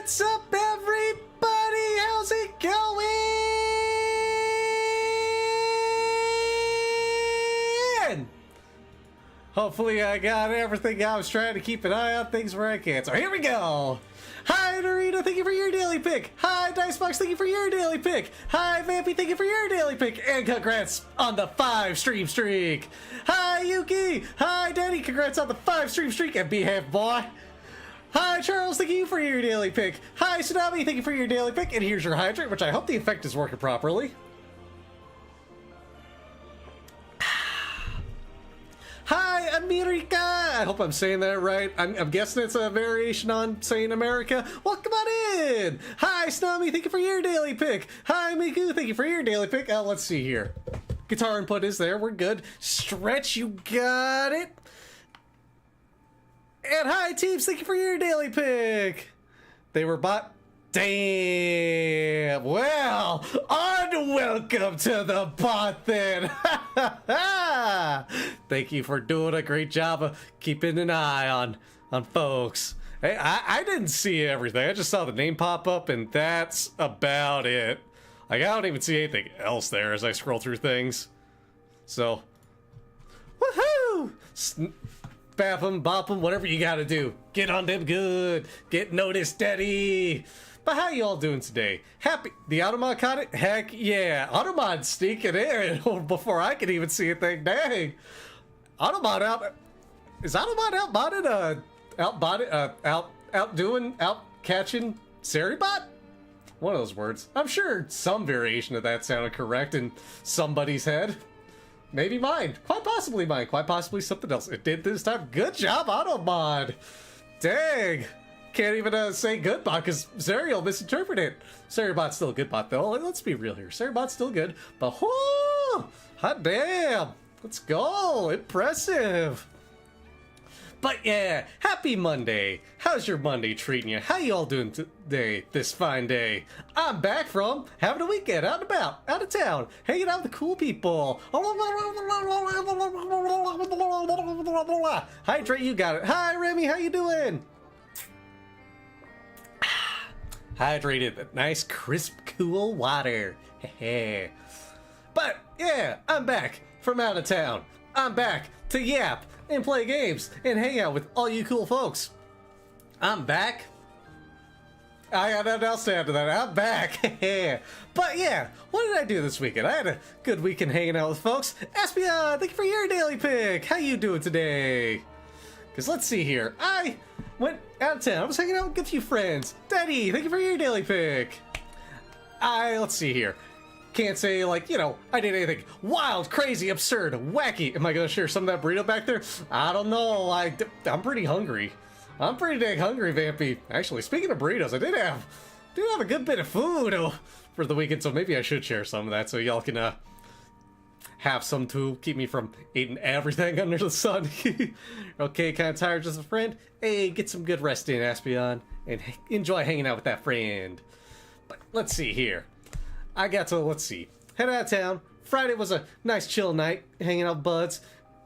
What's up, everybody? How's it going? Hopefully I got everything. I was trying to keep an eye on things where I can. So here we go. Hi, Dorito, thank you for your daily pick. Hi, Dicebox, thank you for your daily pick. Hi, Vampy, thank you for your daily pick. And congrats on the 5-stream streak. Hi, Yuki. Hi, Danny, congrats on the 5-stream streak. And be half boy. Hi, Charles, thank you for your daily pick. Hi, Tsunami, thank you for your daily pick. And here's your hydrate, which I hope the effect is working properly. Hi, America! I hope I'm saying that right. I'm guessing it's a variation on saying America. Welcome on in! Hi, Snami, thank you for your daily pick. Hi, Miku, thank you for your daily pick. Let's see here. Guitar input is there, we're good. Stretch, you got it. And hi, Teeps, thank you for your daily pick. They were bought. Damn. Well, unwelcome to the bot then. Thank you for doing a great job of keeping an eye on folks. Hey, I didn't see everything. I just saw the name pop up, and that's about it. Like, I don't even see anything else there as I scroll through things. So, woohoo! Bap 'em, bop 'em, whatever you gotta do. Get on them good. Get noticed, daddy. But how you all doing today? Happy? The Automod caught it? Heck yeah. Automod sneaking in before I could even see a thing. Dang. Automod out. Is Automod out catching Seribot? One of those words. I'm sure some variation of that sounded correct in somebody's head. Maybe mine. Quite possibly mine. Quite possibly something else. It did this time. Good job, Automod. Dang. Can't even say good bot because Zeri will misinterpret it. Seribot's still a good bot though. Let's be real here. Seribot's still good. But whoo! Hot damn! Let's go! Impressive! But yeah, happy Monday. How's your Monday treating you? How you all doing today, this fine day? I'm back from having a weekend, out and about, out of town, hanging out with the cool people. Hydrate, you got it. Hi, Remy, how you doing? Hydrated, nice, crisp, cool water. But yeah, I'm back from out of town. I'm back to yap and play games and hang out with all you cool folks. I'm back. I got nothing else to add to that. I'm back. But yeah, what did I do this weekend? I had a good weekend hanging out with folks. Espion, thank you for your daily pick. How you doing today? Because let's see here. I went out of town. I was hanging out with a few friends. Daddy, thank you for your daily pick. Let's see here. Can't say, like, you know, I did anything wild, crazy, absurd, wacky. Am I gonna share some of that burrito back there? I don't know. I'm pretty hungry. I'm pretty dang hungry, Vampy. Actually, speaking of burritos, I did have a good bit of food for the weekend, so maybe I should share some of that so y'all can have some to keep me from eating everything under the sun. Okay, kind of tired, just a friend. Hey, get some good rest in, Aspion, and enjoy hanging out with that friend. But let's see here. I got to, let's see, head out of town. Friday was a nice chill night, hanging out with buds,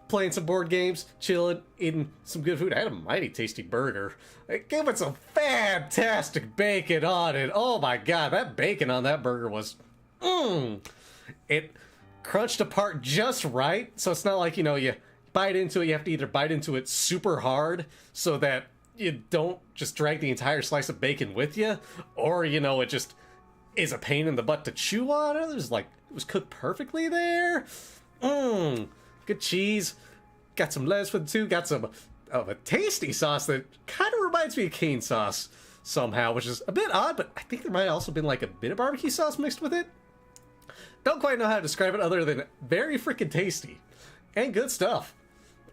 playing some board games, chilling, eating some good food. I had a mighty tasty burger. It gave it some fantastic bacon on it. Oh my god, that bacon on that burger was, it crunched apart just right, so it's not like, you know, you bite into it, you have to either bite into it super hard so that you don't just drag the entire slice of bacon with you, or, you know, it just is a pain in the butt to chew on. It was like, it was cooked perfectly there. Good cheese. Got some lettuce with it too. Got some of a tasty sauce that kind of reminds me of cane sauce somehow, which is a bit odd, but I think there might have also been like a bit of barbecue sauce mixed with it. Don't quite know how to describe it other than very freaking tasty and good stuff.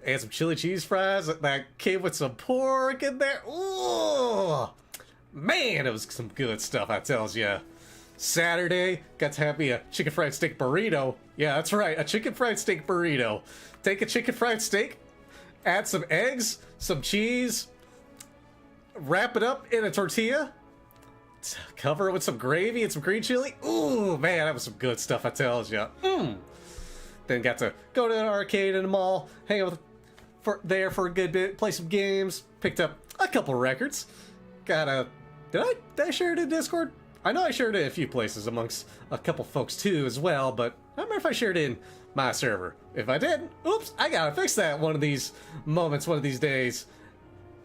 And some chili cheese fries that came with some pork in there. Ooh, man, it was some good stuff, I tells ya. Saturday, got to have me a chicken fried steak burrito. Yeah, that's right, a chicken fried steak burrito. Take a chicken fried steak, add some eggs, some cheese, wrap it up in a tortilla, cover it with some gravy and some green chili. Ooh, man, that was some good stuff, I tells ya. Then got to go to an arcade in the mall, hang out there for a good bit, play some games, picked up a couple records, got a Did I share it in Discord? I know I shared it in a few places amongst a couple folks too as well, but I don't remember if I shared it in my server. If I did, oops, I gotta fix that one of these moments, one of these days.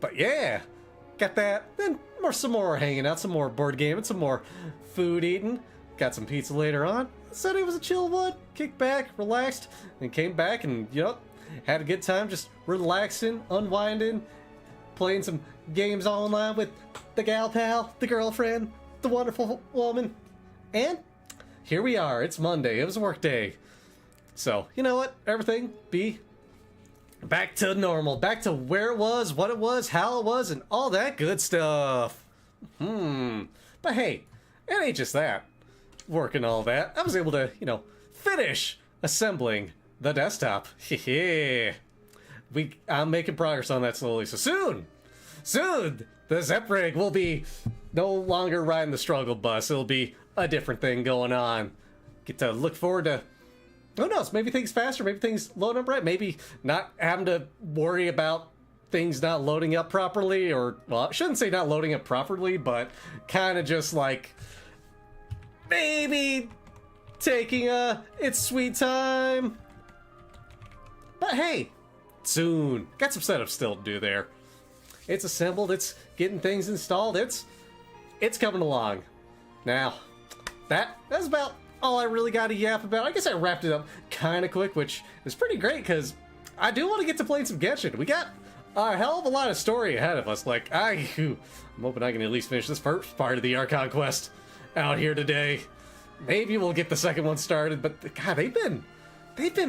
But yeah, got that. Then some more hanging out, some more board gaming, some more food eating. Got some pizza later on. Said it was a chill one. Kicked back, relaxed, and came back and, you know, had a good time just relaxing, unwinding, playing some games online with the gal pal, the girlfriend, the wonderful woman. And here we are. It's Monday. It was a work day. So, you know what? Everything be back to normal. Back to where it was, what it was, how it was, and all that good stuff. But hey, it ain't just that. Working all that, I was able to, you know, finish assembling the desktop. I'm making progress on that slowly. So soon, the Zep rig will be no longer riding the struggle bus. It'll be a different thing going on. Get to look forward to, who knows, maybe things faster, maybe things load up right, maybe not having to worry about things not loading up properly, or, well, I shouldn't say not loading up properly, but kind of just like, maybe taking its sweet time. But hey, soon. Got some setup still to do there. It's assembled, it's getting things installed, it's coming along. Now, that's about all I really got to yap about. I guess I wrapped it up kind of quick, which is pretty great, because I do want to get to playing some Genshin. We got a hell of a lot of story ahead of us. Like, I'm hoping I can at least finish this first part of the Archon quest out here today. Maybe we'll get the second one started, but God, they've been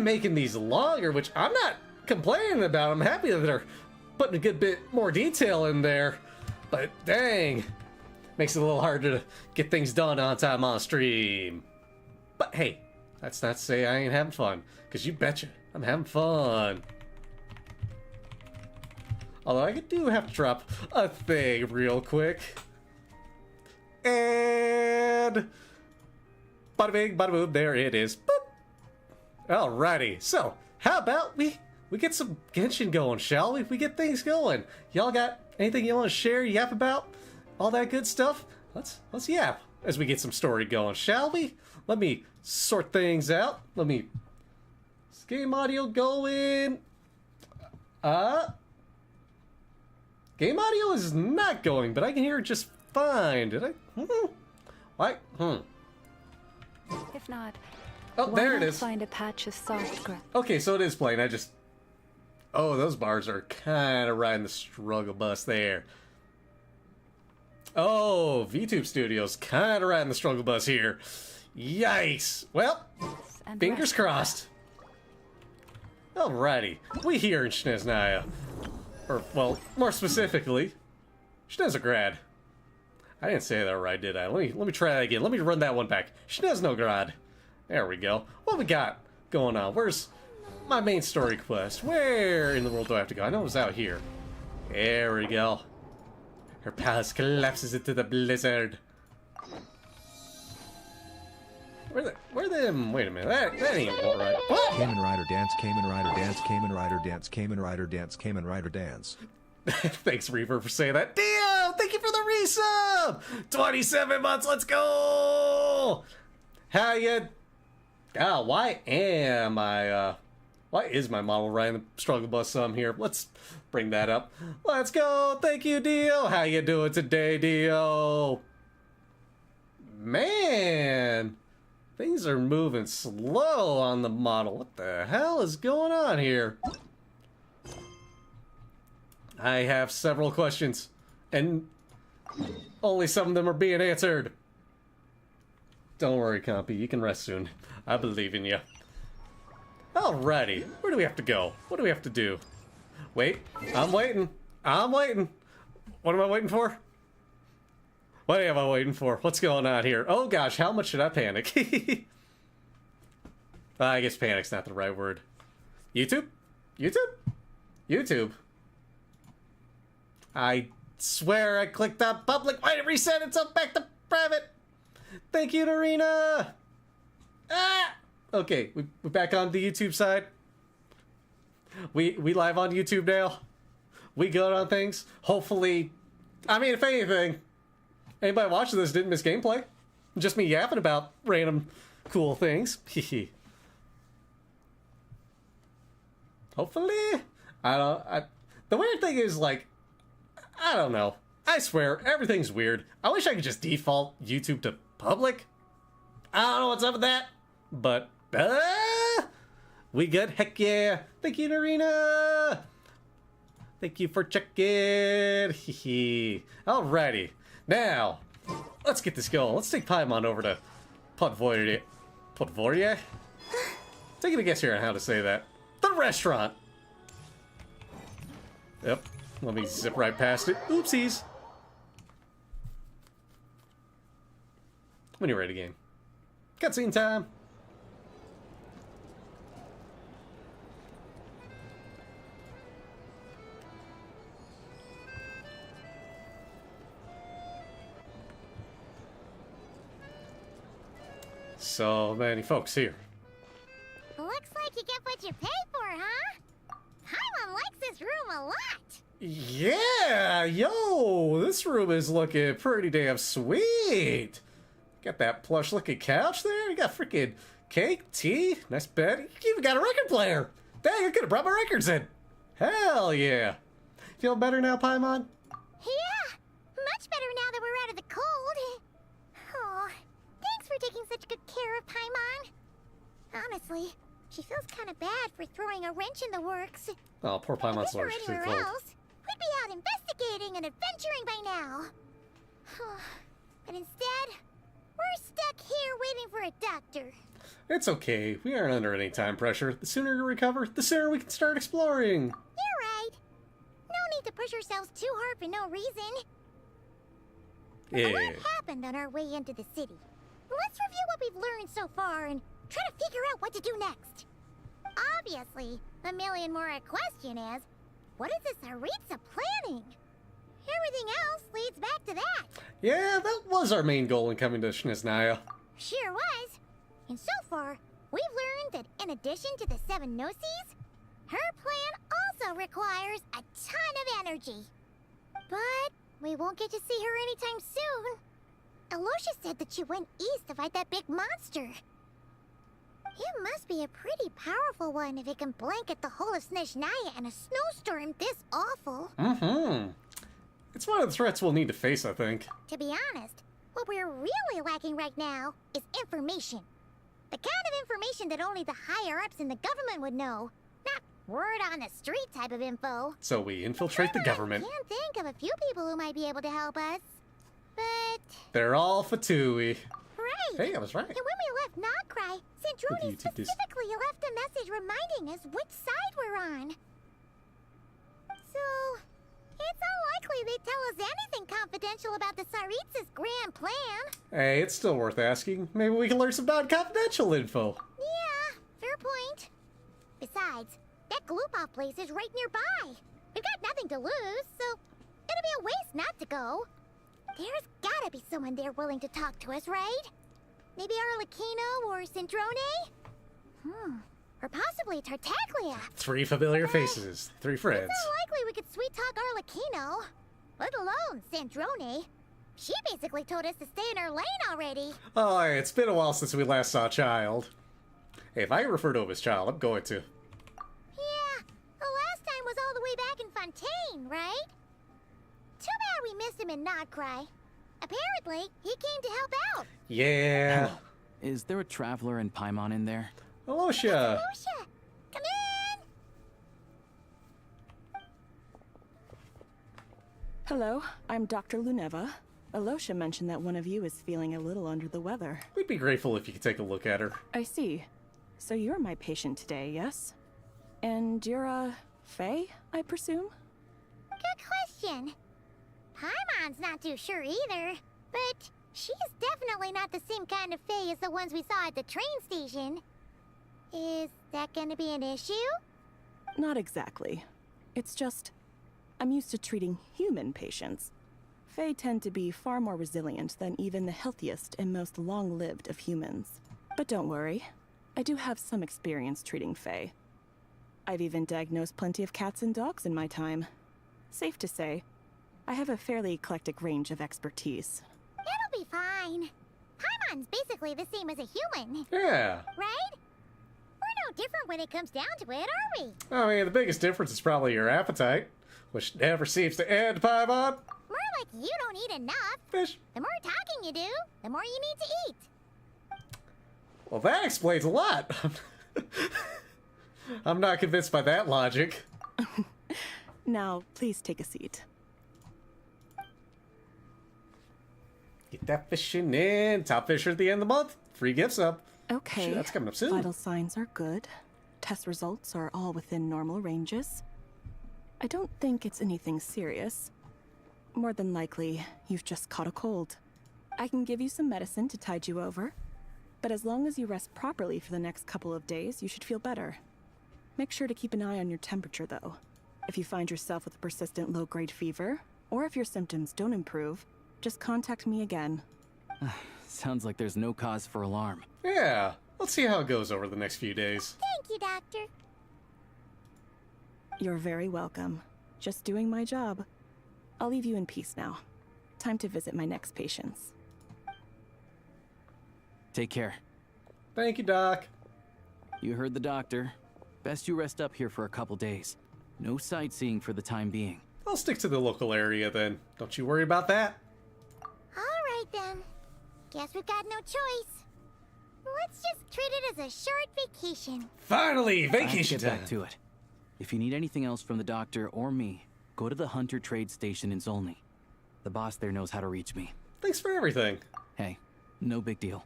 making these longer, which I'm not complaining about. I'm happy that they're putting a good bit more detail in there, but dang, makes it a little harder to get things done on time on stream. But hey, that's not to say I ain't having fun, because you betcha I'm having fun. Although I do have to drop a thing real quick. And bada bing, bada boom, there it is. Boop. Alrighty, so how about we get some Genshin going, shall we? We get things going. Y'all got anything you want to share, yap about? All that good stuff? Let's yap as we get some story going, shall we? Let me sort things out. Let me game audio going. Game audio is not going, but I can hear it just fine. Did I? What? If not, oh, there it is. Find a patch of soft ground. Okay, so it is playing. Oh, those bars are kind of riding the struggle bus there. Oh, VTuber Studios kind of riding the struggle bus here. Yikes. Well, fingers crossed. Alrighty, we here in Snezhnaya. Or, well, more specifically, Snezograd. I didn't say that right, did I? Let me try that again. Let me run that one back. Sneznograd. There we go. What we got going on? Where's my main story quest? Where in the world do I have to go? I know it was out here. There we go. Her palace collapses into the blizzard. Where them? Wait a minute. That ain't right. What? Kamen Rider dance, Kamen Rider dance, Kamen Rider dance, Kamen Rider dance, Kamen Rider dance. Thanks, Reaper, for saying that. Dio, thank you for the resub! 27 months, let's go! How you... why is my model riding the struggle bus some here? Let's bring that up. Let's go! Thank you, Dio! How you doing today, Dio? Man... things are moving slow on the model. What the hell is going on here? I have several questions, and only some of them are being answered. Don't worry, Compy. You can rest soon. I believe in you. Alrighty. Where do we have to go? What do we have to do? Wait. I'm waiting. I'm waiting. What am I waiting for? What am I waiting for? What's going on here? Oh gosh, how much should I panic? I guess panic's not the right word. YouTube? YouTube? YouTube? I swear I clicked on public. Why did it reset itself back to private? Thank you, Narina! Ah! Okay, we're back on the YouTube side. We live on YouTube now. We good on things. Hopefully, I mean, if anything, Anybody watching this didn't miss gameplay. Just me yapping about random cool things. Hopefully. The weird thing is, like, I don't know. I swear, everything's weird. I wish I could just default YouTube to public. I don't know what's up with that. But, we good? Heck yeah. Thank you, Narina. Thank you for checking. Alrighty. Now, let's get this going. Let's take Paimon over to Podvorye. Podvorye? Taking a guess here on how to say that. The restaurant. Yep. Let me zip right past it. Oopsies. When you're ready, game. Cutscene time. So many folks here. Looks like you get what you pay for, huh? Paimon likes this room a lot. Yeah, yo, this room is looking pretty damn sweet. Got that plush looking couch there. You got freaking cake, tea, nice bed. You even got a record player. Dang, I could have brought my records in. Hell yeah. Feel better now, Paimon? Yeah, much better now that we're out of the cold. Oh, thanks for taking such good care of Paimon. Honestly, she feels kind of bad for throwing a wrench in the works. Oh, poor Paimon's If we were large. Too anywhere cold. else, we'd be out investigating and adventuring by now. But instead, we're stuck here waiting for a doctor. It's okay. We aren't under any time pressure. The sooner you recover, the sooner we can start exploring. You're right. No need to push ourselves too hard for no reason. Yeah. A lot happened on our way into the city. Let's review what we've learned so far and try to figure out what to do next. Obviously, the million more question is, what is this Aritza planning? Everything else leads back to that. Yeah, that was our main goal in coming to Snezhnaya. Sure was. And so far, we've learned that in addition to the 7 Gnosis, her plan also requires a ton of energy. But we won't get to see her anytime soon. Alosha said that she went east to fight that big monster. It must be a pretty powerful one if it can blanket the whole of Snezhnaya in a snowstorm this awful. It's one of the threats we'll need to face, I think. To be honest, what we're really lacking right now is information. The kind of information that only the higher-ups in the government would know. Not word on the street type of info. So we infiltrate the government. I can think of a few people who might be able to help us. But... They're all Fatui. Right. Hey, I was right. And when we left Nocry, Snezhnaya specifically left a message reminding us which side we're on. So, it's unlikely they'd tell us anything confidential about the Tsaritsa's grand plan. Hey, it's still worth asking. Maybe we can learn some non-confidential info. Yeah, fair point. Besides, that Gloopov place is right nearby. We've got nothing to lose, so it'd be a waste not to go. There's gotta be someone there willing to talk to us, right? Maybe Arlecchino or Sindrone? Or possibly Tartaglia. 3 familiar faces, 3 friends. It's unlikely we could sweet-talk Arlecchino. Let alone Sandrone. She basically told us to stay in her lane already. Oh, hey, it's been a while since we last saw Child. Hey, if I can refer to him as Child, I'm going to. Yeah, the last time was all the way back in Fontaine, right? Too bad we missed him in Nodcry. Apparently, he came to help out. Yeah. Is there a traveler in Paimon in there? Alosha. Alosha, come in! Hello, I'm Dr. Luneva. Alosha mentioned that one of you is feeling a little under the weather. We'd be grateful if you could take a look at her. I see. So you're my patient today, yes? And you're Fae, I presume? Good question. Paimon's not too sure either, but she's definitely not the same kind of Fae as the ones we saw at the train station. Is that gonna be an issue? Not exactly. It's just, I'm used to treating human patients. Fae tend to be far more resilient than even the healthiest and most long-lived of humans. But don't worry, I do have some experience treating Fae. I've even diagnosed plenty of cats and dogs in my time. Safe to say, I have a fairly eclectic range of expertise. fine. Paimon's basically the same as a human, Yeah. right? We're no different when it comes down to it, are we? I mean, the biggest difference is probably your appetite, which never seems to end, Paimon. More like you don't eat enough. Fish. The more talking you do, the more you need to eat. Well, that explains a lot. I'm not convinced by that logic. Now, please take a seat. Get that fishing in. Top fisher at the end of the month. Free gifts up. Okay. Shit, that's coming up soon. Vital signs are good. Test results are all within normal ranges. I don't think it's anything serious. More than likely, you've just caught a cold. I can give you some medicine to tide you over. But as long as you rest properly for the next couple of days, you should feel better. Make sure to keep an eye on your temperature, though. If you find yourself with a persistent low-grade fever, or if your symptoms don't improve, just contact me again. Sounds like there's no cause for alarm. Yeah. Let's see how it goes over the next few days. Thank you, Doctor. You're very welcome. Just doing my job. I'll leave you in peace now. Time to visit my next patients. Take care. Thank you, Doc. You heard the doctor. Best you rest up here for a couple days. No sightseeing for the time being. I'll stick to the local area then. Don't you worry about that. All right, then. Guess we've got no choice. Let's just treat it as a short vacation. Finally, I have to vacation get time. back to it. If you need anything else from the doctor or me, go to the Hunter Trade Station in Zolny. The boss there knows how to reach me. Thanks for everything. Hey, no big deal.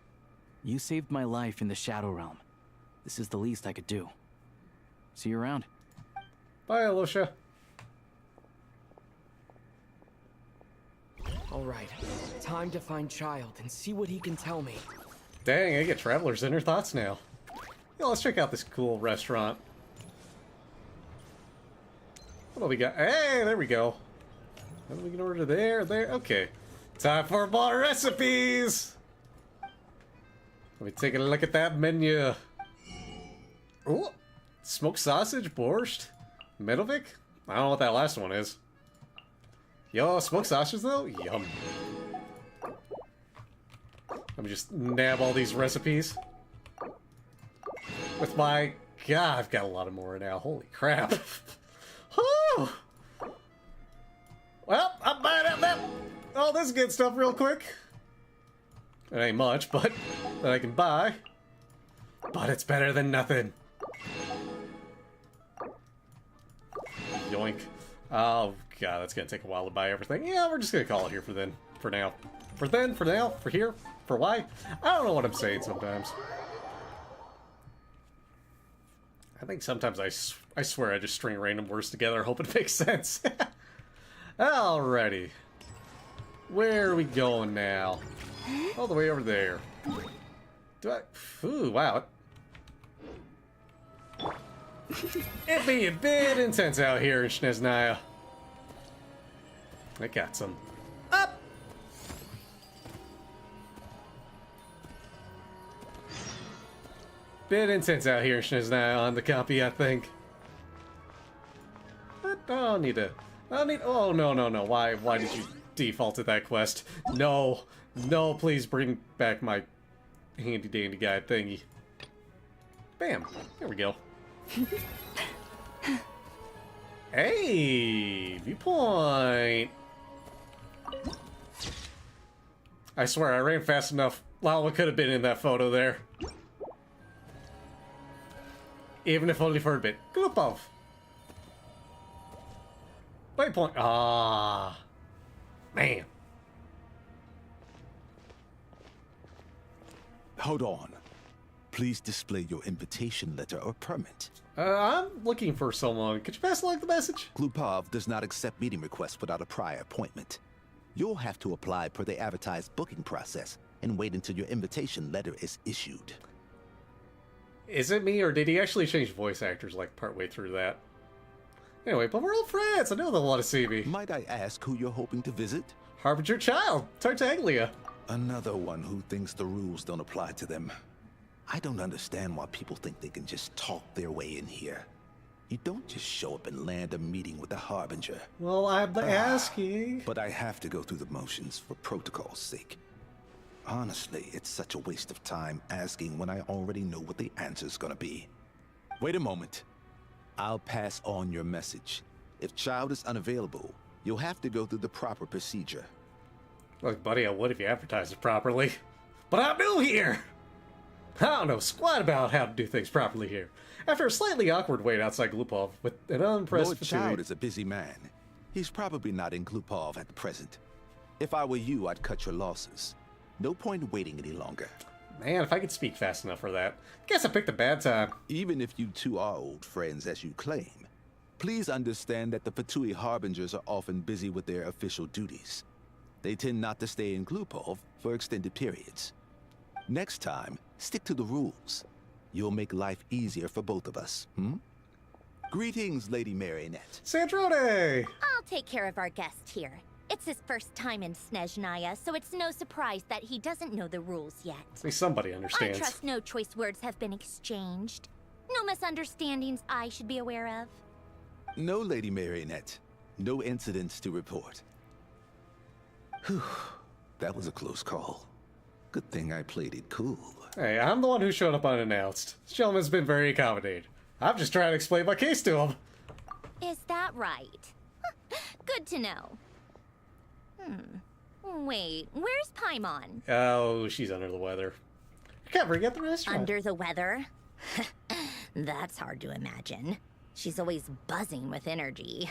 You saved my life in the Shadow Realm. This is the least I could do. See you around. Bye, Alicia. Alright, time to find Child and see what he can tell me. Dang, I get Traveler's Inner Thoughts now. Yeah, let's check out this cool restaurant. What do we got? Hey, there we go. What do we can order there? There? Okay. Time for more recipes! Let me take a look at that menu. Ooh, smoked sausage, borscht, Medovic? I don't know what that last one is. Yo, smoked sausage though? Yum. Let me just nab all these recipes. With my... God, I've got a lot of more now. Holy crap. Whew. Well, I'm buying out that... all this good stuff real quick. It ain't much, but that I can buy. But it's better than nothing. Yoink. Oh, God, that's gonna take a while to buy everything. Yeah, we're just gonna call it here for then. For now. For then, for now, for here, for why. I don't know what I'm saying sometimes. I think sometimes I swear I just string random words together, hope it makes sense. Alrighty. Where are we going now? All the way over there. Do I... Ooh, wow. It be a bit intense out here in Snezhnaya. I got some... Up! Bit intense out here in Snezhnaya on the copy, I think. But I don't need to... I don't need... Oh, no, no, no. Why did you default to that quest? No. No, please bring back my handy-dandy guy thingy. Bam. There we go. Hey! Viewpoint! I swear, I ran fast enough. Lala could have been in that photo there. Even if only for a bit. Glupov! Waypoint! Ah, man. Hold on. Please display your invitation letter or permit. I'm looking for someone. Could you pass along the message? Glupov does not accept meeting requests without a prior appointment. You'll have to apply per the advertised booking process and wait until your invitation letter is issued. Is it me, or did he actually change voice actors like partway through that? Anyway, but we're old friends. I know they'll want to see me. Might I ask who you're hoping to visit? Harbinger Child, Tartaglia. Another one who thinks the rules don't apply to them. I don't understand why people think they can just talk their way in here. You don't just show up and land a meeting with the Harbinger. Well, I'm asking. But I have to go through the motions for protocol's sake. Honestly, it's such a waste of time asking when I already know what the answer's gonna be. Wait a moment. I'll pass on your message. If child is unavailable, you'll have to go through the proper procedure. Look, buddy, I would if you advertised it properly. But I'm new here! I don't know squat about how to do things properly here. After a slightly awkward wait outside Glupov with an unimpressed Lord Child is a busy man. He's probably not in Glupov at the present. If I were you, I'd cut your losses. No point in waiting any longer. Man, if I could speak fast enough for that. Guess I picked a bad time. Even if you two are old friends as you claim, please understand that the Fatui Harbingers are often busy with their official duties. They tend not to stay in Glupov for extended periods. Next time, stick to the rules. You'll make life easier for both of us, Greetings, Lady Marionette. Sandrone! I'll take care of our guest here. It's his first time in Snezhnaya, so it's no surprise that he doesn't know the rules yet. See, somebody I understands. trust no choice words have been exchanged. No misunderstandings I should be aware of. No, Lady Marionette. No incidents to report. Whew. That was a close call. Good thing I played it cool. Hey, I'm the one who showed up unannounced. This gentleman's been very accommodating. I'm just trying to explain my case to him. Is that right? Good to know. Wait, where's Paimon? Oh, she's under the weather. Covering at the restaurant. Under the weather? That's hard to imagine. She's always buzzing with energy.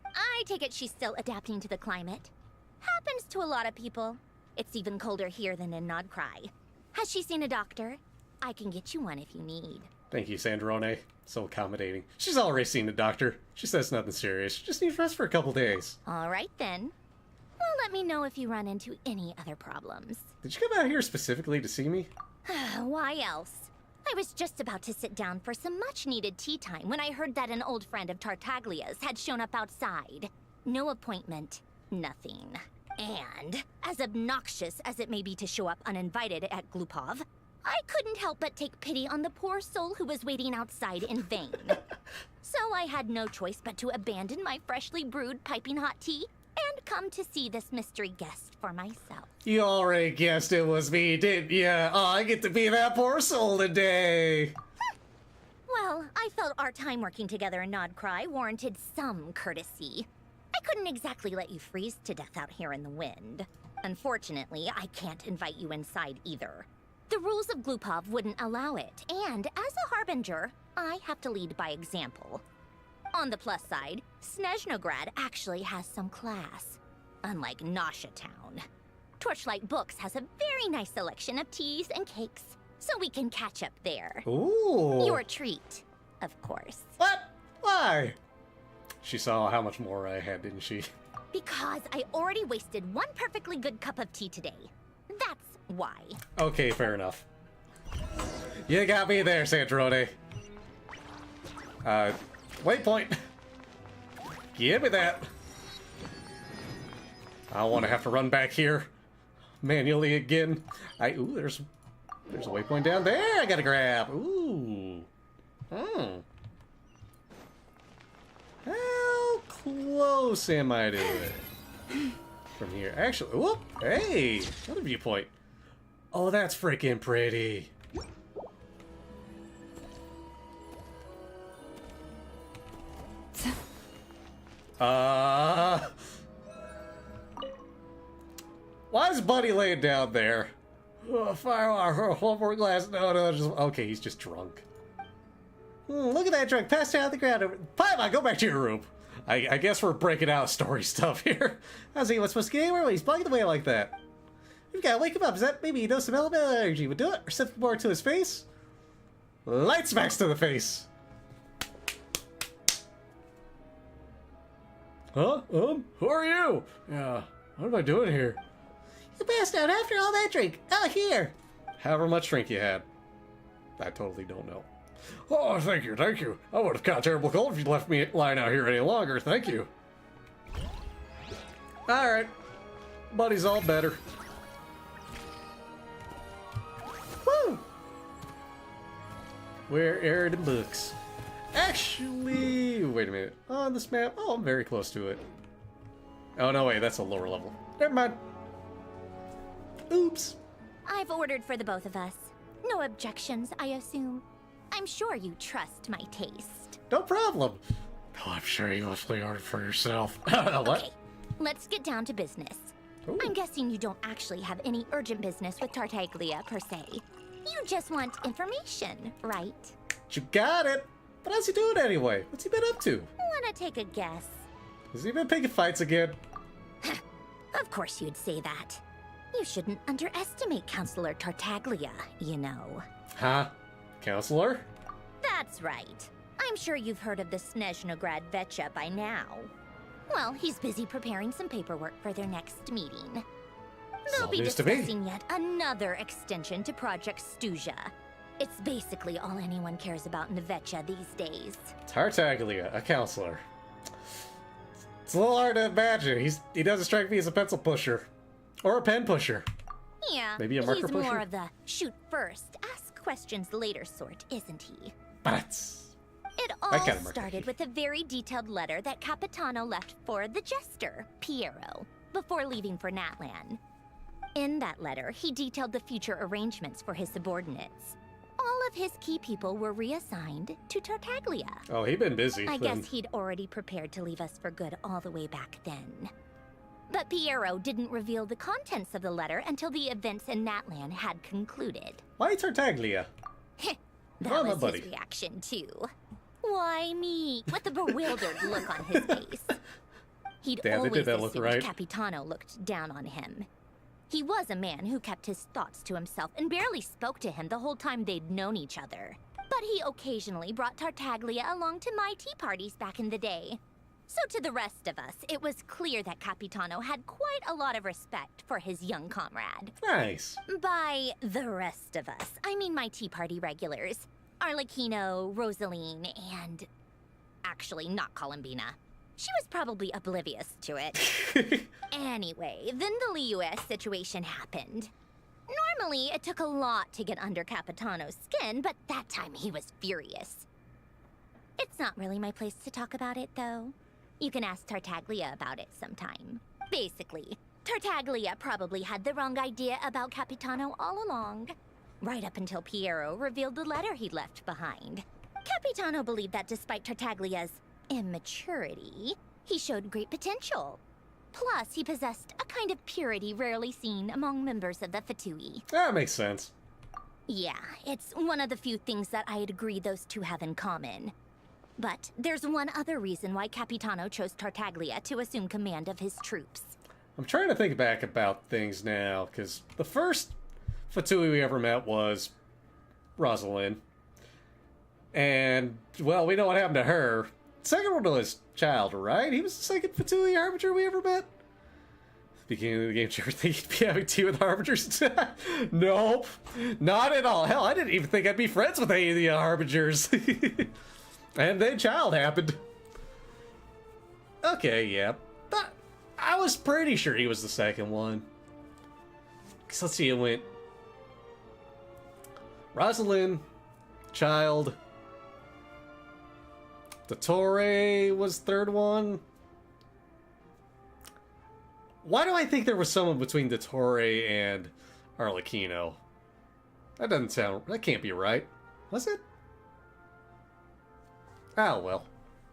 I take it she's still adapting to the climate. Happens to a lot of people. It's even colder here than in Nodcry. Has she seen a doctor? I can get you one if you need. Thank you, Sandrone. So accommodating. She's already seen a doctor. She says nothing serious. She just needs rest for a couple days. All right, then. Well, let me know if you run into any other problems. Did you come out here specifically to see me? Why else? I was just about to sit down for some much-needed tea time when I heard that an old friend of Tartaglia's had shown up outside. No appointment, nothing. And, as obnoxious as it may be to show up uninvited at Glupov, I couldn't help but take pity on the poor soul who was waiting outside in vain. So I had no choice but to abandon my freshly brewed piping hot tea and come to see this mystery guest for myself. You already guessed it was me, didn't ya? Oh, I get to be that poor soul today. Well, I felt our time working together in Nodcry warranted some courtesy. I couldn't exactly let you freeze to death out here in the wind. Unfortunately, I can't invite you inside either. The rules of Glupov wouldn't allow it, and as a harbinger, I have to lead by example. On the plus side, Snezhnograd actually has some class, unlike Nasha Town. Torchlight Books has a very nice selection of teas and cakes, so we can catch up there. Ooh. Your treat, of course. What? Why? She saw how much more I had, didn't she? Because I already wasted one perfectly good cup of tea today. That's why. Okay, fair enough. You got me there, Sandrone. Waypoint. Give me that. I don't want to have to run back here manually again. Ooh, there's a waypoint down there I gotta grab. Ooh. How close am I to it? From here. Actually, whoop, hey, another viewpoint. Oh, that's freaking pretty. Why is Buddy laying down there? Oh, fire, one more glass. No, just, okay, he's just drunk. Look at that drunk, passed out on the ground. Paimon, go back to your room. I guess we're breaking out story stuff here. I was thinking, what's supposed to get anywhere when he's bugging away like that? You've got to wake him up. Is that maybe you know some elemental energy would do it? Or something more to his face? Light smacks to the face. Huh? Who are you? Yeah, what am I doing here? You passed out after all that drink. Oh, here. However much drink you had. I totally don't know. Oh, thank you. I would have caught a terrible cold if you left me lying out here any longer. Thank you. Alright. Buddy's all better. Woo! Where are the books? Actually, wait a minute. On this map, oh, I'm very close to it. Oh, no, wait, that's a lower level. Never mind. Oops. I've ordered for the both of us. No objections, I assume. I'm sure you trust my taste. No problem. Oh, I'm sure you mostly ordered for yourself. What? Okay, let's get down to business. Ooh. I'm guessing you don't actually have any urgent business with Tartaglia, per se. You just want information, right? You got it. But how's he doing anyway? What's he been up to? Wanna take a guess? Has he been picking fights again? Of course you'd say that. You shouldn't underestimate Counselor Tartaglia, you know. Huh? Counselor? That's right. I'm sure you've heard of the Snezhnaya Vetcha by now. Well, he's busy preparing some paperwork for their next meeting. They'll all be news to me. discussing yet another extension to Project Stuzha. It's basically all anyone cares about in the Vetcha these days. Tartaglia, a counselor. It's a little hard to imagine. He doesn't strike me as a pencil pusher. Or a pen pusher. Yeah, Maybe a marker he's more pusher? of the shoot first, ask questions later sort, isn't he? But It all That kind of marker started with a very detailed letter that Capitano left for the jester, Piero, before leaving for Natlan. In that letter, he detailed the future arrangements for his subordinates. All of his key people were reassigned to Tartaglia. oh, he'd been busy. I then. guess he'd already prepared to leave us for good all the way back then. But Piero didn't reveal the contents of the letter until the events in Natlan had concluded. Why Tartaglia? That Oh, my was buddy. his reaction, too. Why me? With a bewildered look on his face. He'd Damn, they always did that look assumed right. Capitano looked down on him. He was a man who kept his thoughts to himself and barely spoke to him the whole time they'd known each other. But he occasionally brought Tartaglia along to my tea parties back in the day. So to the rest of us, it was clear that Capitano had quite a lot of respect for his young comrade. Nice. By the rest of us, I mean my tea party regulars. Arlecchino, Rosaline, and... actually, not Columbina. She was probably oblivious to it. Anyway, then the Liu-S situation happened. Normally, it took a lot to get under Capitano's skin, but that time he was furious. It's not really my place to talk about it, though. You can ask Tartaglia about it sometime. Basically, Tartaglia probably had the wrong idea about Capitano all along. Right up until Piero revealed the letter he'd left behind. Capitano believed that despite Tartaglia's immaturity, he showed great potential. Plus, he possessed a kind of purity rarely seen among members of the Fatui. That makes sense. Yeah, it's one of the few things that I'd agree those two have in common. But there's one other reason why Capitano chose Tartaglia to assume command of his troops. I'm trying to think back about things now, because the first Fatui we ever met was Rosalind. And, well, we know what happened to her. Second one was Child, right? He was the second Fatui Harbinger we ever met? Beginning of the game, did you ever think you'd be having tea with Harbingers? Nope. Not at all. Hell, I didn't even think I'd be friends with any of the Harbingers. And then Child happened. Okay, yeah. But I was pretty sure he was the second one. Because let's see, it went Rosalind, Child, Dottore was third one. Why do I think there was someone between Dottore and Arlecchino? That can't be right. Was it? Oh, well.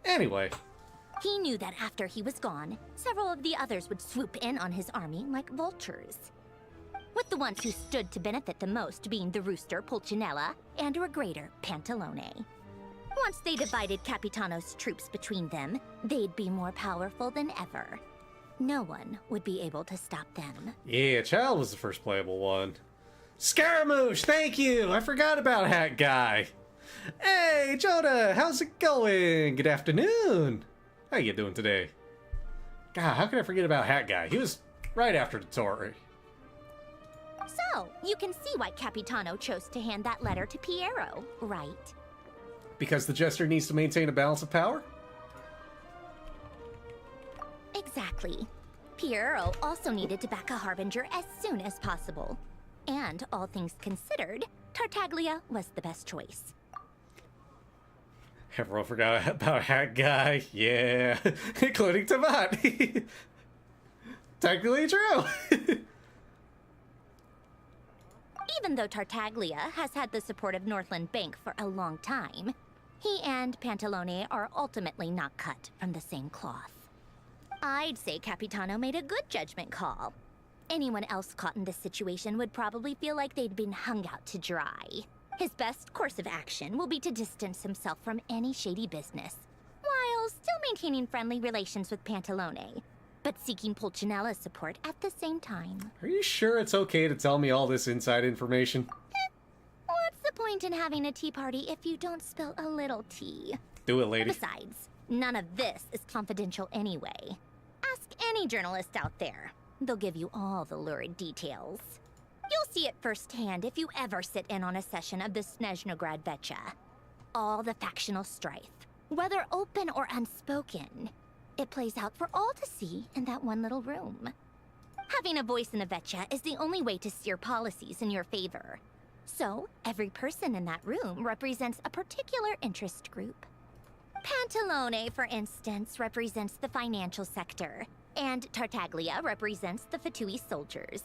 Anyway. He knew that after he was gone, several of the others would swoop in on his army like vultures. With the ones who stood to benefit the most being the rooster Pulcinella and Regrator Pantalone. Once they divided Capitano's troops between them, they'd be more powerful than ever. No one would be able to stop them. Yeah, Child was the first playable one. Scaramouche, thank you! I forgot about Hat Guy. Hey, Jonah, how's it going? Good afternoon. How you doing today? God, how could I forget about Hat Guy? He was right after Dottore. So, you can see why Capitano chose to hand that letter to Piero, right? Because the Jester needs to maintain a balance of power? Exactly. Piero also needed to back a Harbinger as soon as possible. And, all things considered, Tartaglia was the best choice. Everyone forgot about Hat Guy. Yeah, including Tamat. Technically true. Even though Tartaglia has had the support of Northland Bank for a long time, he and Pantalone are ultimately not cut from the same cloth. I'd say Capitano made a good judgment call. Anyone else caught in this situation would probably feel like they'd been hung out to dry. His best course of action will be to distance himself from any shady business, while still maintaining friendly relations with Pantalone, but seeking Pulcinella's support at the same time. Are you sure it's okay to tell me all this inside information? What's the point in having a tea party if you don't spill a little tea? Do it, lady. Besides, none of this is confidential anyway. Ask any journalist out there. They'll give you all the lurid details. You'll see it firsthand if you ever sit in on a session of the Snezhnaya Vecha. All the factional strife, whether open or unspoken, it plays out for all to see in that one little room. Having a voice in the Vecha is the only way to steer policies in your favor. So, every person in that room represents a particular interest group. Pantalone, for instance, represents the financial sector, and Tartaglia represents the Fatui soldiers.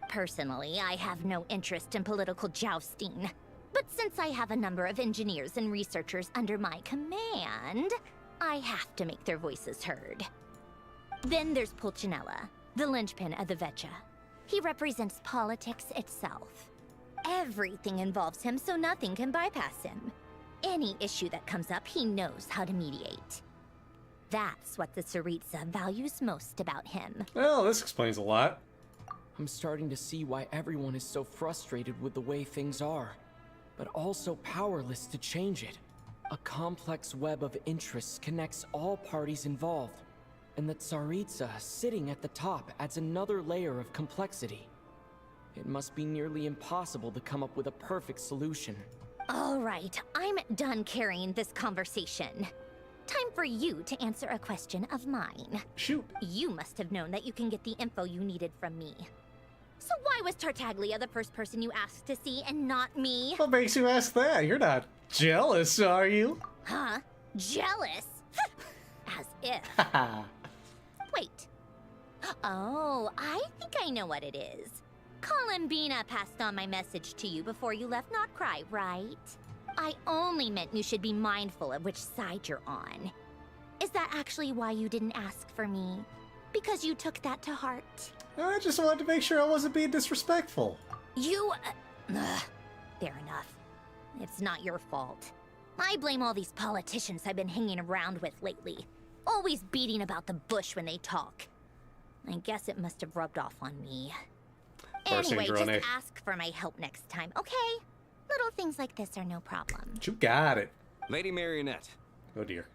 Personally, I have no interest in political jousting. But since I have a number of engineers and researchers under my command, I have to make their voices heard. Then there's Pulcinella, the linchpin of the Vecha. He represents politics itself. Everything involves him, so nothing can bypass him. Any issue that comes up, he knows how to mediate. That's what the Tsaritsa values most about him. Well, this explains a lot. I'm starting to see why everyone is so frustrated with the way things are, but also powerless to change it. A complex web of interests connects all parties involved, and the Tsaritsa sitting at the top adds another layer of complexity. It must be nearly impossible to come up with a perfect solution. All right, I'm done carrying this conversation. Time for you to answer a question of mine. Shoot. You must have known that you can get the info you needed from me. So why was Tartaglia the first person you asked to see and not me? What makes you ask that? You're not jealous, are you? Huh? Jealous? As if. Wait. Oh, I think I know what it is. Columbina passed on my message to you before you left Notcry, right? I only meant you should be mindful of which side you're on. Is that actually why you didn't ask for me? Because you took that to heart? I just wanted to make sure I wasn't being disrespectful. You... fair enough. It's not your fault. I blame all these politicians I've been hanging around with lately. Always beating about the bush when they talk. I guess it must have rubbed off on me. Anyway, just ask for my help next time, okay? Little things like this are no problem. You got it. Lady Marionette. Oh dear.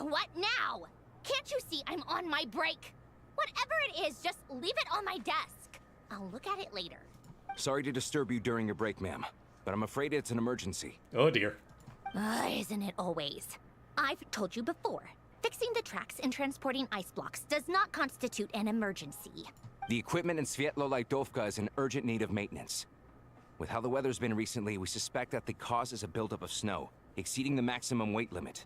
What now? Can't you see I'm on my break? Whatever it is, just leave it on my desk. I'll look at it later. Sorry to disturb you during your break, ma'am, but I'm afraid it's an emergency. Oh dear. Isn't it always? I've told you before. Fixing the tracks and transporting ice blocks does not constitute an emergency. The equipment in Svietlolaitovka is in urgent need of maintenance. With how the weather's been recently, we suspect that the cause is a buildup of snow, exceeding the maximum weight limit.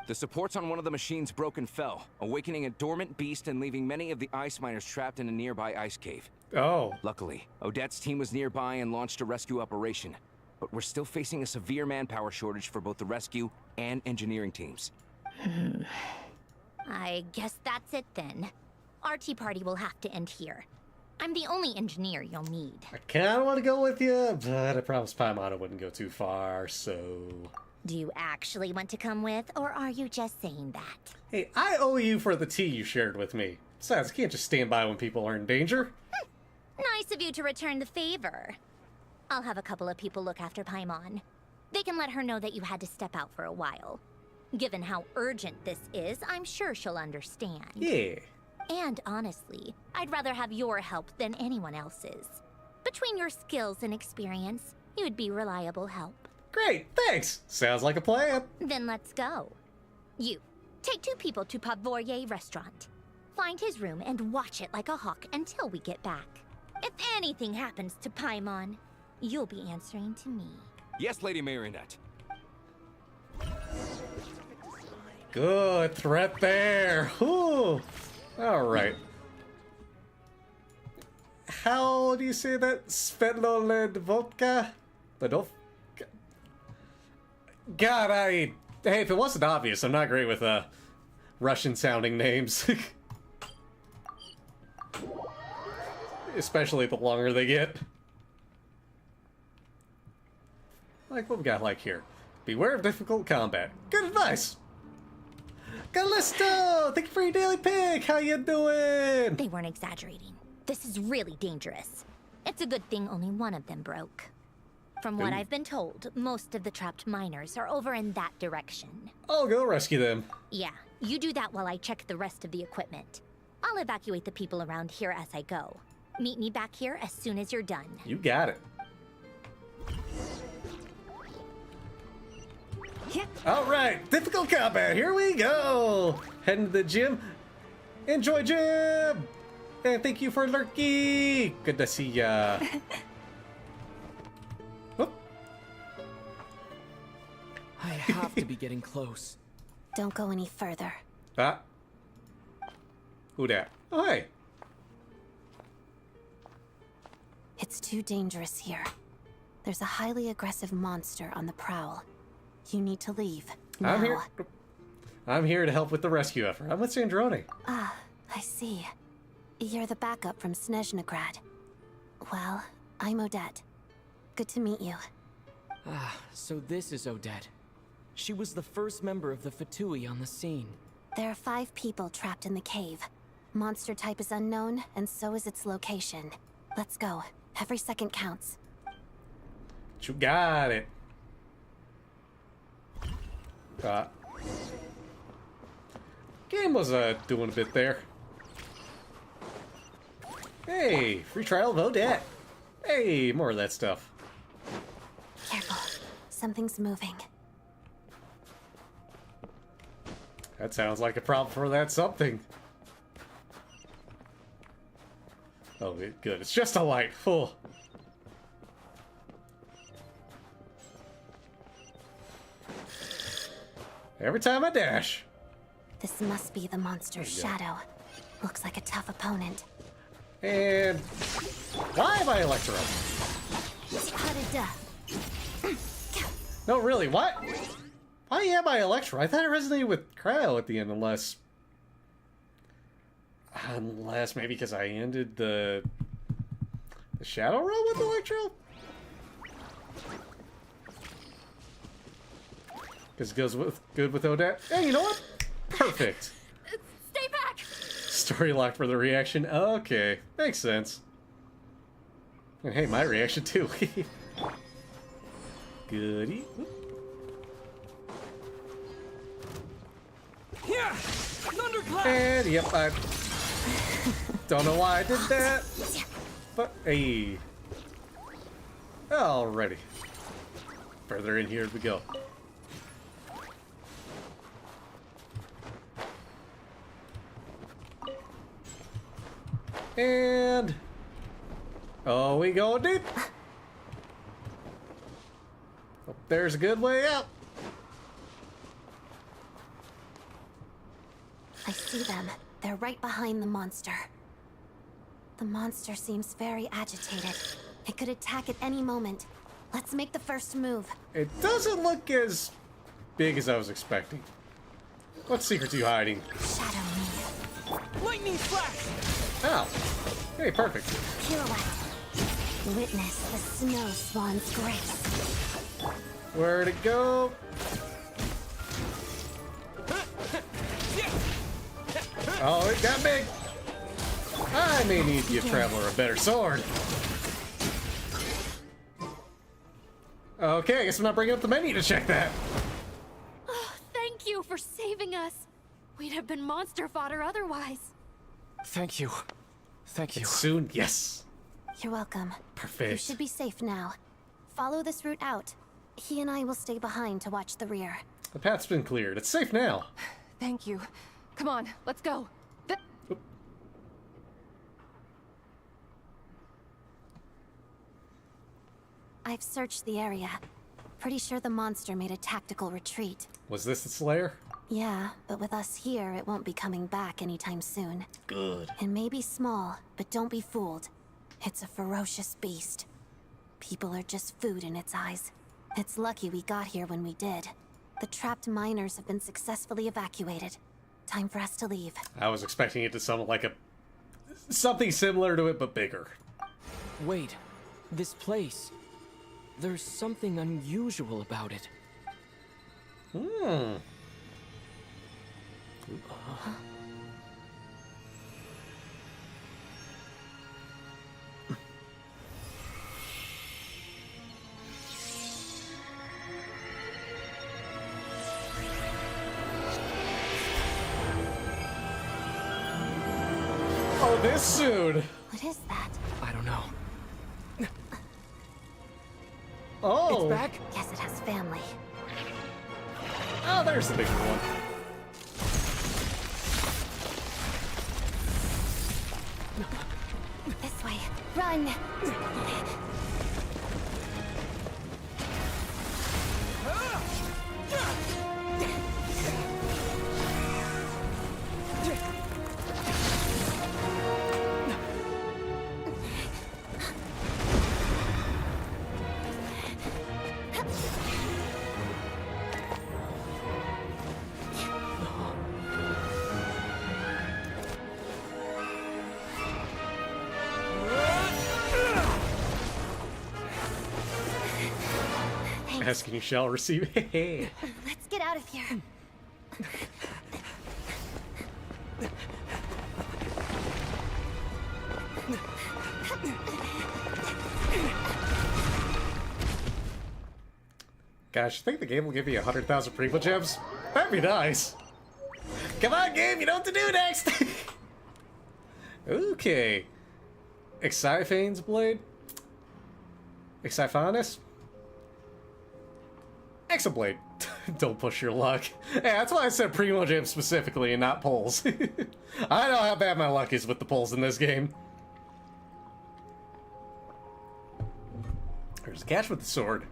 The supports on one of the machines broke and fell, awakening a dormant beast and leaving many of the ice miners trapped in a nearby ice cave. Oh. Luckily, Odette's team was nearby and launched a rescue operation, but we're still facing a severe manpower shortage for both the rescue and engineering teams. I guess that's it then. Our tea party will have to end here. I'm the only engineer you'll need. I kinda want to go with you, but I promised Paimon I wouldn't go too far, so... Do you actually want to come with, or are you just saying that? Hey, I owe you for the tea you shared with me. Besides, I can't just stand by when people are in danger. Nice of you to return the favor. I'll have a couple of people look after Paimon. They can let her know that you had to step out for a while. Given how urgent this is, I'm sure she'll understand. Yeah. And honestly, I'd rather have your help than anyone else's. Between your skills and experience, you'd be reliable help. Great, thanks! Sounds like a plan. Then let's go. You, take 2 people to Pavoye restaurant. Find his room and watch it like a hawk until we get back. If anything happens to Paimon, you'll be answering to me. Yes, Lady Marionette. Good threat there. Whew. All right. How do you say that? Svetlana Vodka? God, hey, if it wasn't obvious, I'm not great with Russian-sounding names. Especially the longer they get. Like what we got like here. Beware of difficult combat. Good advice! Callisto! Thank you for your daily pick! How you doing? They weren't exaggerating. This is really dangerous. It's a good thing only one of them broke. From what I've been told, most of the trapped miners are over in that direction. I'll go rescue them. Yeah, you do that while I check the rest of the equipment. I'll evacuate the people around here as I go. Meet me back here as soon as you're done. You got it. Alright, difficult combat, here we go! Heading to the gym. Enjoy gym! And thank you for lurky! Good to see ya. Whoop. I have to be getting close. Don't go any further. Ah. Who dat? Oh, hey. It's too dangerous here. There's a highly aggressive monster on the prowl. You need to leave. Now. I'm here to help with the rescue effort. I'm with Sandrone. Ah, I see. You're the backup from Snezhnaya. Well, I'm Odette. Good to meet you. Ah, so this is Odette. She was the first member of the Fatui on the scene. There are 5 people trapped in the cave. Monster type is unknown, and so is its location. Let's go. Every second counts. You got it. Game was doing a bit there. Hey, free trial of Odette. Hey, more of that stuff. Careful. Something's moving. That sounds like a problem for that something. Oh, good. It's just a light. Full. Every time I dash. This must be the monster's shadow. Looks like a tough opponent. And why am I Electro? No, really, what? Why am I Electro? I thought it resonated with Cryo at the end, unless maybe because I ended the Shadow Realm with Electro? Because it goes good with Odette. Hey, you know what? Perfect. Stay back! Story locked for the reaction. Okay, makes sense. And hey, my reaction too. Goody. Yeah! Thunderclap! And yep, I don't know why I did that. But hey. Alrighty. Further in here we go. And oh, we go deep. Oh, there's a good way out. I see them. They're right behind the monster. The monster seems very agitated. It could attack at any moment. Let's make the first move. It doesn't look as big as I was expecting. What secrets are you hiding? Shadow me. Lightning flash! Oh. Hey, perfect. Pirouette. Witness the snow swan's grace. Where'd it go? Oh, it got big. I may need to give Traveler a better sword. Okay, I guess I'm not bringing up the menu to check that. Oh, thank you for saving us. We'd have been monster fodder otherwise. Thank you. Thank you. And soon, yes. You're welcome. Perfect. You should be safe now. Follow this route out. He and I will stay behind to watch the rear. The path's been cleared. It's safe now. Thank you. Come on, let's go. I've searched the area. Pretty sure the monster made a tactical retreat. Was this the Slayer? Yeah, but with us here, it won't be coming back anytime soon. Good. It may be small, but don't be fooled. It's a ferocious beast. People are just food in its eyes. It's lucky we got here when we did. The trapped miners have been successfully evacuated. Time for us to leave. I was expecting it to sound like something similar to it, but bigger. Wait, this place. There's something unusual about it. Oh, this soon. What is that? I don't know. Oh. It's back? Guess it has family. Oh, there's the bigger one. This way. Run! Ask and you shall receive. Let's get out of here. Gosh, I think the game will give you 100,000 prequel gems. That'd be nice. Come on, game, you know what to do next. Okay. Exiphane's blade. Exiphanus. Exablade. Don't push your luck. Yeah, that's why I said Primo Gems specifically and not pulls. I know how bad my luck is with the pulls in this game. There's a catch with the sword.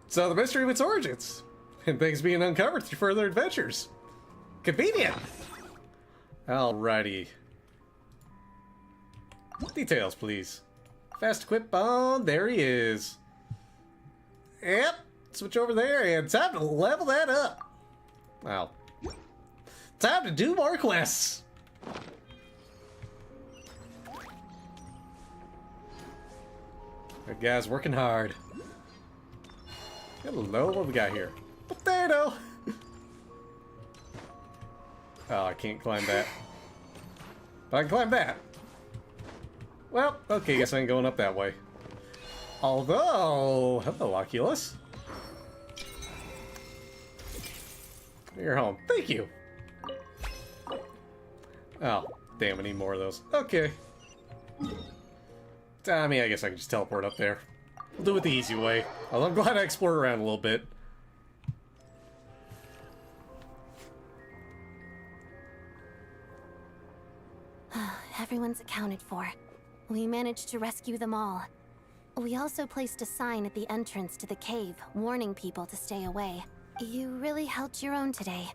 So the mystery of its origins, and things being uncovered through further adventures. Convenient! Alrighty. Details, please. Fast equip bond, there he is. Yep, switch over there, and time to level that up. Wow. Time to do more quests. That guy's working hard. Hello, what we got here? Potato! Oh, I can't climb that. But I can climb that. Well, okay, guess I ain't going up that way. Although, hello, Oculus. You're home. Thank you. Oh, damn, I need more of those. Okay. I mean, I guess I can just teleport up there. We'll do it the easy way. Although I'm glad I explored around a little bit. Everyone's accounted for. We managed to rescue them all. We also placed a sign at the entrance to the cave, warning people to stay away. You really held your own today.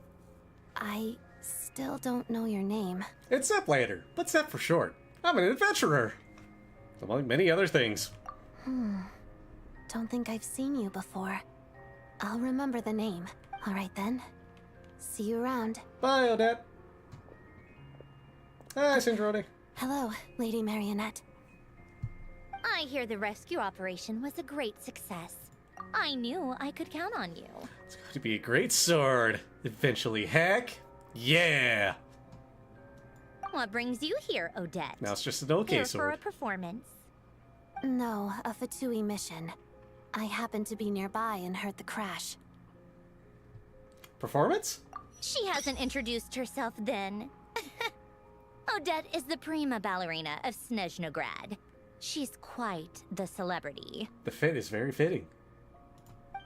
I still don't know your name. It's Zeplander, but Zep for short. I'm an adventurer. Among many other things. Don't think I've seen you before. I'll remember the name. Alright then. See you around. Bye, Odette. Hi, Syndrome. Hello, Lady Marionette. I hear the rescue operation was a great success. I knew I could count on you. It's going to be a great sword. Eventually, heck. Yeah. What brings you here, Odette? Now it's just an okay Here sword. for a performance? No, a Fatui mission. I happened to be nearby and heard the crash. Performance? She hasn't introduced herself then. Odette is the prima ballerina of Snezhnaya. She's quite the celebrity. The fit is very fitting.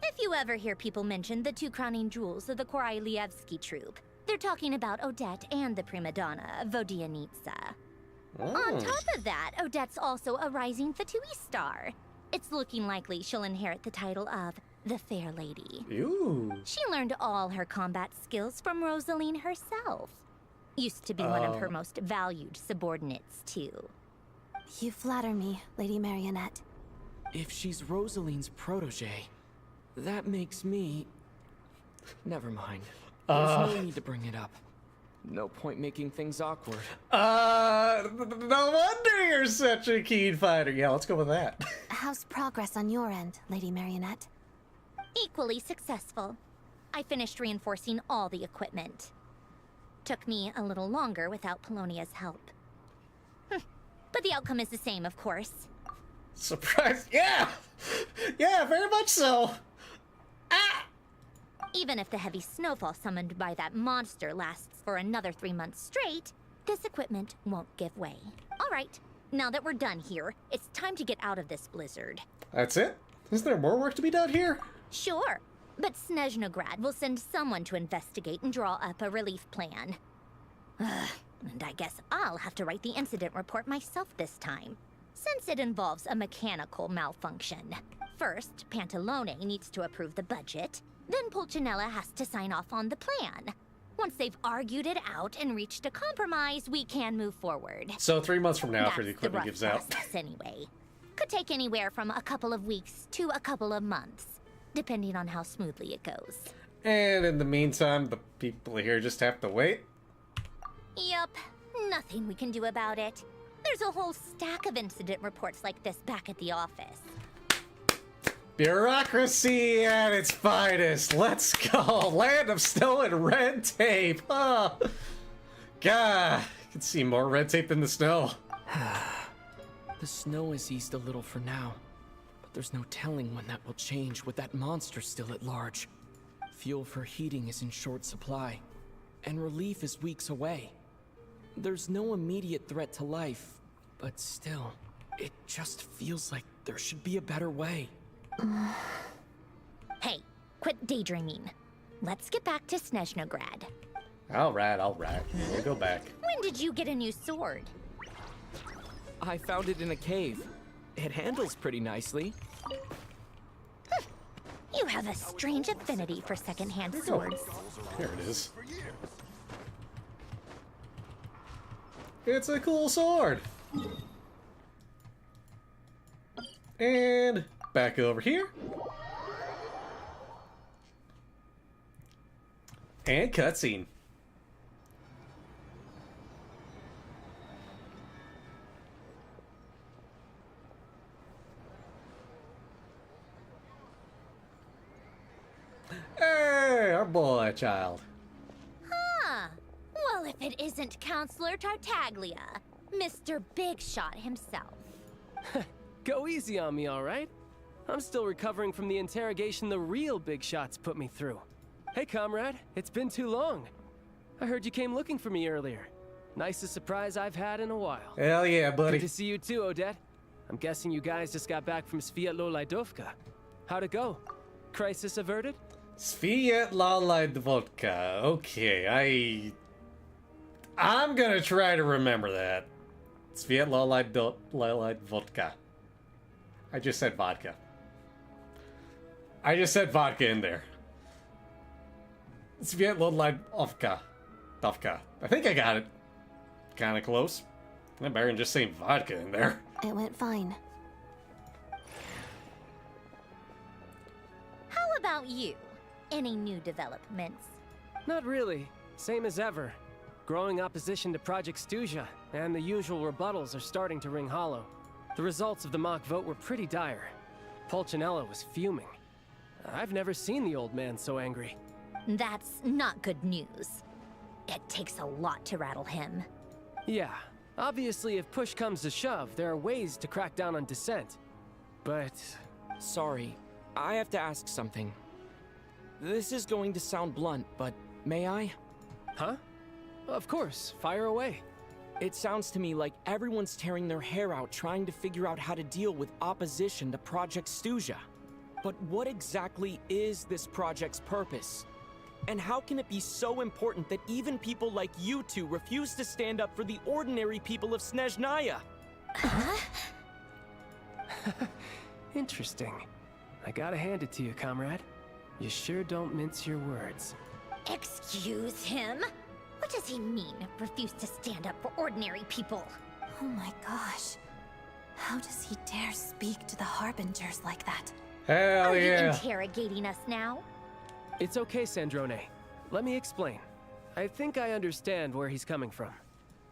If you ever hear people mention the two crowning jewels of the Korailievsky troupe, they're talking about Odette and the prima donna, Vodianitsa. On top of that, Odette's also a rising Fatui star. It's looking likely she'll inherit the title of the Fair Lady. Ooh. She learned all her combat skills from Rosaline herself. Used to be one of her most valued subordinates, too. You flatter me, Lady Marionette. If she's Rosaline's protege, that makes me... Never mind. There's no need to bring it up. No point making things awkward. No wonder you're such a keen fighter. Yeah, let's go with that. How's progress on your end, Lady Marionette? Equally successful. I finished reinforcing all the equipment. Took me a little longer without Polonia's help. But the outcome is the same, of course. Surprise! Yeah! Yeah, very much so! Ah! Even if the heavy snowfall summoned by that monster lasts for another 3 months straight, this equipment won't give way. Alright, now that we're done here, it's time to get out of this blizzard. That's it? Is there more work to be done here? Sure, but Snezhnaya will send someone to investigate and draw up a relief plan. And I guess I'll have to write the incident report myself this time, since it involves a mechanical malfunction. First, Pantalone needs to approve the budget, then Pulcinella has to sign off on the plan. Once they've argued it out and reached a compromise, we can move forward. So 3 months from now after the That's equipment rough gives out. process anyway. Could take anywhere from a couple of weeks to a couple of months, depending on how smoothly it goes. And in the meantime, the people here just have to wait? Yup, nothing we can do about it. There's a whole stack of incident reports like this back at the office. Bureaucracy at its finest. Let's go. Land of snow and red tape. Oh. God, I can see more red tape than the snow. The snow has eased a little for now, but there's no telling when that will change with that monster still at large. Fuel for heating is in short supply, and relief is weeks away. There's no immediate threat to life, but still, it just feels like there should be a better way. Hey, quit daydreaming. Let's get back to Snezhnaya. Alright. We'll go back. When did you get a new sword? I found it in a cave. It handles pretty nicely. You have a strange affinity for secondhand swords. Here it is. It's a cool sword. And back over here. And cutscene. Hey, our boy child. Huh. Well, if it isn't Counselor Tartaglia, Mr. Big Shot himself. Go easy on me, all right? I'm still recovering from the interrogation the real big shots put me through. Hey, comrade, it's been too long. I heard you came looking for me earlier. Nicest surprise I've had in a while. Hell yeah, buddy. Good to see you too, Odette. I'm guessing you guys just got back from Sviatlo-Laidovka. How'd it go? Crisis averted? Sviatlo-Laidovka. Okay, I'm gonna try to remember that. Sviatlo-Laidovka. I just said vodka. I just said vodka in there. Sviatlo-Laidovka. Dovka. I think I got it. Kinda close. I'm better than just saying vodka in there. It went fine. How about you? Any new developments? Not really. Same as ever. Growing opposition to Project Stuzha, and the usual rebuttals are starting to ring hollow. The results of the mock vote were pretty dire. Pulcinella was fuming. I've never seen the old man so angry. That's not good news. It takes a lot to rattle him. Yeah, obviously if push comes to shove, there are ways to crack down on dissent. But... Sorry, I have to ask something. This is going to sound blunt, but may I? Huh? Of course, fire away. It sounds to me like everyone's tearing their hair out trying to figure out how to deal with opposition to Project Stuzha. But what exactly is this project's purpose? And how can it be so important that even people like you two refuse to stand up for the ordinary people of Snezhnaya? Interesting. I gotta hand it to you, comrade. You sure don't mince your words. Excuse him? What does he mean, refuse to stand up for ordinary people? Oh my gosh. How does he dare speak to the Harbingers like that? Hell Are yeah. you interrogating us now? It's okay, Snezhnaya. Let me explain. I think I understand where he's coming from.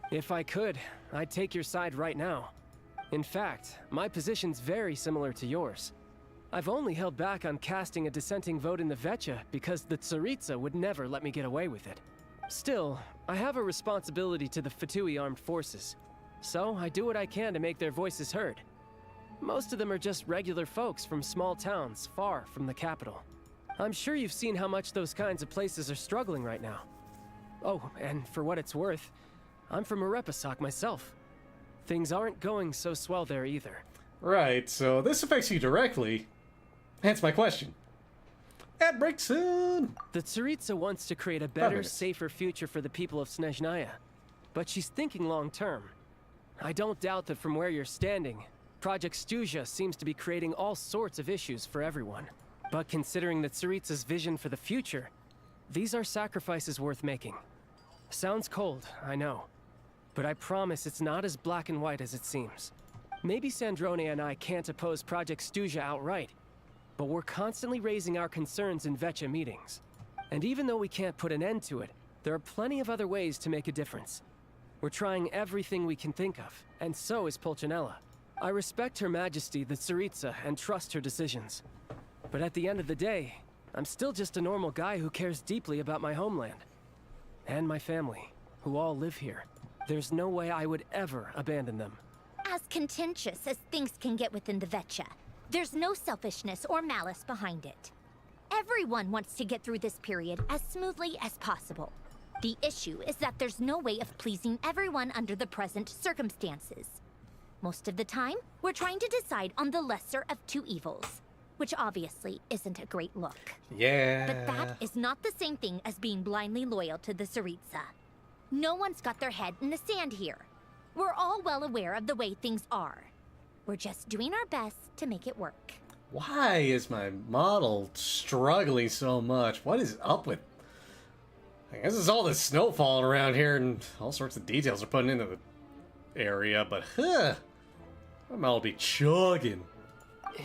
If I could, I'd take your side right now. In fact, my position's very similar to yours. I've only held back on casting a dissenting vote in the Vetcha because the Tsaritsa would never let me get away with it. Still, I have a responsibility to the Fatui armed forces, so I do what I can to make their voices heard. Most of them are just regular folks from small towns far from the capital. I'm sure you've seen how much those kinds of places are struggling right now. Oh, and for what it's worth, I'm from Arepasak myself. Things aren't going so swell there either. Right, so this affects you directly. Hence my question. Ad break soon! The Tsaritsa wants to create a better, safer future for the people of Snezhnaya. But she's thinking long-term. I don't doubt that from where you're standing, Project Stuzha seems to be creating all sorts of issues for everyone. But considering the Tsaritsa's vision for the future, these are sacrifices worth making. Sounds cold, I know. But I promise it's not as black and white as it seems. Maybe Snezhnaya and I can't oppose Project Stuzha outright, but we're constantly raising our concerns in Vetcha meetings. And even though we can't put an end to it, there are plenty of other ways to make a difference. We're trying everything we can think of, and so is Pulcinella. I respect Her Majesty, the Tsaritsa, and trust her decisions. But at the end of the day, I'm still just a normal guy who cares deeply about my homeland. And my family, who all live here. There's no way I would ever abandon them. As contentious as things can get within the Vetcha, there's no selfishness or malice behind it. Everyone wants to get through this period as smoothly as possible. The issue is that there's no way of pleasing everyone under the present circumstances. Most of the time, we're trying to decide on the lesser of two evils, which obviously isn't a great look. Yeah. But that is not the same thing as being blindly loyal to the Tsaritsa. No one's got their head in the sand here. We're all well aware of the way things are. We're just doing our best to make it work. Why is my model struggling so much? What is up with... I guess it's all this snow falling around here and all sorts of details are put into the area, but my model be chugging.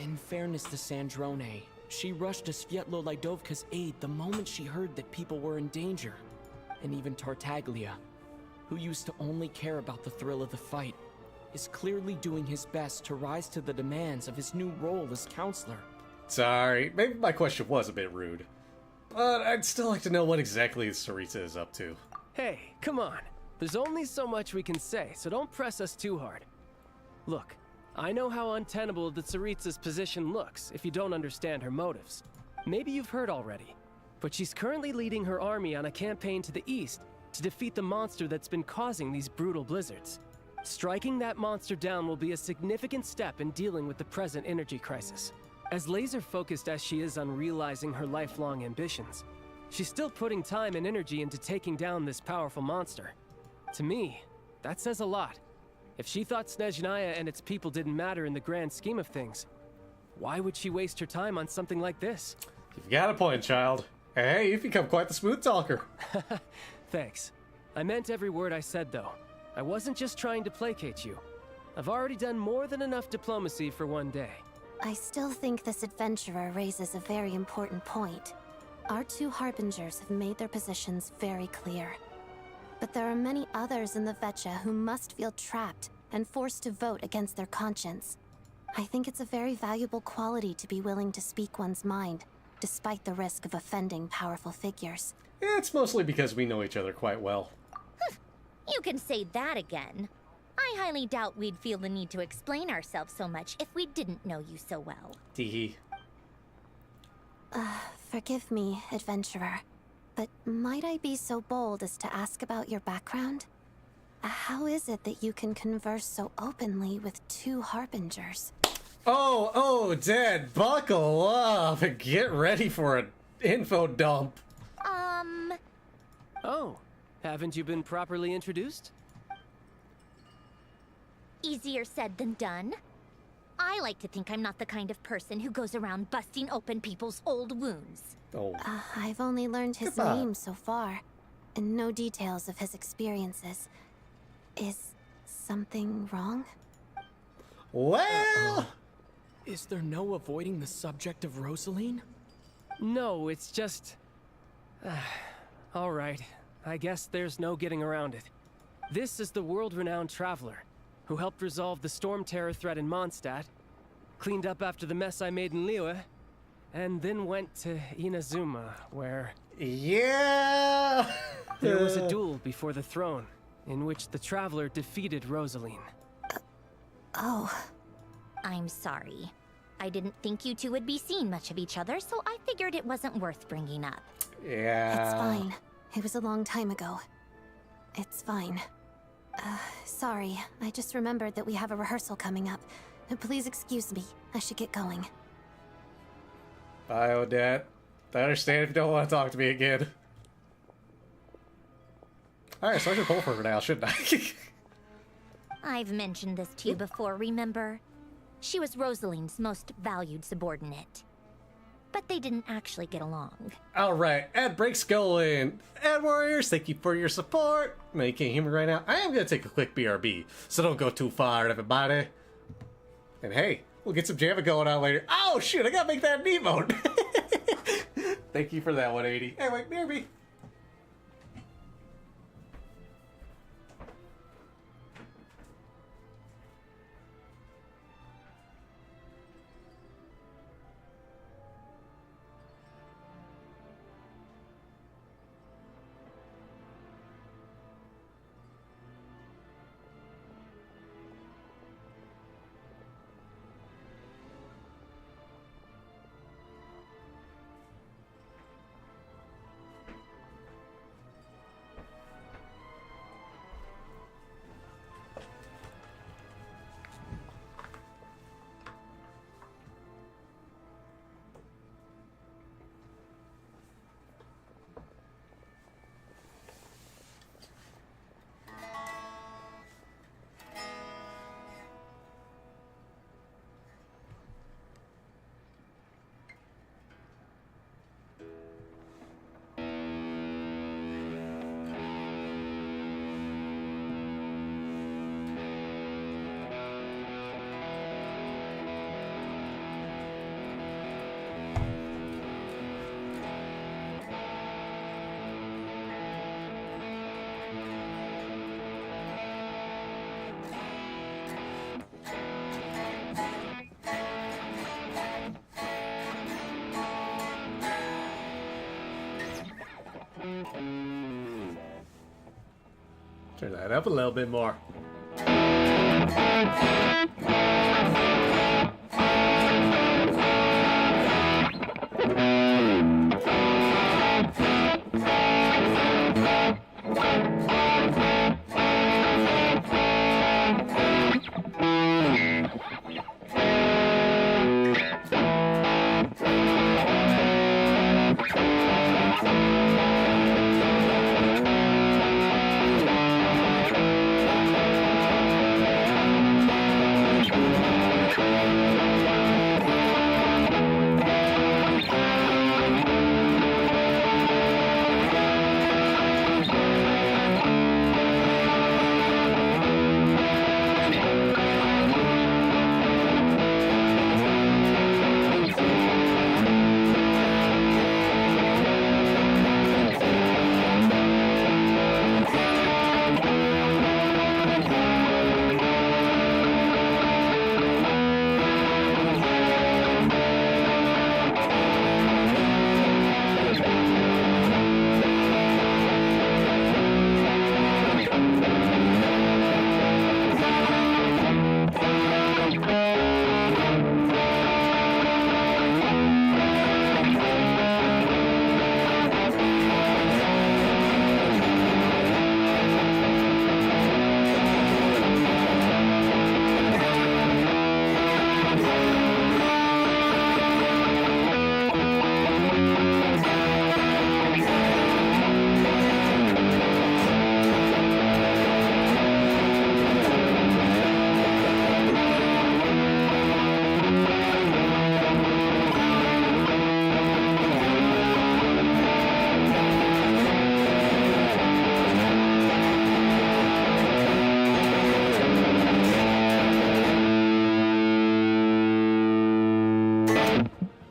In fairness to Snezhnaya, she rushed to Svietlo Lydovka's aid the moment she heard that people were in danger. And even Tartaglia, who used to only care about the thrill of the fight, is clearly doing his best to rise to the demands of his new role as counselor. Sorry, maybe my question was a bit rude. But I'd still like to know what exactly Tsaritsa is up to. Hey, come on. There's only so much we can say, so don't press us too hard. Look, I know how untenable the Tsaritsa's position looks if you don't understand her motives. Maybe you've heard already, but she's currently leading her army on a campaign to the east to defeat the monster that's been causing these brutal blizzards. Striking that monster down will be a significant step in dealing with the present energy crisis. As laser-focused as she is on realizing her lifelong ambitions, she's still putting time and energy into taking down this powerful monster. To me, that says a lot. If she thought Snezhnaya and its people didn't matter in the grand scheme of things, why would she waste her time on something like this? You've got a point, child. Hey, you've become quite the smooth talker. Thanks. I meant every word I said, though. I wasn't just trying to placate you. I've already done more than enough diplomacy for one day. I still think this adventurer raises a very important point. Our two Harbingers have made their positions very clear. But there are many others in the Vetcha who must feel trapped and forced to vote against their conscience. I think it's a very valuable quality to be willing to speak one's mind, despite the risk of offending powerful figures. It's mostly because we know each other quite well. You can say that again. I highly doubt we'd feel the need to explain ourselves so much if we didn't know you so well. Teehee. Forgive me, adventurer, but might I be so bold as to ask about your background? How is it that you can converse so openly with two Harbingers? Oh, Dad, buckle up and get ready for an info dump. Oh, haven't you been properly introduced? Easier said than done. I like to think I'm not the kind of person who goes around busting open people's old wounds. Oh. I've only learned his Goodbye. name so far. and no details of his experiences. Is something wrong? Well... Is there no avoiding the subject of Rosaline? No, it's just... Alright, I guess there's no getting around it. This is the world-renowned traveler, who helped resolve the storm terror threat in Mondstadt, cleaned up after the mess I made in Liyue, and then went to Inazuma, where... Yeah! There was a duel before the throne, in which the traveler defeated Rosaline. Oh. I'm sorry. I didn't think you two would be seeing much of each other, so I figured it wasn't worth bringing up. Yeah. It's fine. It was a long time ago. It's fine. Sorry. I just remembered that we have a rehearsal coming up. Please excuse me. I should get going. Bye, Odette. I understand if you don't want to talk to me again. Alright, so I should pull for her now, shouldn't I? I've mentioned this to you before, remember? She was Rosaline's most valued subordinate. But they didn't actually get along. Alright, ad break's going. Ad Warriors, thank you for your support. No, you can't hear me right now. I am going to take a quick BRB, so don't go too far, everybody. And hey, we'll get some jamming going on later. Oh, shoot, I got to make that an emote. Thank you for that, 180. Anyway, BRB. Turn that up a little bit more.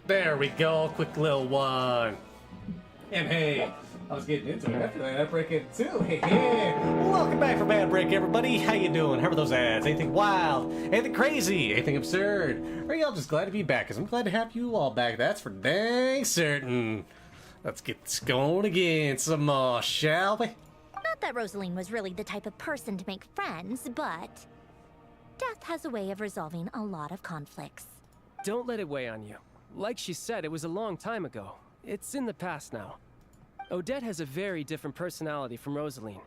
There we go, quick little one. And hey, I was getting into it after that ad break in too. Hey, welcome back from ad break, everybody. How you doing? How are those ads? Anything wild? Anything crazy? Anything absurd? Or are y'all just glad to be back? Because I'm glad to have you all back. That's for dang certain. Let's get this going again some more, shall we? Not that Rosaline was really the type of person to make friends, but death has a way of resolving a lot of conflicts. Don't let it weigh on you. Like she said, it was a long time ago. It's in the past now. Odette has a very different personality from Rosaline.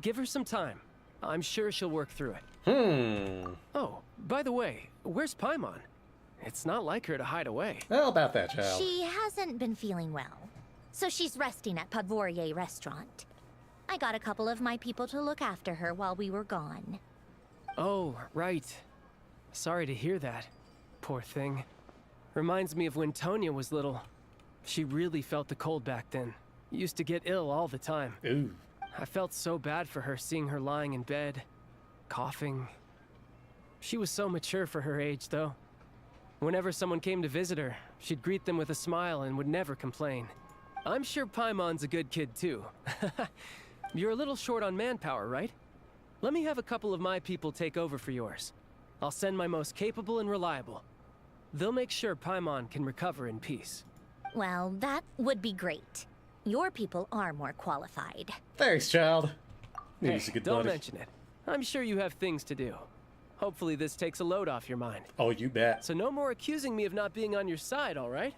Give her some time. I'm sure she'll work through it. Oh, by the way, where's Paimon? It's not like her to hide away. How about that, child? She hasn't been feeling well, so she's resting at Podvorier restaurant. I got a couple of my people to look after her while we were gone. Oh, right. Sorry to hear that. Poor thing. Reminds me of when Tonya was little. She really felt the cold back then. Used to get ill all the time. Ooh. I felt so bad for her seeing her lying in bed, coughing. She was so mature for her age, though. Whenever someone came to visit her, she'd greet them with a smile and would never complain. I'm sure Paimon's a good kid, too. You're a little short on manpower, right? Let me have a couple of my people take over for yours. I'll send my most capable and reliable. They'll make sure Paimon can recover in peace. Well, that would be great. Your people are more qualified. Thanks, child. Hey, don't mention it. I'm sure you have things to do. Hopefully this takes a load off your mind. Oh, you bet. So no more accusing me of not being on your side, all right?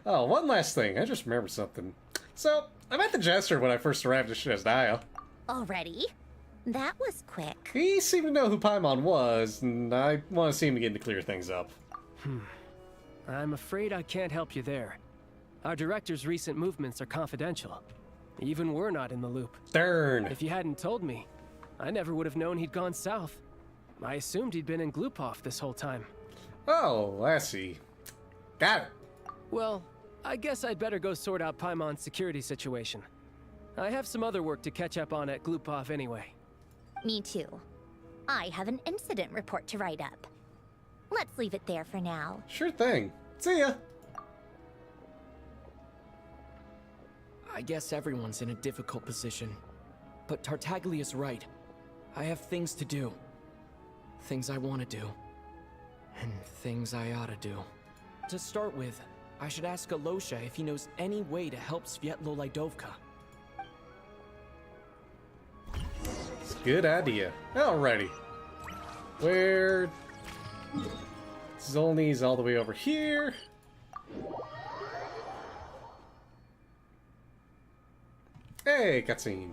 Oh, one last thing. I just remembered something. So, I met the Jester when I first arrived at Snezhnaya. Already? That was quick. He seemed to know who Paimon was, and I want to see him begin to clear things up. I'm afraid I can't help you there. Our director's recent movements are confidential. Even we're not in the loop. Darn. If you hadn't told me, I never would have known he'd gone south. I assumed he'd been in Glupov this whole time. Oh, I see. Got it. Well, I guess I'd better go sort out Paimon's security situation. I have some other work to catch up on at Glupov anyway. Me too. I have an incident report to write up. Let's leave it there for now. Sure thing. See ya. I guess everyone's in a difficult position. But Tartaglia's right. I have things to do. Things I want to do. And things I ought to do. To start with, I should ask Alosha if he knows any way to help Svietlolaidovka. It's a good idea. Alrighty. Where... Zolny's all the way over here. Hey, cutscene.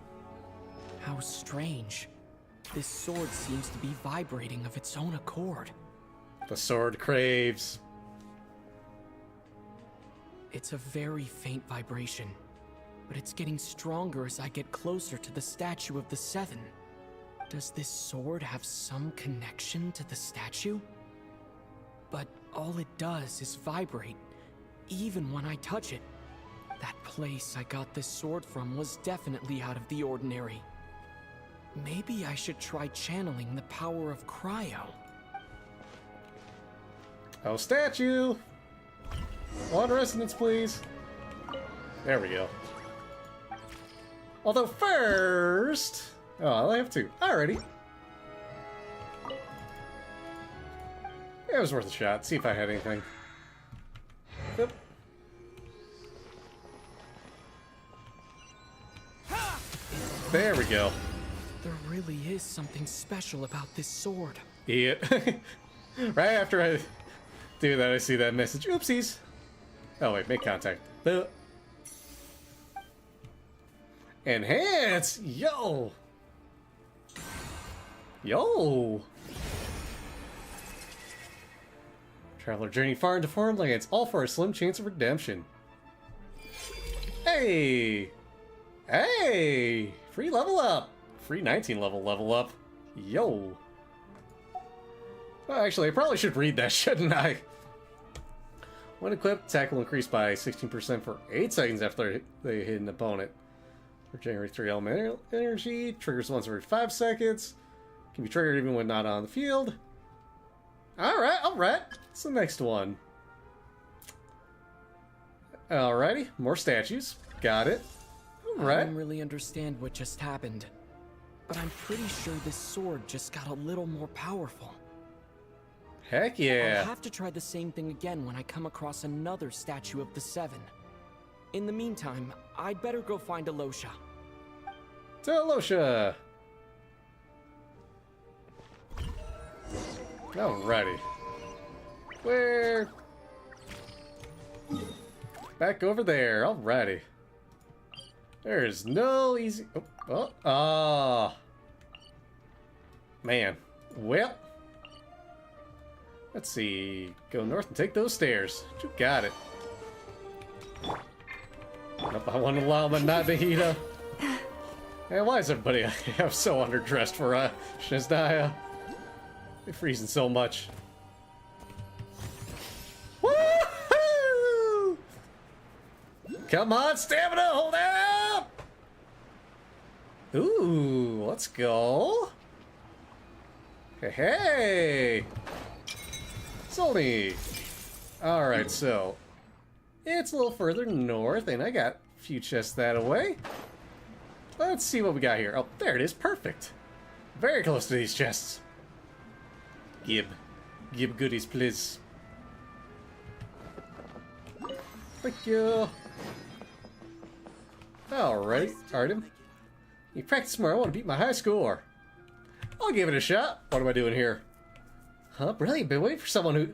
How strange. This sword seems to be vibrating of its own accord. The sword craves. It's a very faint vibration, but it's getting stronger as I get closer to the statue of the Seven. Does this sword have some connection to the statue? But all it does is vibrate, even when I touch it. That place I got this sword from was definitely out of the ordinary. Maybe I should try channeling the power of cryo. Oh, statue! One resonance, please. There we go. Although first... Oh, I have two. Alrighty. It was worth a shot. See if I had anything. Yep. There we go. There really is something special about this sword. Idiot. Right after I do that, I see that message. Oopsies. Oh, wait. Make contact. Enhance! Yo! Yo! Traveler journey far into foreign lands, all for a slim chance of redemption. Hey! Hey! Free level up! Free 19 level up. Yo! Well, actually, I probably should read that, shouldn't I? When equipped, attack will increase by 16% for 8 seconds after they hit an opponent. Regenerate 3 elemental energy. Triggers once every 5 seconds. Can be triggered even when not on the field. Alright, alright. What's the next one? Alrighty, more statues. Got it. I Alright. don't really understand what just happened, but I'm pretty sure this sword just got a little more powerful. Heck yeah. I'll have to try the same thing again when I come across another statue of the Seven. In the meantime, I'd better go find Alosha. To Alosha. Alrighty. Where? Back over there. Alrighty. There's no easy... Oh. Man. Well. Let's see. Go north and take those stairs. You got it. Nope, I want to allow my Nadahita. Man, why is everybody so underdressed for Snezhnaya? They're freezing so much. Woohoo! Come on, stamina, hold out! Ooh, let's go. Hey, hey! Solny! Alright, so it's a little further north, and I got a few chests that way. Let's see what we got here. Oh, there it is. Perfect. Very close to these chests. Gib goodies, please. Thank you. Alright, Artem. You practice more. I want to beat my high score. I'll give it a shot. What am I doing here? Huh? Brilliant. Been waiting for someone who...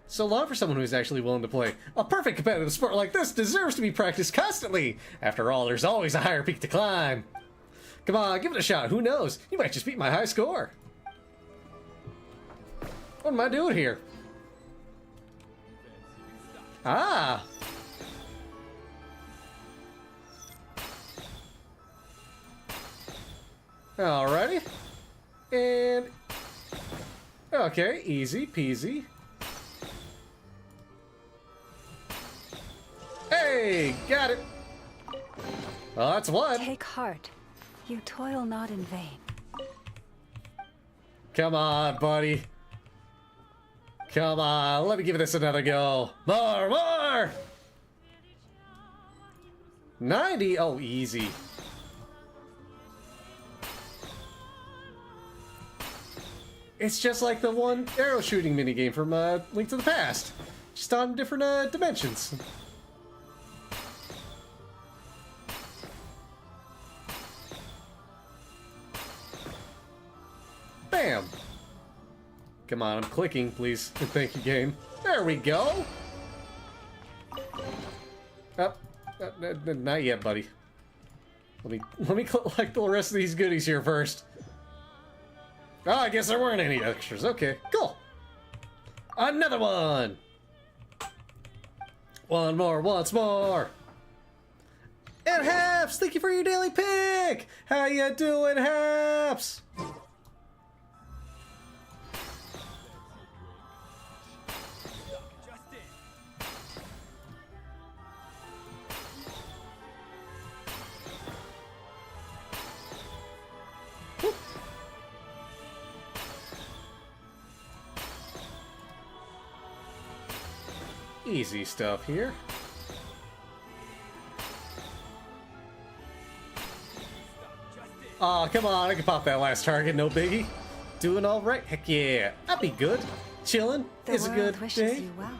So long for someone who's actually willing to play. A perfect competitive sport like this deserves to be practiced constantly. After all, there's always a higher peak to climb. Come on, give it a shot. Who knows? You might just beat my high score. What am I doing here? Ah. Alrighty. And... Okay, easy peasy. Hey, got it. Well, that's one. Take heart. You toil not in vain. Come on, buddy. Come on, let me give this another go. More! 90? Oh, easy. It's just like the one arrow shooting minigame from Link to the Past. Just on different dimensions. Bam! Come on, I'm clicking, please. Thank you, game. There we go! Oh, not yet, buddy. Let me collect the rest of these goodies here first. Oh, I guess there weren't any extras. Okay, cool. Another one! One more, once more! And Haps, thank you for your daily pick! How you doing, Haps? Easy stuff here. Aw, oh, come on, I can pop that last target, no biggie. Doing all right? Heck yeah, I'd be good. Chilling is a good day. You well.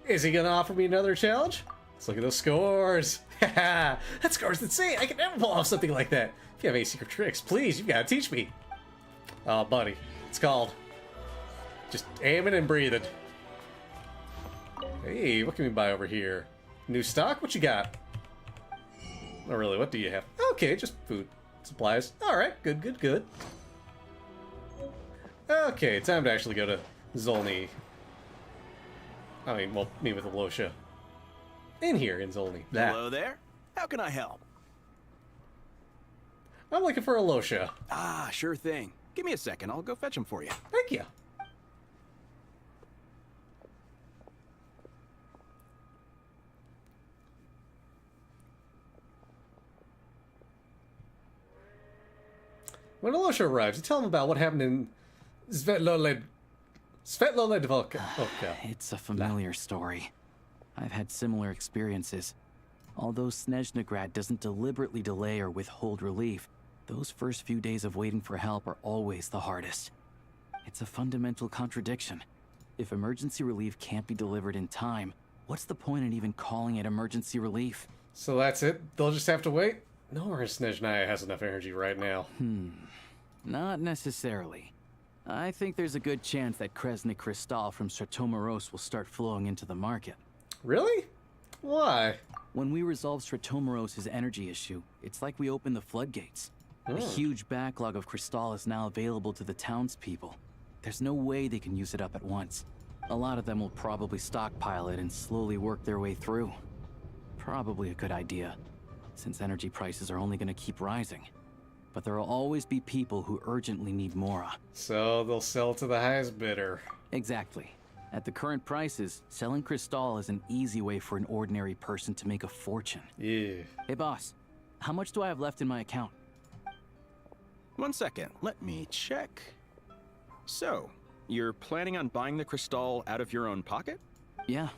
Is he gonna offer me another challenge? Let's look at those scores. Haha, that score's insane. I can never pull off something like that. If you have any secret tricks, please, you've got to teach me. Oh, buddy, it's called just aiming and breathing. Hey, what can we buy over here? New stock? What you got? Not really, what do you have? Okay, just food. Supplies. Alright, good, good, good. Okay, time to actually go to Zolny. I mean, well, me with Alosha. In here, in Zolny. Hello there. How can I help? I'm looking for Alosha. Ah, sure thing. Give me a second, I'll go fetch him for you. Thank you. When Alosha arrives, you tell him about what happened in Svetlana Dvolka. It's a familiar story. I've had similar experiences. Although Snezhnagrad doesn't deliberately delay or withhold relief, those first few days of waiting for help are always the hardest. It's a fundamental contradiction. If emergency relief can't be delivered in time, what's the point in even calling it emergency relief? So that's it? They'll just have to wait? Nowhere in Snezhnaya has enough energy right now. Not necessarily. I think there's a good chance that Kresny Crystal from Stratomaros will start flowing into the market. Really? Why? When we resolve Stratomaros' energy issue, it's like we open the floodgates. A huge backlog of Crystal is now available to the townspeople. There's no way they can use it up at once. A lot of them will probably stockpile it and slowly work their way through. Probably a good idea, since energy prices are only going to keep rising. But there will always be people who urgently need Mora. So they'll sell to the highest bidder. Exactly. At the current prices, selling Crystal is an easy way for an ordinary person to make a fortune. Yeah. Hey boss, how much do I have left in my account? 1 second, let me check. So, you're planning on buying the Crystal out of your own pocket? Yeah.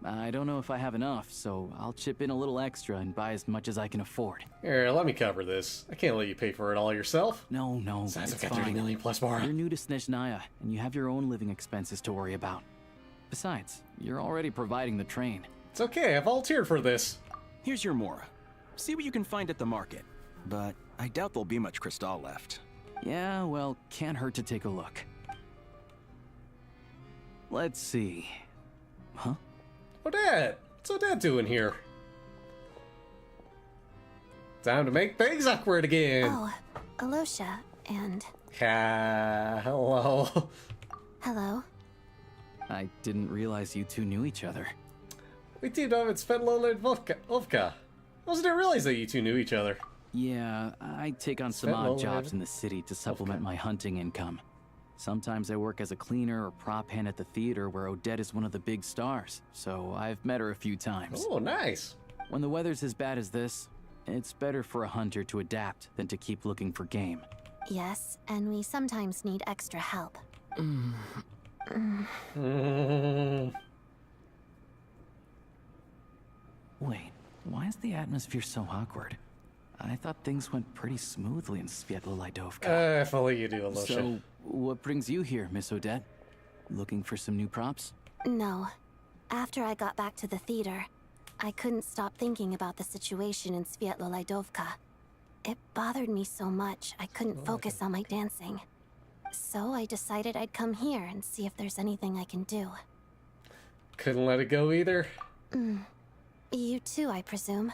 I don't know if I have enough, so I'll chip in a little extra and buy as much as I can afford. Here, let me cover this. I can't let you pay for it all yourself. No, Besides, it's I've got 30 fine. million plus more. You're new to Snezhnaya, and you have your own living expenses to worry about. Besides, you're already providing the train. It's okay, I volunteered for this. Here's your Mora. See what you can find at the market. But I doubt there'll be much Crystal left. Yeah, well, can't hurt to take a look. Let's see. Huh? Odette! What's Odette doing here? Time to make things awkward again. Oh, Alosha, and... Hello. Hello. I didn't realize you two knew each other. We teamed up at Svetlana Ovka. I wasn't realize that you two knew each other. Yeah, I take on some odd jobs in the city to supplement my hunting income. Sometimes I work as a cleaner or prop hand at the theater where Odette is one of the big stars, so I've met her a few times. Oh, nice. When the weather's as bad as this, it's better for a hunter to adapt than to keep looking for game. Yes, and we sometimes need extra help. Wait, why is the atmosphere so awkward? I thought things went pretty smoothly in Svyetlolydovka. If only you do, Alosha. So, what brings you here, Miss Odette? Looking for some new props? No. After I got back to the theater, I couldn't stop thinking about the situation in Svyetlolydovka. It bothered me so much, I couldn't focus on my dancing. So I decided I'd come here and see if there's anything I can do. Couldn't let it go either? You too, I presume.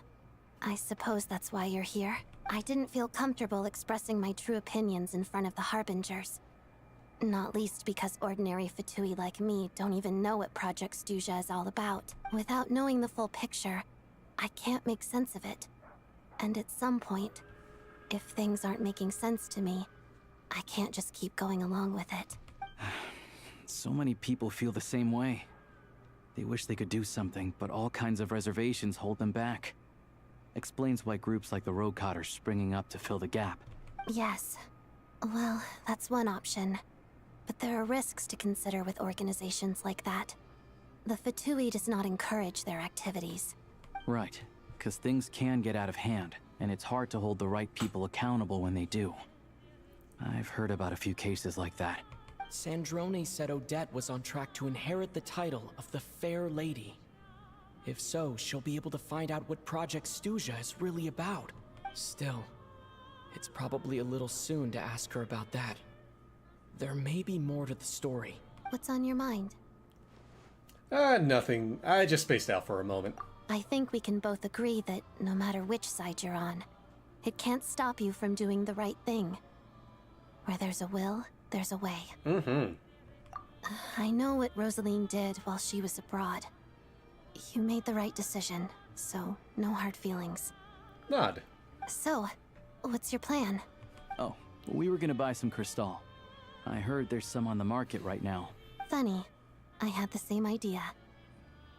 I suppose that's why you're here. I didn't feel comfortable expressing my true opinions in front of the Harbingers. Not least because ordinary Fatui like me don't even know what Project Stuzha is all about. Without knowing the full picture, I can't make sense of it. And at some point, if things aren't making sense to me, I can't just keep going along with it. So many people feel the same way. They wish they could do something, but all kinds of reservations hold them back. Explains why groups like the Roadcott are springing up to fill the gap. Yes. Well, that's one option. But there are risks to consider with organizations like that. The Fatui does not encourage their activities. Right, because things can get out of hand, and it's hard to hold the right people accountable when they do. I've heard about a few cases like that. Sandrone said Odette was on track to inherit the title of the Fair Lady. If so, she'll be able to find out what Project Stuzha is really about. Still, it's probably a little soon to ask her about that. There may be more to the story. What's on your mind? Nothing. I just spaced out for a moment. I think we can both agree that no matter which side you're on, it can't stop you from doing the right thing. Where there's a will, there's a way. I know what Rosaline did while she was abroad. You made the right decision, so no hard feelings. Nod. So, what's your plan? Oh, we were gonna buy some Crystal. I heard there's some on the market right now. Funny. I had the same idea.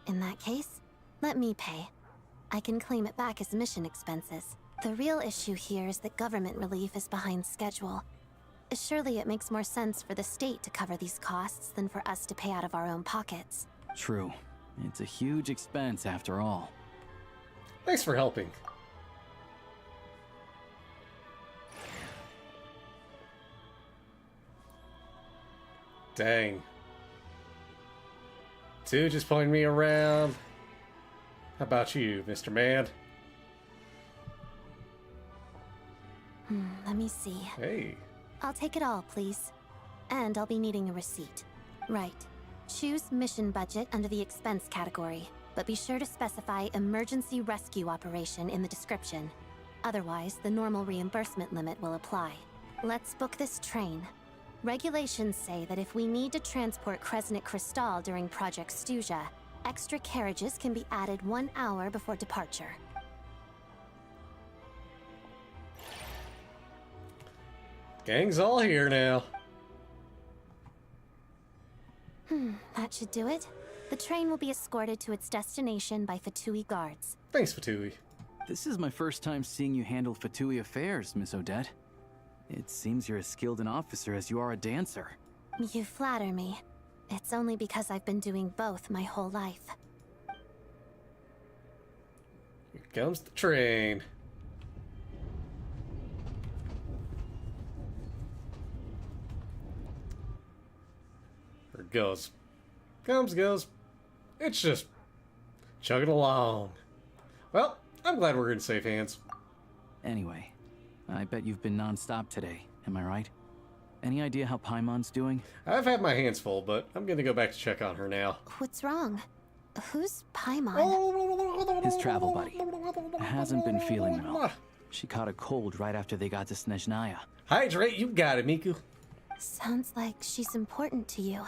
In that case, let me pay. I can claim it back as mission expenses. The real issue here is that government relief is behind schedule. Surely it makes more sense for the state to cover these costs than for us to pay out of our own pockets. True. It's a huge expense after all. Thanks for helping. Dang. Two just pointing me around. How about you, Mr. Man? Let me see. Hey. I'll take it all, please. And I'll be needing a receipt. Right. Choose mission budget under the expense category, but be sure to specify emergency rescue operation in the description. Otherwise, the normal reimbursement limit will apply. Let's book this train. Regulations say that if we need to transport Kresnik Crystal during Project Stuja, extra carriages can be added 1 hour before departure. Gang's all here now. That should do it. The train will be escorted to its destination by Fatui guards. Thanks, Fatui. This is my first time seeing you handle Fatui affairs, Miss Odette. It seems you're as skilled an officer as you are a dancer. You flatter me. It's only because I've been doing both my whole life. Here comes the train. There it goes. Goes. It's just chugging along. Well, I'm glad we're in safe hands. Anyway, I bet you've been non-stop today, am I right? Any idea how Paimon's doing? I've had my hands full, but I'm gonna go back to check on her now. What's wrong? Who's Paimon? His travel buddy. Hasn't been feeling well. She caught a cold right after they got to Snezhnaya. Hydrate, you got it, Miku. Sounds like she's important to you.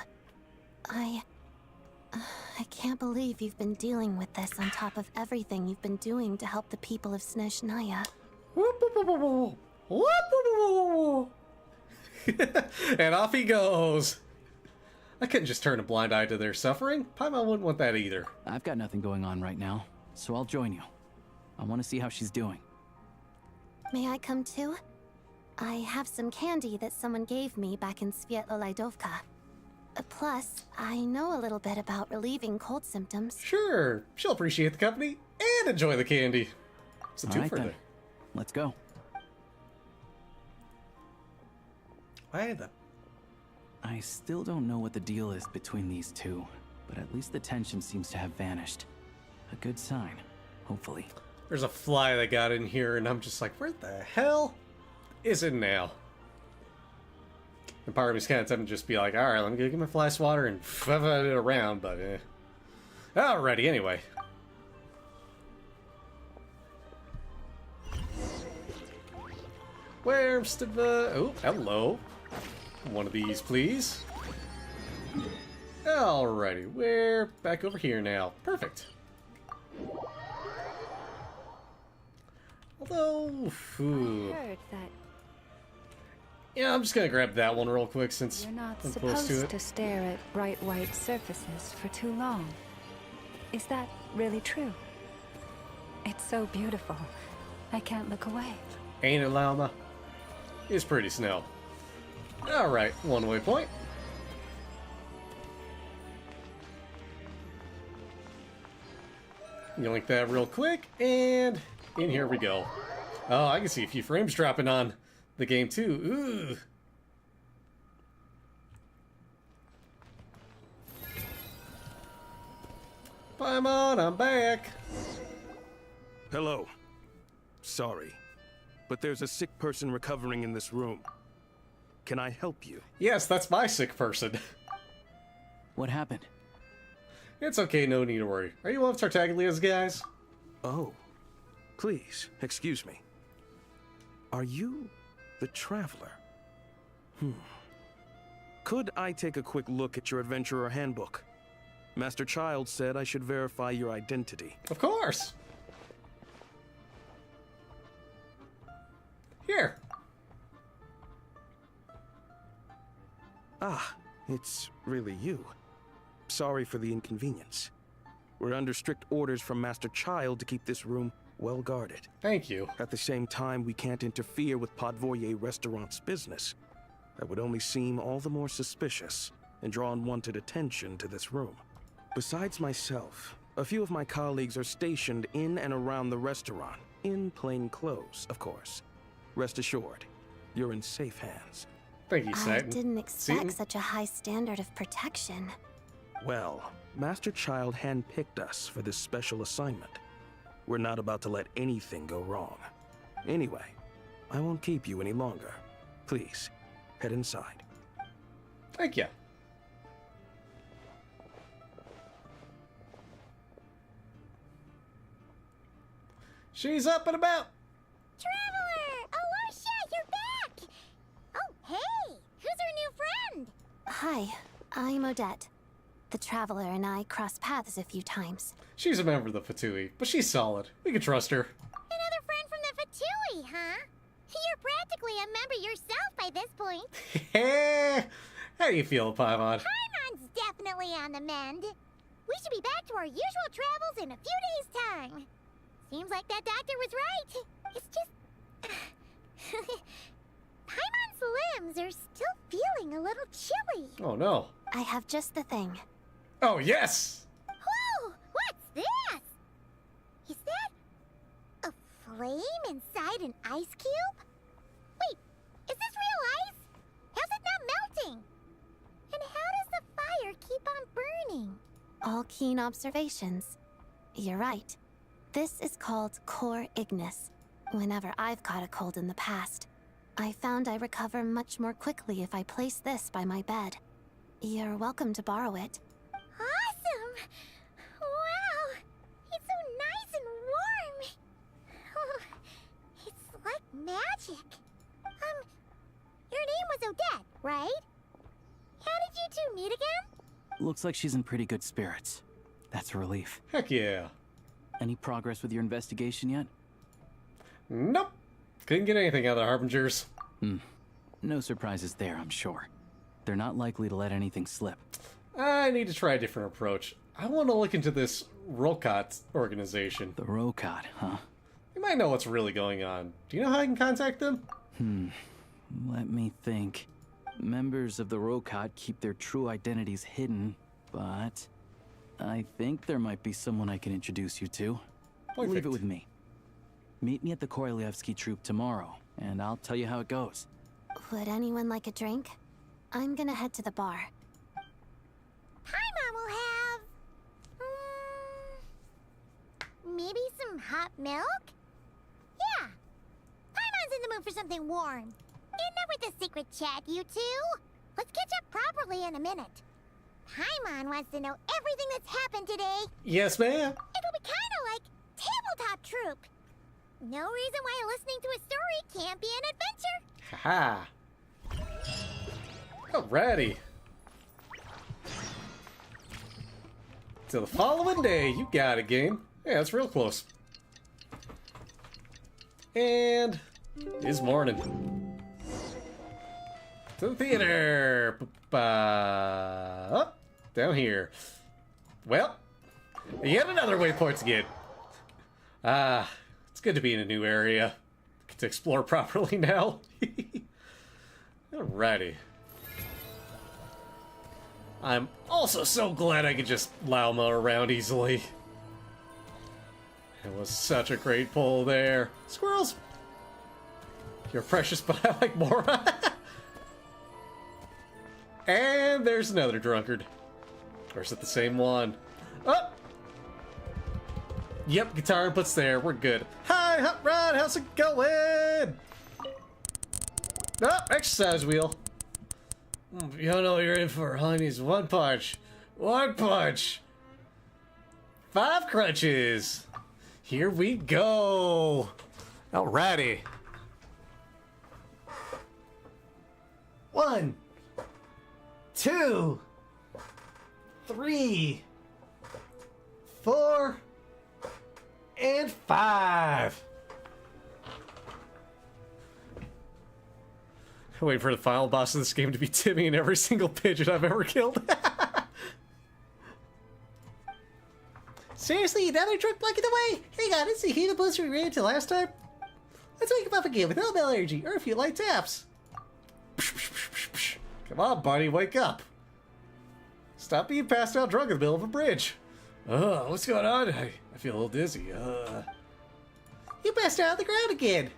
I can't believe you've been dealing with this on top of everything you've been doing to help the people of Snezhnaya. And off he goes. I couldn't just turn a blind eye to their suffering. Paimon wouldn't want that either. I've got nothing going on right now, so I'll join you. I want to see how she's doing. May I come too? I have some candy that someone gave me back in Svietlolaidovka. Plus, I know a little bit about relieving cold symptoms. Sure, she'll appreciate the company and enjoy the candy. It's a All two right, for then. the. Let's go. Why the? I still don't know what the deal is between these two, but at least the tension seems to have vanished. A good sign, hopefully. There's a fly that got in here, and I'm just like, where the hell is it now? And part of me's kind of tempted to just be like, all right, let me go get my fly swatter and fuff it around, but Alrighty, anyway. Where's the... Oh, hello. One of these, please. Alrighty, we're back over here now. Perfect. Although... Ooh. I heard that Yeah, I'm just gonna grab that one real quick since you're not I'm close to supposed it. to stare at bright white surfaces for too long. Is that really true? It's so beautiful. I can't look away. Ain't it, Llama? It's pretty snow. Alright, one waypoint. Yoink that real quick, and in here we go. Oh, I can see a few frames dropping on the game too. Ooh. Paimon, I'm back. Hello. Sorry, but there's a sick person recovering in this room. Can I help you? Yes, that's my sick person. What happened? It's okay, no need to worry. Are you one of Tartaglia's guys? Oh, please, excuse me. Are you the Traveler? Could I take a quick look at your Adventurer Handbook? Master Child said I should verify your identity. Of course. Here. Ah, it's really you. Sorry for the inconvenience. We're under strict orders from Master Child to keep this room well guarded. Thank you. At the same time, we can't interfere with Podvoye Restaurant's business. that would only seem all the more suspicious and draw unwanted attention to this room. Besides myself, a few of my colleagues are stationed in and around the restaurant, in plain clothes, of course. Rest assured, you're in safe hands. Thank you, I Seton. didn't expect Seton? such a high standard of protection. Well, Master Child handpicked us for this special assignment. We're not about to let anything go wrong. Anyway, I won't keep you any longer. Please, head inside. Thank you. She's up and about. Traveler! Alusha, you're back! Oh, hey! Who's our new friend? Hi, I'm Odette. The Traveler and I crossed paths a few times. She's a member of the Fatui, but she's solid. We can trust her. Another friend from the Fatui, huh? You're practically a member yourself by this point. How do you feel, Paimon? Paimon's definitely on the mend. We should be back to our usual travels in a few days' time. Seems like that doctor was right. It's just... Paimon's limbs are still feeling a little chilly. Oh no. I have just the thing. Oh yes! Whoa! What's this? Is that a flame inside an ice cube? Wait, is this real ice? How's it not melting? And how does the fire keep on burning? All keen observations. You're right. This is called core ignis. Whenever I've caught a cold in the past, I found I recover much more quickly if I place this by my bed. You're welcome to borrow it. Awesome! Wow! It's so nice and warm! Oh, it's like magic. Your name was Odette, right? How did you two meet again? Looks like she's in pretty good spirits. That's a relief. Heck yeah. Any progress with your investigation yet? Nope. Couldn't get anything out of the Harbingers. No surprises there, I'm sure. They're not likely to let anything slip. I need to try a different approach. I want to look into this Rokot organization. The Rokot, huh? You might know what's really going on. Do you know how I can contact them? Let me think. Members of the Rokot keep their true identities hidden, but I think there might be someone I can introduce you to. Perfect. Leave it with me. Meet me at the Korolyevsky troop tomorrow, and I'll tell you how it goes. Would anyone like a drink? I'm gonna head to the bar. Paimon will have... maybe some hot milk? Yeah. Paimon's in the mood for something warm. Enough with the secret chat, you two. Let's catch up properly in a minute. Paimon wants to know everything that's happened today. Yes, ma'am. It'll be kind of like Tabletop Troop. No reason why listening to a story can't be an adventure. Haha. Alrighty. Till the following day, you got it, game. Yeah, it's real close. And it's morning. To the theater. Up, down here. Well, yet another waypoint to get. It's good to be in a new area. Get to explore properly now. Alrighty. I'm also so glad I could just Lauma around easily. It was such a great pull there. Squirrels! You're precious, but I like more. And there's another drunkard. Or is it the same one? Oh! Yep, guitar input's there. We're good. Hi, Hot Rod, how's it going? Oh, exercise wheel. You know you're in for, honeys. One punch. One punch. 5 crunches. Here we go. Alrighty. 1, 2, 3, 4, and 5. I wait for the final boss of this game to be Timmy in every single pigeon I've ever killed. Seriously, another drunk blocking the way? Hang on, is the heat of blizzard we ran into last time? Let's wake him up again with no energy or a few light taps. Come on, buddy, wake up. Stop being passed out drunk in the middle of a bridge. What's going on? I feel a little dizzy. You passed out on the ground again.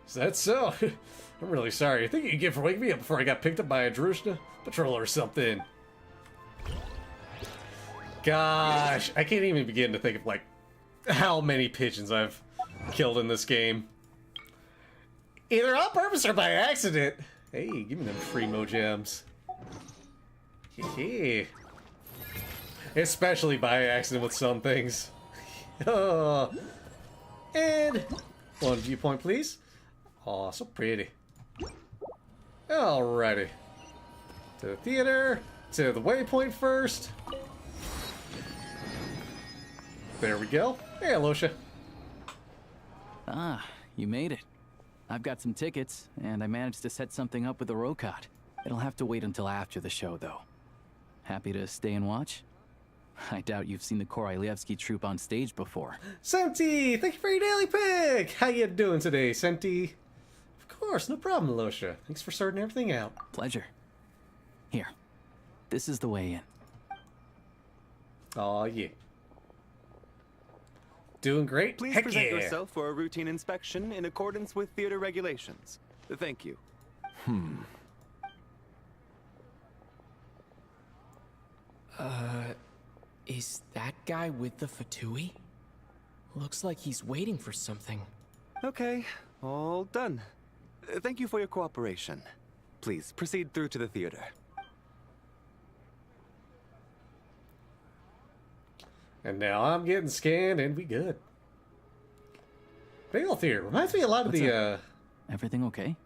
Is that so? I'm really sorry. I think you can get for waking me up before I got picked up by a Druzhna patrol or something. Gosh, I can't even begin to think of, like, how many pigeons I've killed in this game. Either on purpose or by accident. Hey, give me them free mojams. Hee. Especially by accident with some things. Oh. And one viewpoint, please. Oh, so pretty. Alrighty. To the theater. To the waypoint first. There we go. Hey, Alosha. Ah, you made it. I've got some tickets, and I managed to set something up with the Rokot. It'll have to wait until after the show, though. Happy to stay and watch? I doubt you've seen the Korolyevsky troupe on stage before. Senti, thank you for your daily pick. How you doing today, Senti? Of course, no problem, Alosha. Thanks for sorting everything out. Pleasure. Here, this is the way in. Aw, yeah. Doing great? Please Heck present yeah. yourself for a routine inspection in accordance with theater regulations. Thank you. Is that guy with the Fatui? Looks like he's waiting for something. Okay, all done. Thank you for your cooperation. Please proceed through to the theater. And now I'm getting scanned and we good. Big old theater. Reminds me a lot of What's the, Everything okay?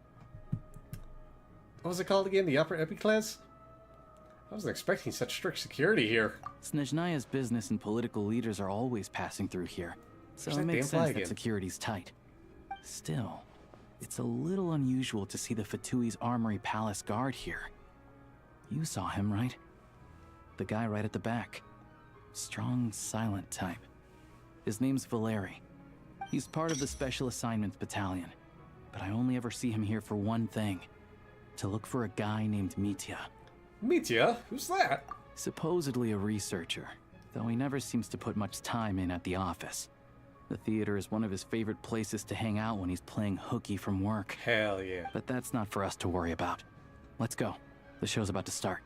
what was it called again? The upper Epiclese? I wasn't expecting such strict security here. Snezhnaya's business and political leaders are always passing through here, so There's it that makes damn flag sense that again. security's tight. Still, it's a little unusual to see the Fatui's armory palace guard here. You saw him, right? The guy right at the back. Strong, silent type. His name's Valeri. He's part of the Special Assignments Battalion, but I only ever see him here for one thing. To look for a guy named Mitya. Mitya? Who's that? Supposedly a researcher, though he never seems to put much time in at the office. The theater is one of his favorite places to hang out when he's playing hooky from work. Hell yeah. But that's not for us to worry about. Let's go. The show's about to start.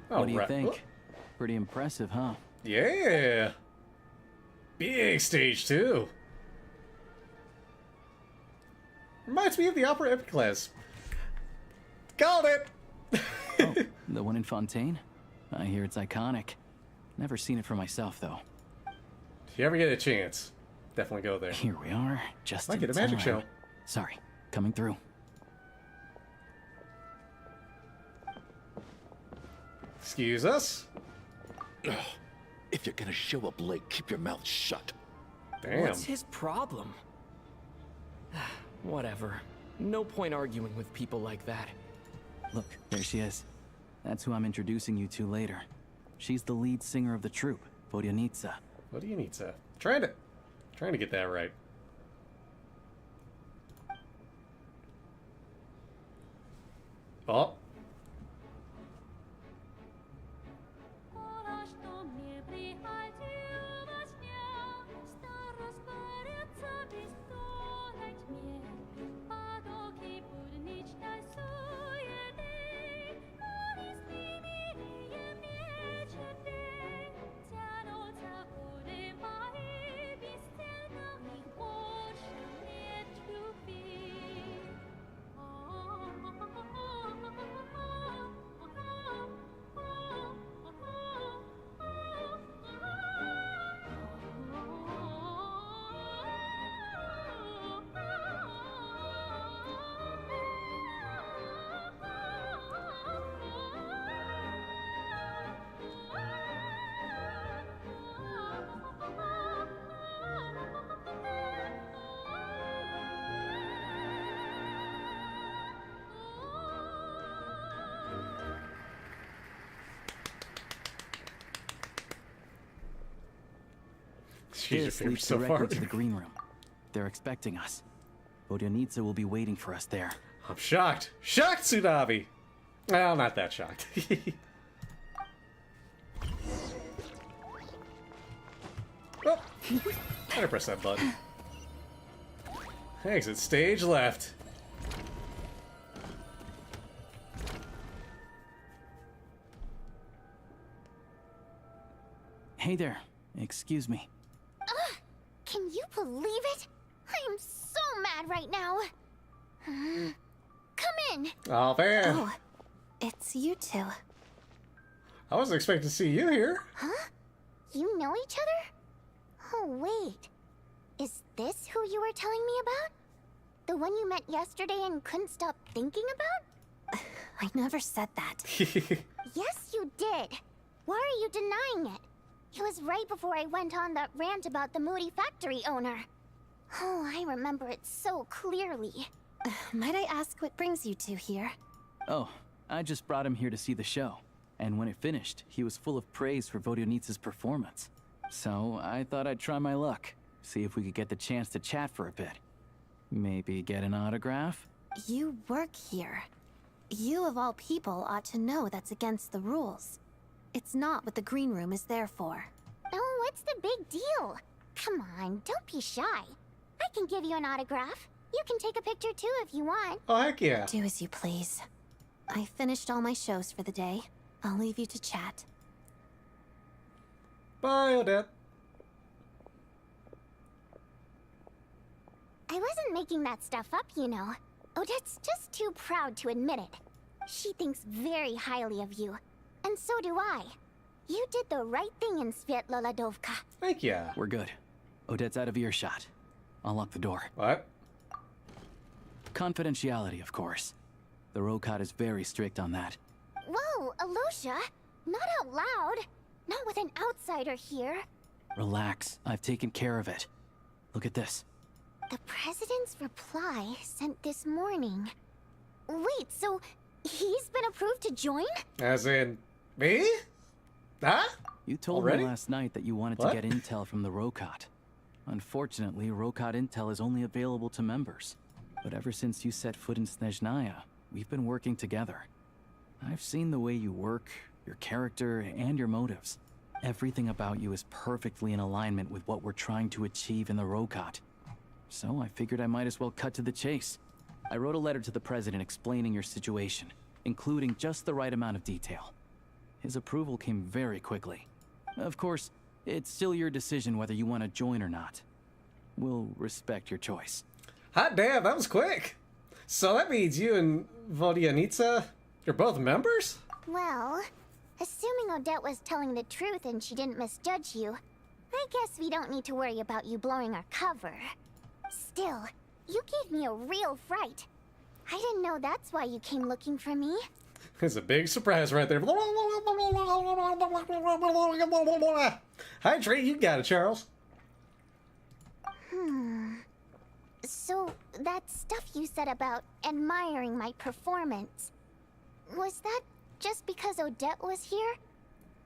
What do you think? Pretty impressive, huh? Yeah. Big stage, too. Reminds me of the Opera Epiclese. Called it! Oh, the one in Fontaine? I hear it's iconic. Never seen it for myself, though. If you ever get a chance, definitely go there. Here we are, just Might in get a magic time. show. Sorry, coming through. Excuse us? If you're gonna show up late, keep your mouth shut. Damn. What's his problem? Whatever. No point arguing with people like that. Look, there she is. That's who I'm introducing you to later. She's the lead singer of the troupe, Vodyanitsa. Vodyanitsa. Trying to get that right. Oh. Jeez, your This favorite leads so directly far. to the green room. They're expecting us. Vodyanitsa will be waiting for us there. I'm shocked. Shocked, Tsunami! Well, not that shocked. Oh, gotta press that button. Exit stage left. Hey there. Excuse me. Can you believe it? I am so mad right now. Come in. Oh, man. Oh, it's you two. I wasn't expecting to see you here. Huh? You know each other? Oh, wait. Is this who you were telling me about? The one you met yesterday and couldn't stop thinking about? I never said that. Yes, you did. Why are you denying it? It was right before I went on that rant about the moody factory owner. Oh, I remember it so clearly. Might I ask what brings you two here? Oh, I just brought him here to see the show. And when it finished, he was full of praise for Vodyanitsa's performance. So I thought I'd try my luck, see if we could get the chance to chat for a bit. Maybe get an autograph? You work here. You of all people ought to know that's against the rules. It's not what the green room is there for. Oh, what's the big deal? Come on, don't be shy. I can give you an autograph. You can take a picture too if you want. Oh, heck yeah. Do as you please. I finished all my shows for the day. I'll leave you to chat. Bye, Odette. I wasn't making that stuff up, you know. Odette's just too proud to admit it. She thinks very highly of you. And so do I. You did the right thing in Svietloladovka. Thank you. We're good. Odette's out of earshot. I'll lock the door. What? Confidentiality, of course. The Rokat is very strict on that. Whoa, Alosha! Not out loud! Not with an outsider here. Relax. I've taken care of it. Look at this. The president's reply sent this morning. Wait, so he's been approved to join? As in, me? Huh? You told Already? me last night that you wanted What? to get intel from the Rokat. Unfortunately, Rokat intel is only available to members. But ever since you set foot in Snezhnaya, we've been working together. I've seen the way you work, your character, and your motives. Everything about you is perfectly in alignment with what we're trying to achieve in the Rokat. So I figured I might as well cut to the chase. I wrote a letter to the president explaining your situation, including just the right amount of detail. His approval came very quickly. Of course, it's still your decision whether you want to join or not. We'll respect your choice. Hot damn, that was quick. So that means you and Vodyanitsa, you're both members? Well, assuming Odette was telling the truth and she didn't misjudge you, I guess we don't need to worry about you blowing our cover. Still, you gave me a real fright. I didn't know that's why you came looking for me. It's a big surprise right there. Hydrate, you got it, Charles. So, that stuff you said about admiring my performance, was that just because Odette was here?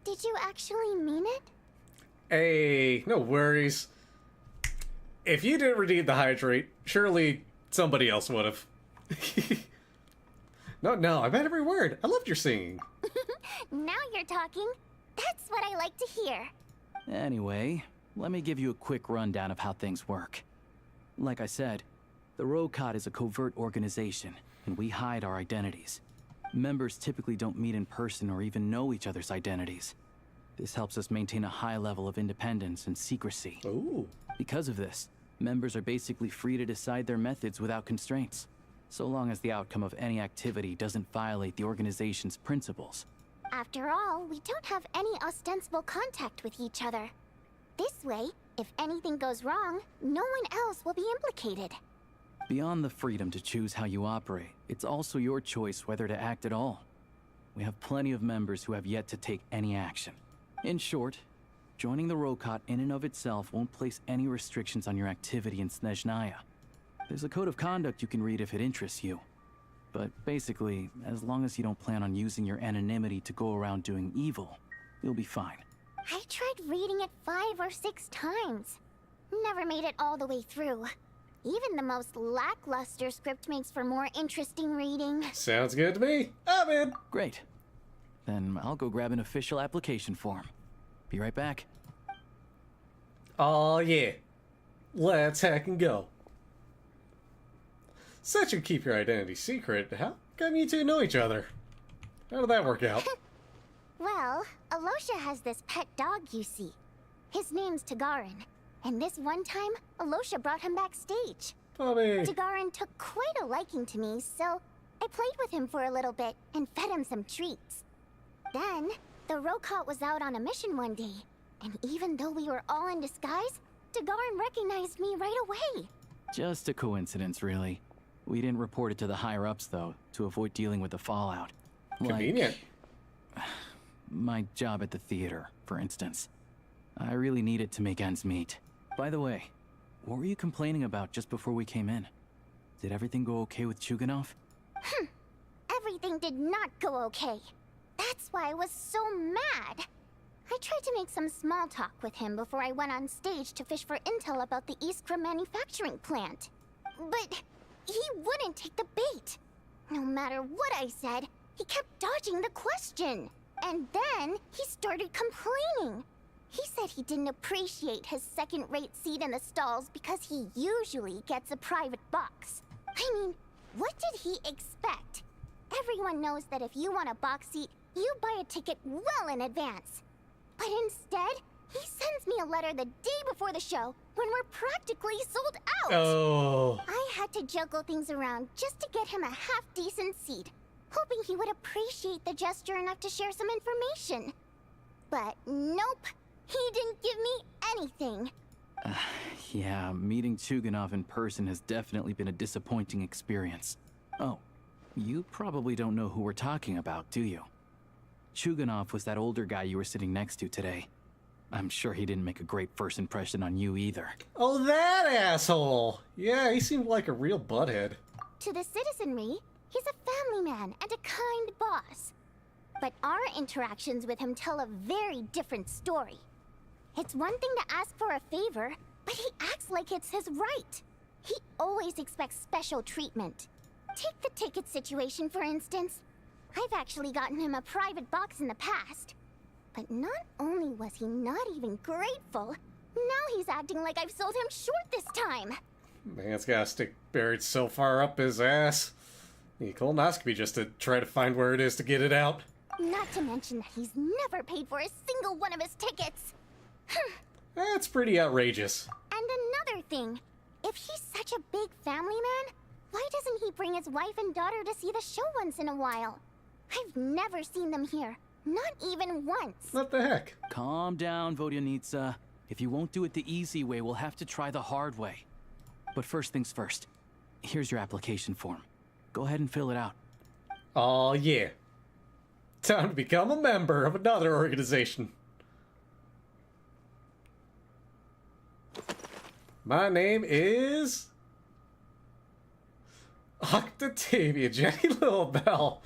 Did you actually mean it? Hey, no worries. If you didn't redeem the hydrate, surely somebody else would have. No, I meant every word. I loved your singing. Now you're talking. That's what I like to hear. Anyway, let me give you a quick rundown of how things work. Like I said, the Rokat is a covert organization, and we hide our identities. Members typically don't meet in person or even know each other's identities. This helps us maintain a high level of independence and secrecy. Ooh. Because of this, members are basically free to decide their methods without constraints, so long as the outcome of any activity doesn't violate the organization's principles. After all, we don't have any ostensible contact with each other. This way, if anything goes wrong, no one else will be implicated. Beyond the freedom to choose how you operate, it's also your choice whether to act at all. We have plenty of members who have yet to take any action. In short, joining the Rokat in and of itself won't place any restrictions on your activity in Snezhnaya. There's a code of conduct you can read if it interests you. But basically, as long as you don't plan on using your anonymity to go around doing evil, you'll be fine. I tried reading it 5 or 6 times. never made it all the way through. Even the most lackluster script makes for more interesting reading. Sounds good to me. I'm in. Great. Then I'll go grab an official application form. Be right back. Oh yeah. Let's hack and go. Such a keep your identity secret. How come you two know each other? How did that work out? Well, Alosha has this pet dog, you see. His name's Tagarin. And this one time, Alosha brought him backstage. Puppy. Tagarin took quite a liking to me, so I played with him for a little bit and fed him some treats. Then, the Rokot was out on a mission one day, and even though we were all in disguise, Tagarin recognized me right away. Just a coincidence, really. We didn't report it to the higher-ups, though, to avoid dealing with the fallout. Convenient. Like, my job at the theater, for instance. I really needed to make ends meet. By the way, what were you complaining about just before we came in? Did everything go okay with Chuganov? Everything did not go okay. That's why I was so mad. I tried to make some small talk with him before I went on stage to fish for intel about the Iskra manufacturing plant. But he wouldn't take the bait. No matter what I said, he kept dodging the question. And then he started complaining. He said he didn't appreciate his second-rate seat in the stalls because he usually gets a private box. I mean, what did he expect? Everyone knows that if you want a box seat, you buy a ticket well in advance. But instead, he sends me a letter the day before the show when we're practically sold out. Oh. I had to juggle things around just to get him a half-decent seat, hoping he would appreciate the gesture enough to share some information. But nope. He didn't give me anything. Yeah, meeting Chuganov in person has definitely been a disappointing experience. Oh, you probably don't know who we're talking about, do you? Chuganov was that older guy you were sitting next to today. I'm sure he didn't make a great first impression on you either. Oh, that asshole! Yeah, he seemed like a real butthead. To the citizenry, he's a family man and a kind boss. But our interactions with him tell a very different story. It's one thing to ask for a favor, but he acts like it's his right. He always expects special treatment. Take the ticket situation, for instance. I've actually gotten him a private box in the past. But not only was he not even grateful, now he's acting like I've sold him short this time. Man's got a stick buried so far up his ass. Need a colonoscopy just to try to find where it is to get it out. Not to mention that he's never paid for a single one of his tickets. That's pretty outrageous. And another thing, if he's such a big family man, why doesn't he bring his wife and daughter to see the show once in a while? I've never seen them here, not even once. What the heck? Calm down, Vodyanitsa. If you won't do it the easy way, we'll have to try the hard way. But first things first, here's your application form. Go ahead and fill it out. Oh yeah. Time to become a member of another organization. My name is Octavia Jenny Littlebell.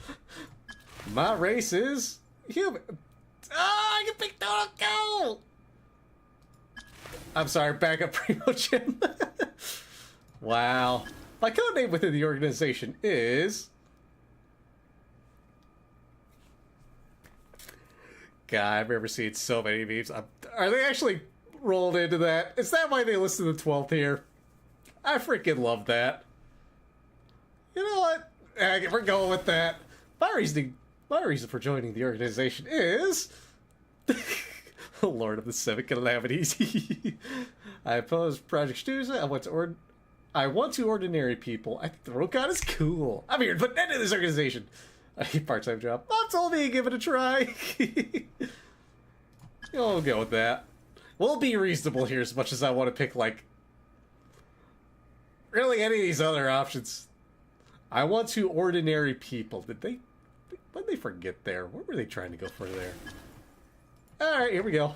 My race is human. I can pick Dodo Go! I'm sorry, back up Primo Jim. Wow. My code name within the organization is... God, I've never seen so many memes. Are they actually rolled into that? Is that why they listed the 12th here? I freaking love that. You know what? We're going with that. My reason for joining the organization is... Lord of the Seven Calamities. I oppose Project Stuza. I want to ordinary people. I think the Rokot is cool. I'm here to put an end to this organization. I need a part-time job. Mom told me to give it a try. We'll go with that. We'll be reasonable here as much as I want to pick, like, really any of these other options. I want to ordinary people. What did they forget there? What were they trying to go for there? Alright, here we go.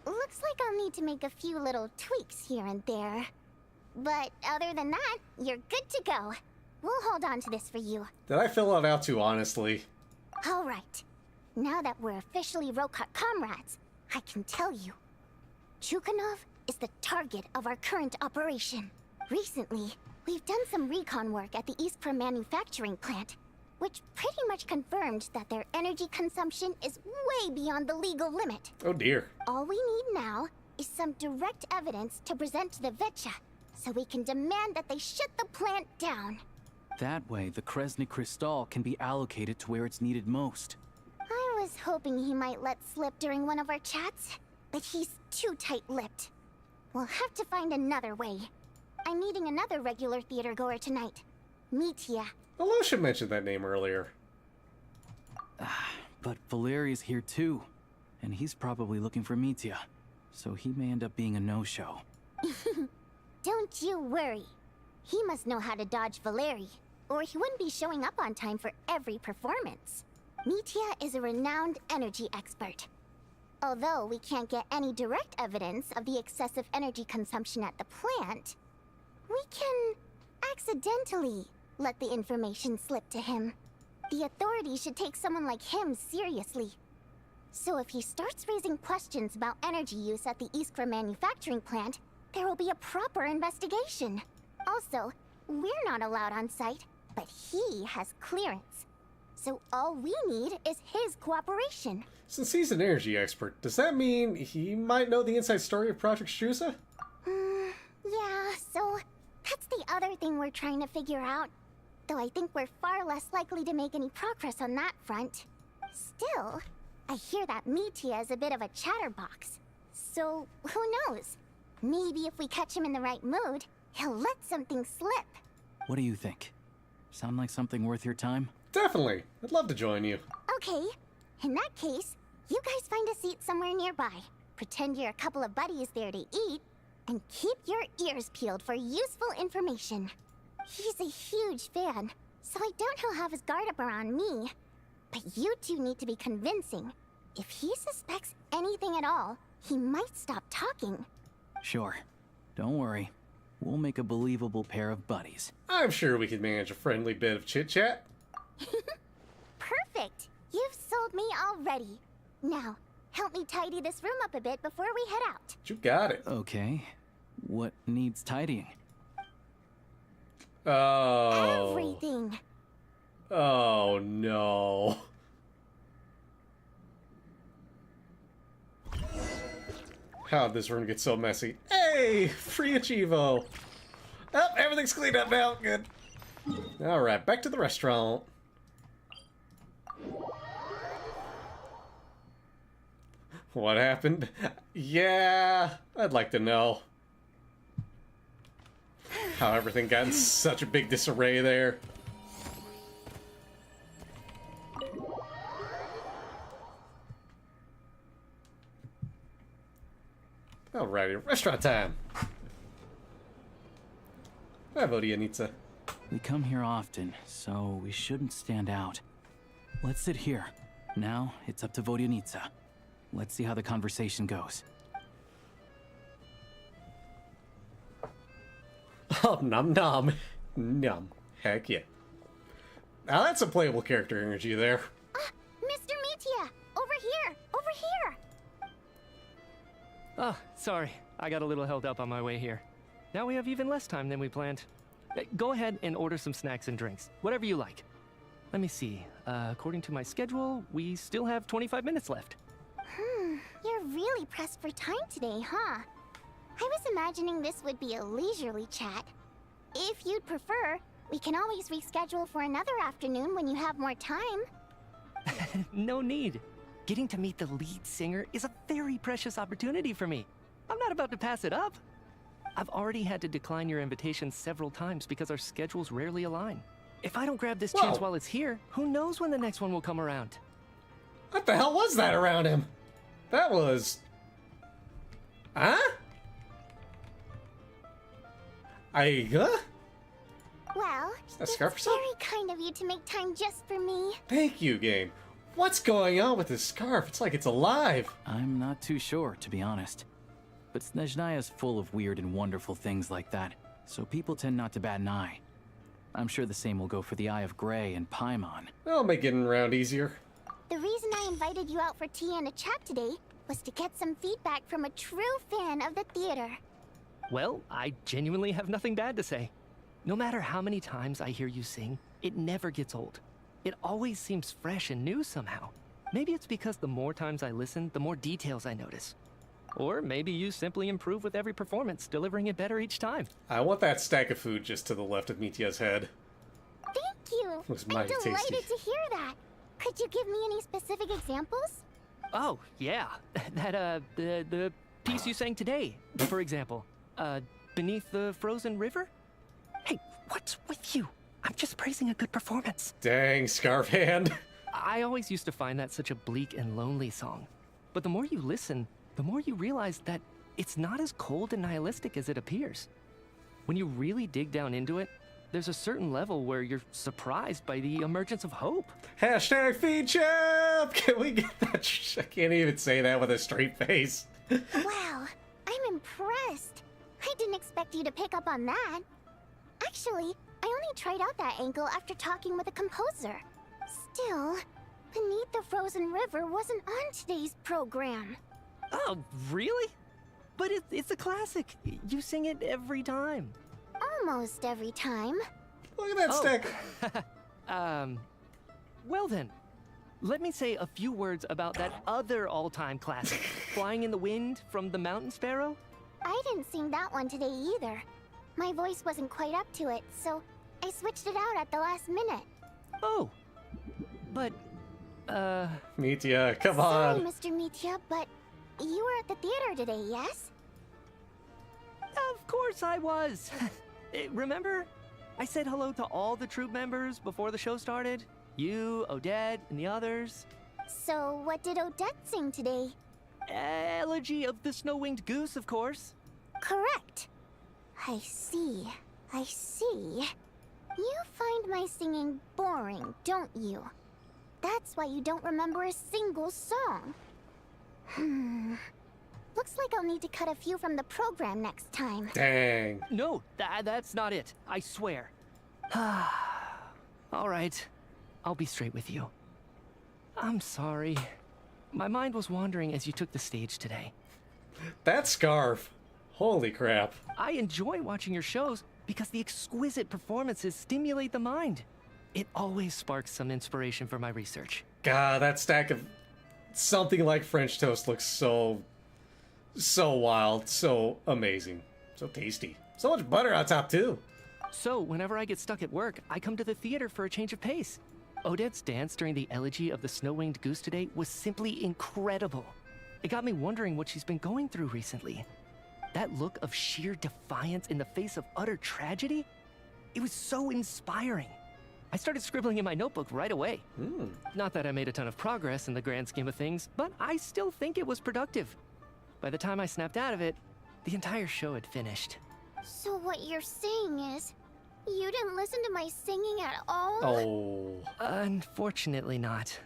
Looks like I'll need to make a few little tweaks here and there. But other than that, you're good to go. We'll hold on to this for you. Did I fill it out too honestly? All right. Now that we're officially Rokut comrades, I can tell you. Chukhanov is the target of our current operation. Recently, we've done some recon work at the Iskra manufacturing plant, which pretty much confirmed that their energy consumption is way beyond the legal limit. Oh dear. All we need now is some direct evidence to present to the Vetcha, so we can demand that they shut the plant down. That way, the Kresny Crystal can be allocated to where it's needed most. I was hoping he might let slip during one of our chats, but he's too tight-lipped. We'll have to find another way. I'm meeting another regular theater goer tonight, Mitya. Alosha mentioned that name earlier. But Valeri's here too, and he's probably looking for Mitya, so he may end up being a no-show. Don't you worry. He must know how to dodge Valeri, or he wouldn't be showing up on time for every performance. Mitya is a renowned energy expert. Although we can't get any direct evidence of the excessive energy consumption at the plant, we can accidentally let the information slip to him. The authorities should take someone like him seriously. So if he starts raising questions about energy use at the Iskra manufacturing plant, there will be a proper investigation. Also, we're not allowed on site, but he has clearance. So all we need is his cooperation. Since he's an energy expert, does that mean he might know the inside story of Project Strusa? Yeah, so that's the other thing we're trying to figure out. Though I think we're far less likely to make any progress on that front. Still, I hear that Mitya is a bit of a chatterbox. So, who knows? Maybe if we catch him in the right mood, he'll let something slip. What do you think? Sound like something worth your time? Definitely. I'd love to join you. Okay, in that case, you guys find a seat somewhere nearby. Pretend you're a couple of buddies there to eat, and keep your ears peeled for useful information. He's a huge fan, so I doubt he'll have his guard up around me. But you two need to be convincing. If he suspects anything at all, he might stop talking. Sure. Don't worry. We'll make a believable pair of buddies. I'm sure we can manage a friendly bit of chit-chat. Perfect! You've sold me already. Now, help me tidy this room up a bit before we head out. You got it. Okay. What needs tidying? Oh. Everything. Oh no. How'd this room get so messy? Hey! Free Achievo! Oh, everything's cleaned up now. Good. Alright, back to the restaurant. What happened? Yeah, I'd like to know. How everything got in such a big disarray there. Alrighty, restaurant time. Hi, Vodyanitsa. We come here often, so we shouldn't stand out. Let's sit here. Now, it's up to Vodyanitsa. Let's see how the conversation goes. Oh, nom nom. Nom. Heck yeah. Now that's a playable character energy there. Mr. Mitya! Over here! Over here! Oh, sorry. I got a little held up on my way here. Now we have even less time than we planned. Go ahead and order some snacks and drinks. Whatever you like. Let me see. According to my schedule, we still have 25 minutes left. You're really pressed for time today, huh? I was imagining this would be a leisurely chat. If you'd prefer, we can always reschedule for another afternoon when you have more time. No need. Getting to meet the lead singer is a very precious opportunity for me. I'm not about to pass it up. I've already had to decline your invitation several times because our schedules rarely align. If I don't grab this chance while it's here, who knows when the next one will come around? What the hell was that around him? That was... Huh? Well, it's very kind of you to make time just for me. Thank you, game. What's going on with this scarf? It's like it's alive. I'm not too sure, to be honest. But Snezhnaya's full of weird and wonderful things like that, so people tend not to bat an eye. I'm sure the same will go for the Eye of Grey and Paimon. That'll make getting around easier. The reason I invited you out for tea and a chat today was to get some feedback from a true fan of the theater. Well, I genuinely have nothing bad to say. No matter how many times I hear you sing, it never gets old. It always seems fresh and new somehow. Maybe it's because the more times I listen, the more details I notice. Or maybe you simply improve with every performance, delivering it better each time. I want that stack of food just to the left of Mitya's head. Thank you! Looks I'm mighty delighted tasty. to hear that. Could you give me any specific examples? Oh, yeah. The piece you sang today, for example. Beneath the Frozen River? Hey, what's with you? I'm just praising a good performance. Dang, Scarf Hand. I always used to find that such a bleak and lonely song. But the more you listen, the more you realize that it's not as cold and nihilistic as it appears. When you really dig down into it, there's a certain level where you're surprised by the emergence of hope. Hashtag feed champ! Can we get that? I can't even say that with a straight face. Wow, I'm impressed. I didn't expect you to pick up on that. Actually, I only tried out that angle after talking with a composer. Still, Beneath the Frozen River wasn't on today's program. Oh, really? But it's a classic. You sing it every time. Almost every time. Look at that stick. Well then, let me say a few words about that other all-time classic, Flying in the Wind from the Mountain Sparrow. I didn't sing that one today either. My voice wasn't quite up to it, so I switched it out at the last minute. Oh, but, Mitya, come Sorry, on. Mr. Mitya, but you were at the theater today, yes? Of course I was. Remember? I said hello to all the troupe members before the show started. You, Odette, and the others. So what did Odette sing today? Elegy of the Snow-Winged Goose, of course. Correct. I see. I see. You find my singing boring, don't you? That's why you don't remember a single song. Looks like I'll need to cut a few from the program next time. Dang. No, that's not it. I swear. All right. I'll be straight with you. I'm sorry. My mind was wandering as you took the stage today. That scarf. Holy crap. I enjoy watching your shows because the exquisite performances stimulate the mind. It always sparks some inspiration for my research. God, that stack of something like French toast looks so wild, so amazing, so tasty. So much butter on top too. So, whenever I get stuck at work, I come to the theater for a change of pace. Odette's dance during the elegy of the Snow-Winged Goose today was simply incredible. It got me wondering what she's been going through recently. That look of sheer defiance in the face of utter tragedy? It was so inspiring. I started scribbling in my notebook right away. Not that I made a ton of progress in the grand scheme of things, but I still think it was productive. By the time I snapped out of it, the entire show had finished. So what you're saying is, you didn't listen to my singing at all? Oh. Unfortunately not.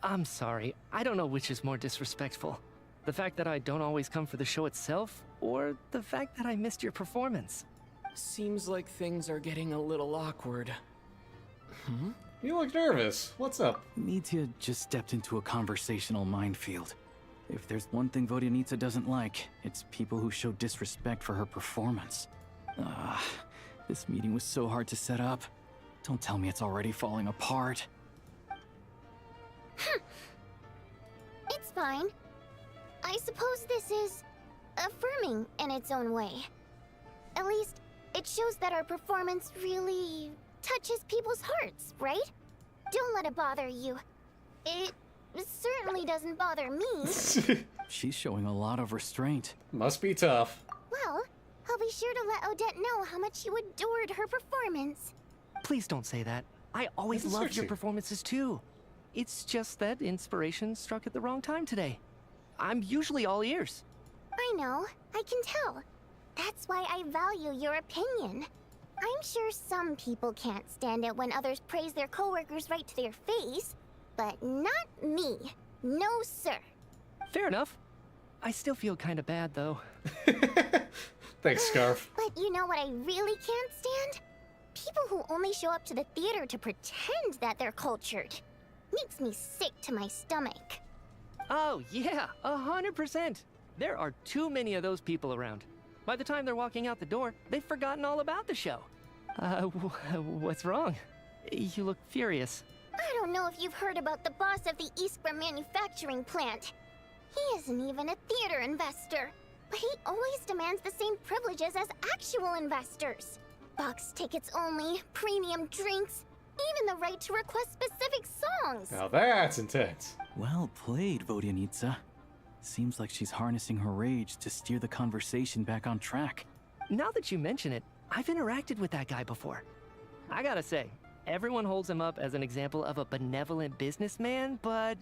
I'm sorry. I don't know which is more disrespectful. The fact that I don't always come for the show itself, or the fact that I missed your performance. Seems like things are getting a little awkward. You look nervous. What's up? Mitya just stepped into a conversational minefield. If there's one thing Vodyanitsa doesn't like, it's people who show disrespect for her performance. This meeting was so hard to set up. Don't tell me it's already falling apart. It's fine. I suppose this is affirming in its own way. At least, it shows that our performance really touches people's hearts, right? Don't let it bother you. It certainly doesn't bother me. She's showing a lot of restraint. Must be tough. Well, I'll be sure to let Odette know how much you adored her performance. Please don't say that. I always This is loved your sexy. performances too. It's just that inspiration struck at the wrong time today. I'm usually all ears. I know, I can tell. That's why I value your opinion. I'm sure some people can't stand it when others praise their coworkers right to their face, but not me. No, sir. Fair enough. I still feel kind of bad though. Thanks, Scarf. But you know what I really can't stand? People who only show up to the theater to pretend that they're cultured. Makes me sick to my stomach. Oh, yeah, 100%. There are too many of those people around. By the time they're walking out the door, they've forgotten all about the show. What's wrong? You look furious. I don't know if you've heard about the boss of the Iskra manufacturing plant. He isn't even a theater investor, but he always demands the same privileges as actual investors. Box tickets only, premium drinks, even the right to request specific songs. Now that's intense. Well played, Vodyanitsa. Seems like she's harnessing her rage to steer the conversation back on track. Now that you mention it, I've interacted with that guy before. I gotta say, everyone holds him up as an example of a benevolent businessman, but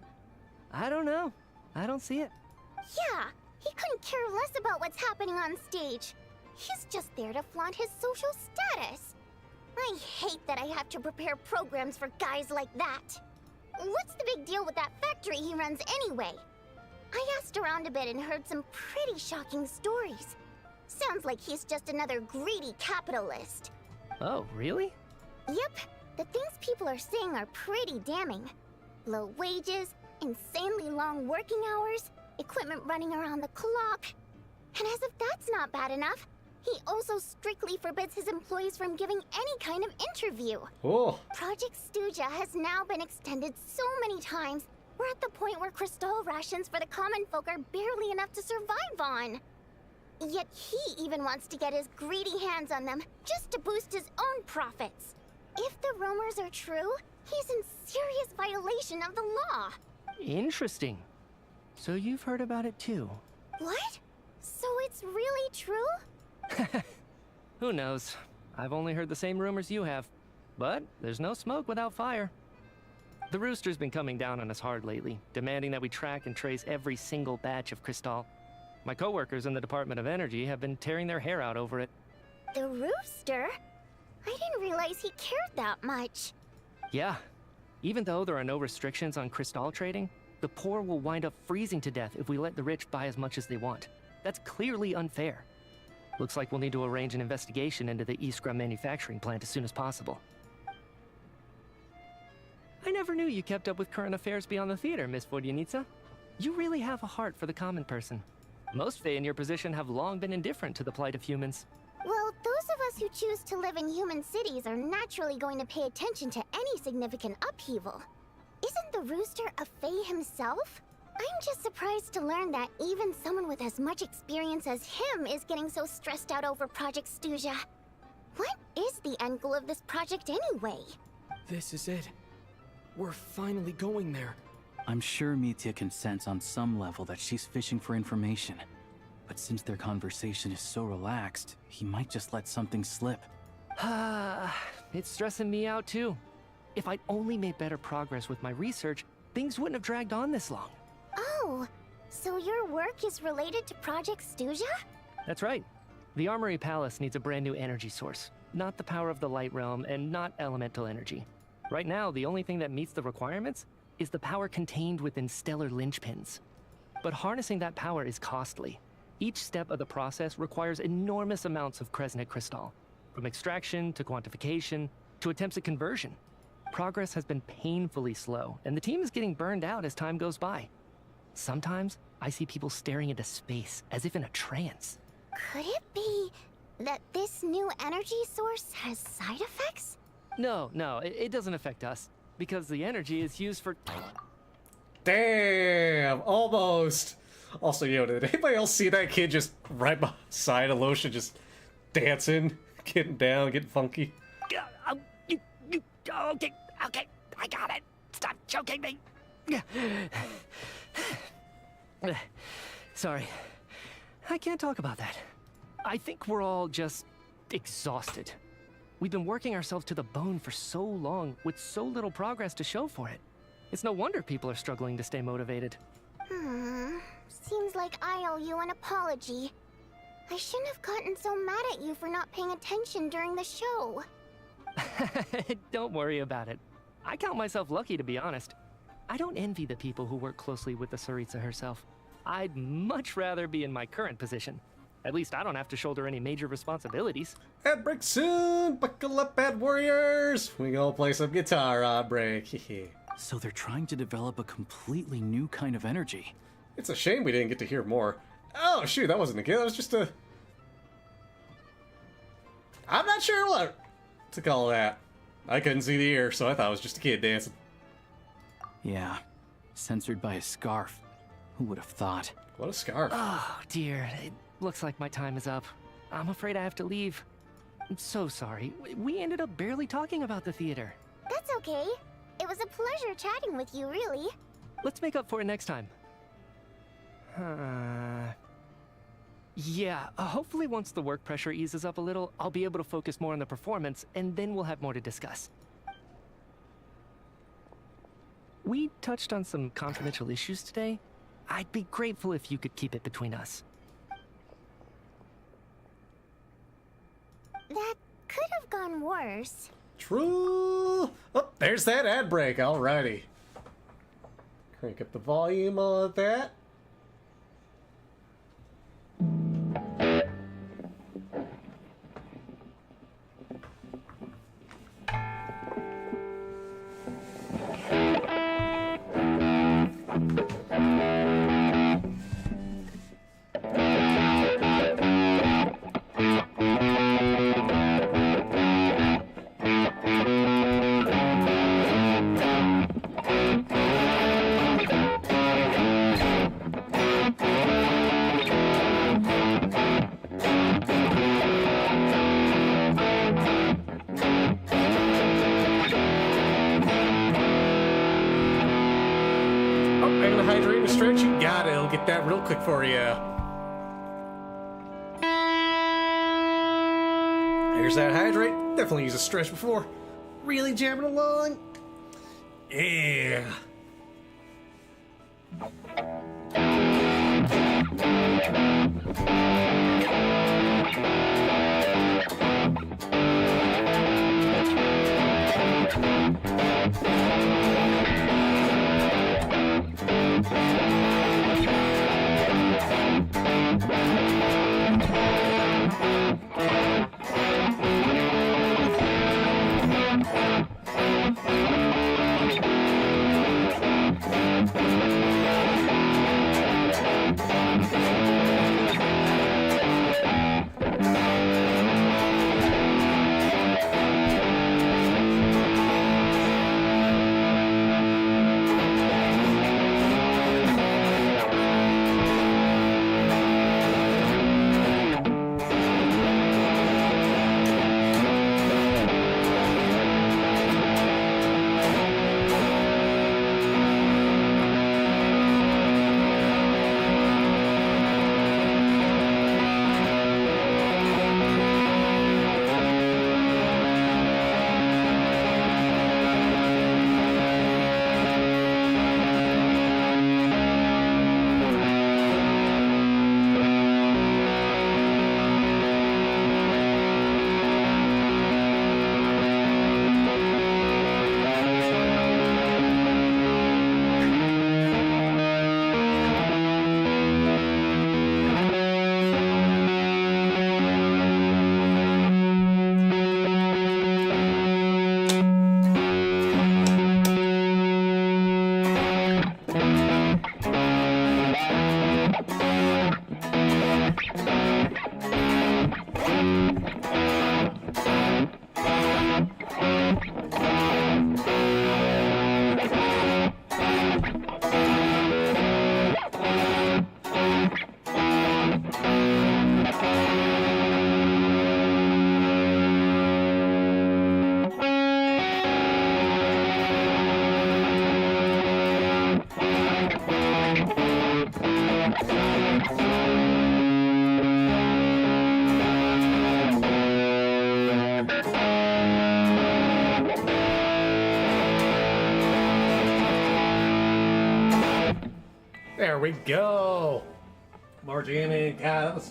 I don't know. I don't see it. Yeah, he couldn't care less about what's happening on stage. He's just there to flaunt his social status. I hate that I have to prepare programs for guys like that. What's the big deal with that factory he runs anyway? I asked around a bit and heard some pretty shocking stories. Sounds like he's just another greedy capitalist. Oh, really? Yep, the things people are saying are pretty damning. Low wages, insanely long working hours, equipment running around the clock. And as if that's not bad enough, he also strictly forbids his employees from giving any kind of interview. Oh. Project Stuja has now been extended so many times, we're at the point where crystal rations for the common folk are barely enough to survive on. Yet he even wants to get his greedy hands on them just to boost his own profits. If the rumors are true, he's in serious violation of the law. Interesting. So you've heard about it too? What? So it's really true? Who knows? I've only heard the same rumors you have. But there's no smoke without fire. The Rooster's been coming down on us hard lately, demanding that we track and trace every single batch of Crystal. My coworkers in the Department of Energy have been tearing their hair out over it. The Rooster? I didn't realize he cared that much. Yeah. Even though there are no restrictions on Crystal trading, the poor will wind up freezing to death if we let the rich buy as much as they want. That's clearly unfair. Looks like we'll need to arrange an investigation into the Iskra manufacturing plant as soon as possible. I never knew you kept up with current affairs beyond the theater, Miss Vodyanitsa. You really have a heart for the common person. Most Fae in your position have long been indifferent to the plight of humans. Well, those of us who choose to live in human cities are naturally going to pay attention to any significant upheaval. Isn't the Rooster a Fae himself? I'm just surprised to learn that even someone with as much experience as him is getting so stressed out over Project Stuja. What is the end goal of this project anyway? This is it. We're finally going there. I'm sure Mitya can sense on some level that she's fishing for information. But since their conversation is so relaxed, he might just let something slip. It's stressing me out too. If I'd only made better progress with my research, things wouldn't have dragged on this long. Oh, so your work is related to Project Stuja? That's right. The Armory Palace needs a brand new energy source. Not the power of the Light Realm and not elemental energy. Right now, the only thing that meets the requirements is the power contained within stellar linchpins. But harnessing that power is costly. Each step of the process requires enormous amounts of Kresnik crystal, from extraction to quantification to attempts at conversion. Progress has been painfully slow, and the team is getting burned out as time goes by. Sometimes, I see people staring into space as if in a trance. Could it be that this new energy source has side effects? No, it doesn't affect us, because the energy is used for... Damn, almost. Also, did anybody else see that kid just right beside Alosha just dancing, getting down, getting funky? Okay, I got it. Stop choking me. Sorry, I can't talk about that. I think we're all just exhausted. We've been working ourselves to the bone for so long with so little progress to show for it. It's no wonder people are struggling to stay motivated. Seems like I owe you an apology. I shouldn't have gotten so mad at you for not paying attention during the show. Don't worry about it. I count myself lucky, to be honest. I don't envy the people who work closely with the Tsaritsa herself. I'd much rather be in my current position. At least I don't have to shoulder any major responsibilities. Ad break soon! Buckle up, Ad Warriors! We gonna play some guitar on break. So they're trying to develop a completely new kind of energy. It's a shame we didn't get to hear more. Oh, shoot, that wasn't a kid. That was just a... I'm not sure what to call that. I couldn't see the ear, so I thought it was just a kid dancing. Yeah, censored by a scarf. Who would have thought? What a scarf. Oh, dear. It looks like my time is up. I'm afraid I have to leave. I'm so sorry. We ended up barely talking about the theater. That's okay. It was a pleasure chatting with you, really. Let's make up for it next time. Yeah, hopefully once the work pressure eases up a little, I'll be able to focus more on the performance, and then we'll have more to discuss. We touched on some confidential issues today. I'd be grateful if you could keep it between us. That could have gone worse. True. Oh, there's that ad break. Alrighty. Crank up the volume on that. Get that real quick for you. Here's that hydrate. Definitely used a stretch before. Really jamming along. Yeah. There we go. More jamming. God,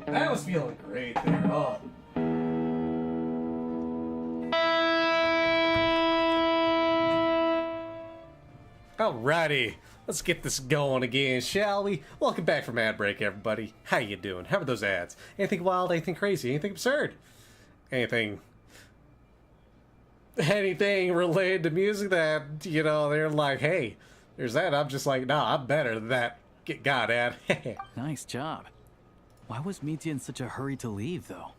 that was feeling great there. Oh. Alrighty, let's get this going again, shall we? Welcome back from ad break, everybody. How you doing? How are those ads? Anything wild, anything crazy, anything absurd? Anything related to music that, you know, they're like, hey, there's that. I'm just like, nah, I'm better than that. Get God, ad. Nice job. Why was Mitya in such a hurry to leave, though?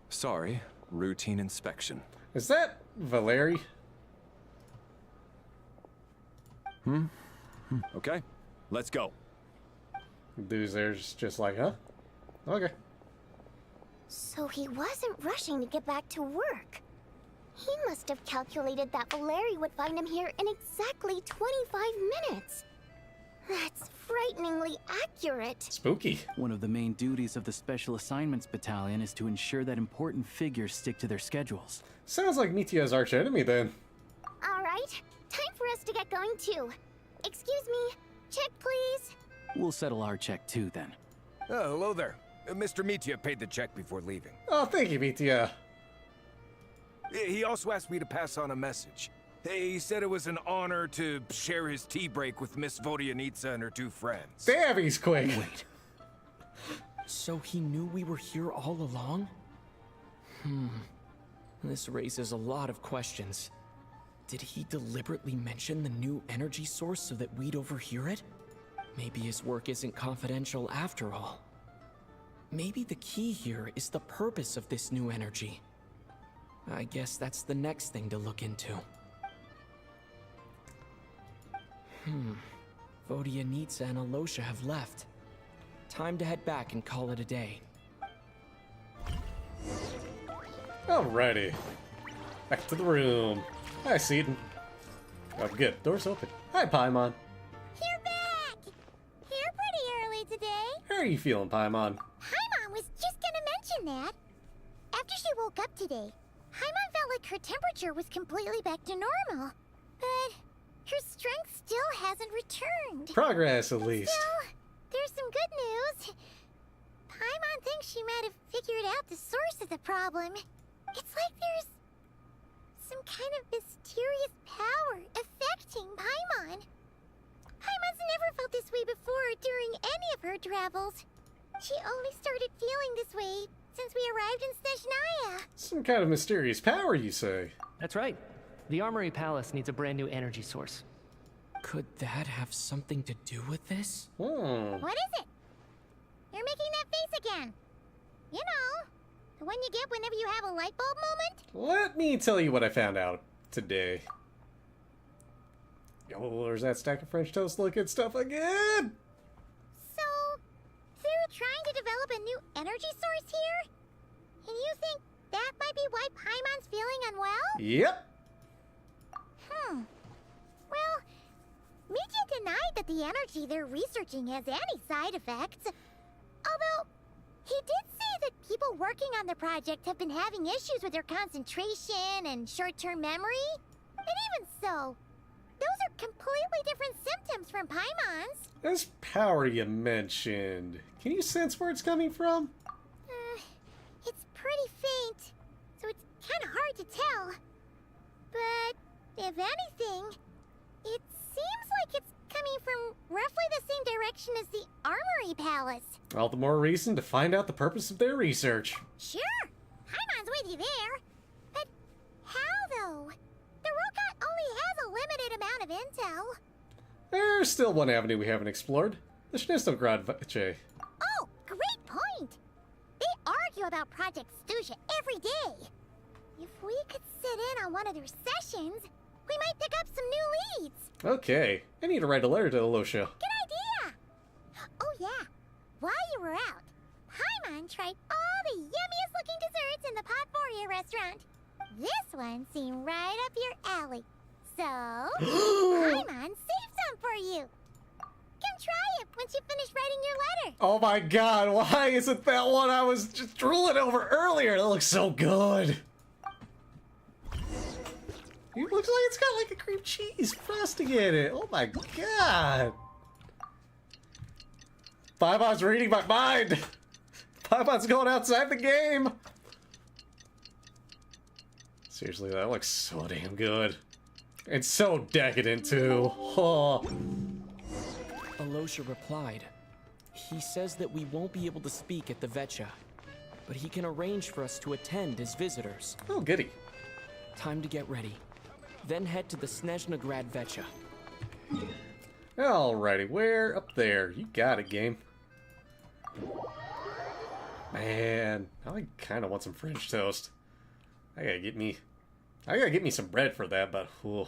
Sorry, routine inspection. Is that Valeri? Okay, let's go. Dudes there's just like, huh? Okay. So he wasn't rushing to get back to work. He must have calculated that Valeri would find him here in exactly 25 minutes. That's frighteningly accurate. Spooky. One of the main duties of the Special Assignments Battalion is to ensure that important figures stick to their schedules. Sounds like Mitya's arch enemy then. All right, time for us to get going too. Excuse me, check please. We'll settle our check too then. Oh, hello there. Mr. Mitya paid the check before leaving. Oh, thank you, Mitya. He also asked me to pass on a message. He said it was an honor to share his tea break with Miss Vodyanitsa and her two friends. Damn, he's quick. Wait. So he knew we were here all along? This raises a lot of questions. Did he deliberately mention the new energy source so that we'd overhear it? Maybe his work isn't confidential after all. Maybe the key here is the purpose of this new energy. I guess that's the next thing to look into. Vodyanitsa and Alosha have left. Time to head back and call it a day. Alrighty. Back to the room. Hi, Seaton. Oh, good. Door's open. Hi, Paimon. You're back! Here pretty early today. How are you feeling, Paimon? Paimon was just gonna mention that. After she woke up today, Paimon felt like her temperature was completely back to normal. But her strength still hasn't returned. Progress, at least. Still, there's some good news. Paimon thinks she might have figured out the source of the problem. It's like there's some kind of mysterious power affecting Paimon. Paimon's never felt this way before during any of her travels. She only started feeling this way since we arrived in Snezhnaya. Some kind of mysterious power, you say? That's right. The Armory Palace needs a brand new energy source. Could that have something to do with this? What is it? You're making that face again. You know, the one you get whenever you have a light bulb moment? Let me tell you what I found out today. Oh, there's that stack of French toast looking stuff again! So, they're trying to develop a new energy source here? And you think that might be why Paimon's feeling unwell? Yep. Well, Mitya denied that the energy they're researching has any side effects. Although, he did say that people working on the project have been having issues with their concentration and short-term memory. And even so, those are completely different symptoms from Paimon's. This power you mentioned, can you sense where it's coming from? It's pretty faint, so it's kind of hard to tell. But, if anything, it seems like it's coming from roughly the same direction as the Armory Palace. All the more reason to find out the purpose of their research. Sure, Paimon's with you there. But how, though? The Rokat only has a limited amount of intel. There's still one avenue we haven't explored. The Snezhnaya. Oh, great point! They argue about Project Stuzha every day. If we could sit in on one of their sessions, we might pick up some new leads. Okay, I need to write a letter to Alosha. Good idea! Oh yeah, while you were out, Paimon tried all the yummiest looking desserts in the Potvoria restaurant. This one seemed right up your alley. So, Paimon saved some for you. Come try it once you finish writing your letter. Oh my god, why isn't that one I was just drooling over earlier? It looks so good. It looks like it's got like a cream cheese frosting in it. Oh my god. Paimon's reading my mind. Paimon's going outside the game. Seriously, that looks so damn good. It's so decadent, too. Oh. Alosha replied. He says that we won't be able to speak at the Vetcha, but he can arrange for us to attend as visitors. Oh, goody. Time to get ready. Then head to the Snezhnaya Vetcha. Alrighty, where? Up there. You got it, game. Man, now I kind of want some French toast. I gotta get me some bread for that, but ooh.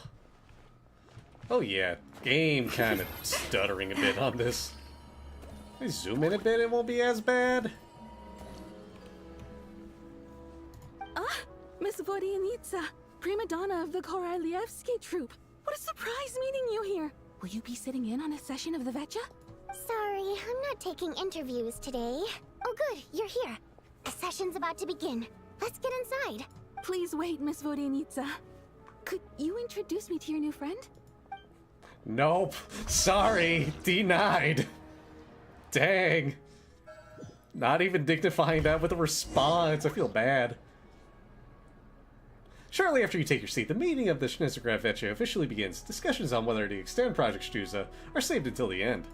Oh yeah, game kind of stuttering a bit on this. If I zoom in a bit, it won't be as bad. Ah, Miss Vodyanitsa, prima donna of the Korolievsky troupe. What a surprise meeting you here. Will you be sitting in on a session of the Vetcha? Sorry, I'm not taking interviews today. Oh good, you're here. The session's about to begin. Let's get inside. Please wait, Miss Vodyanitsa. Could you introduce me to your new friend? Nope. Sorry. Denied. Dang. Not even dignifying that with a response. I feel bad. Shortly after you take your seat, the meeting of the Snezhnaya Vetcha officially begins. Discussions on whether to extend Project Stuza are saved until the end.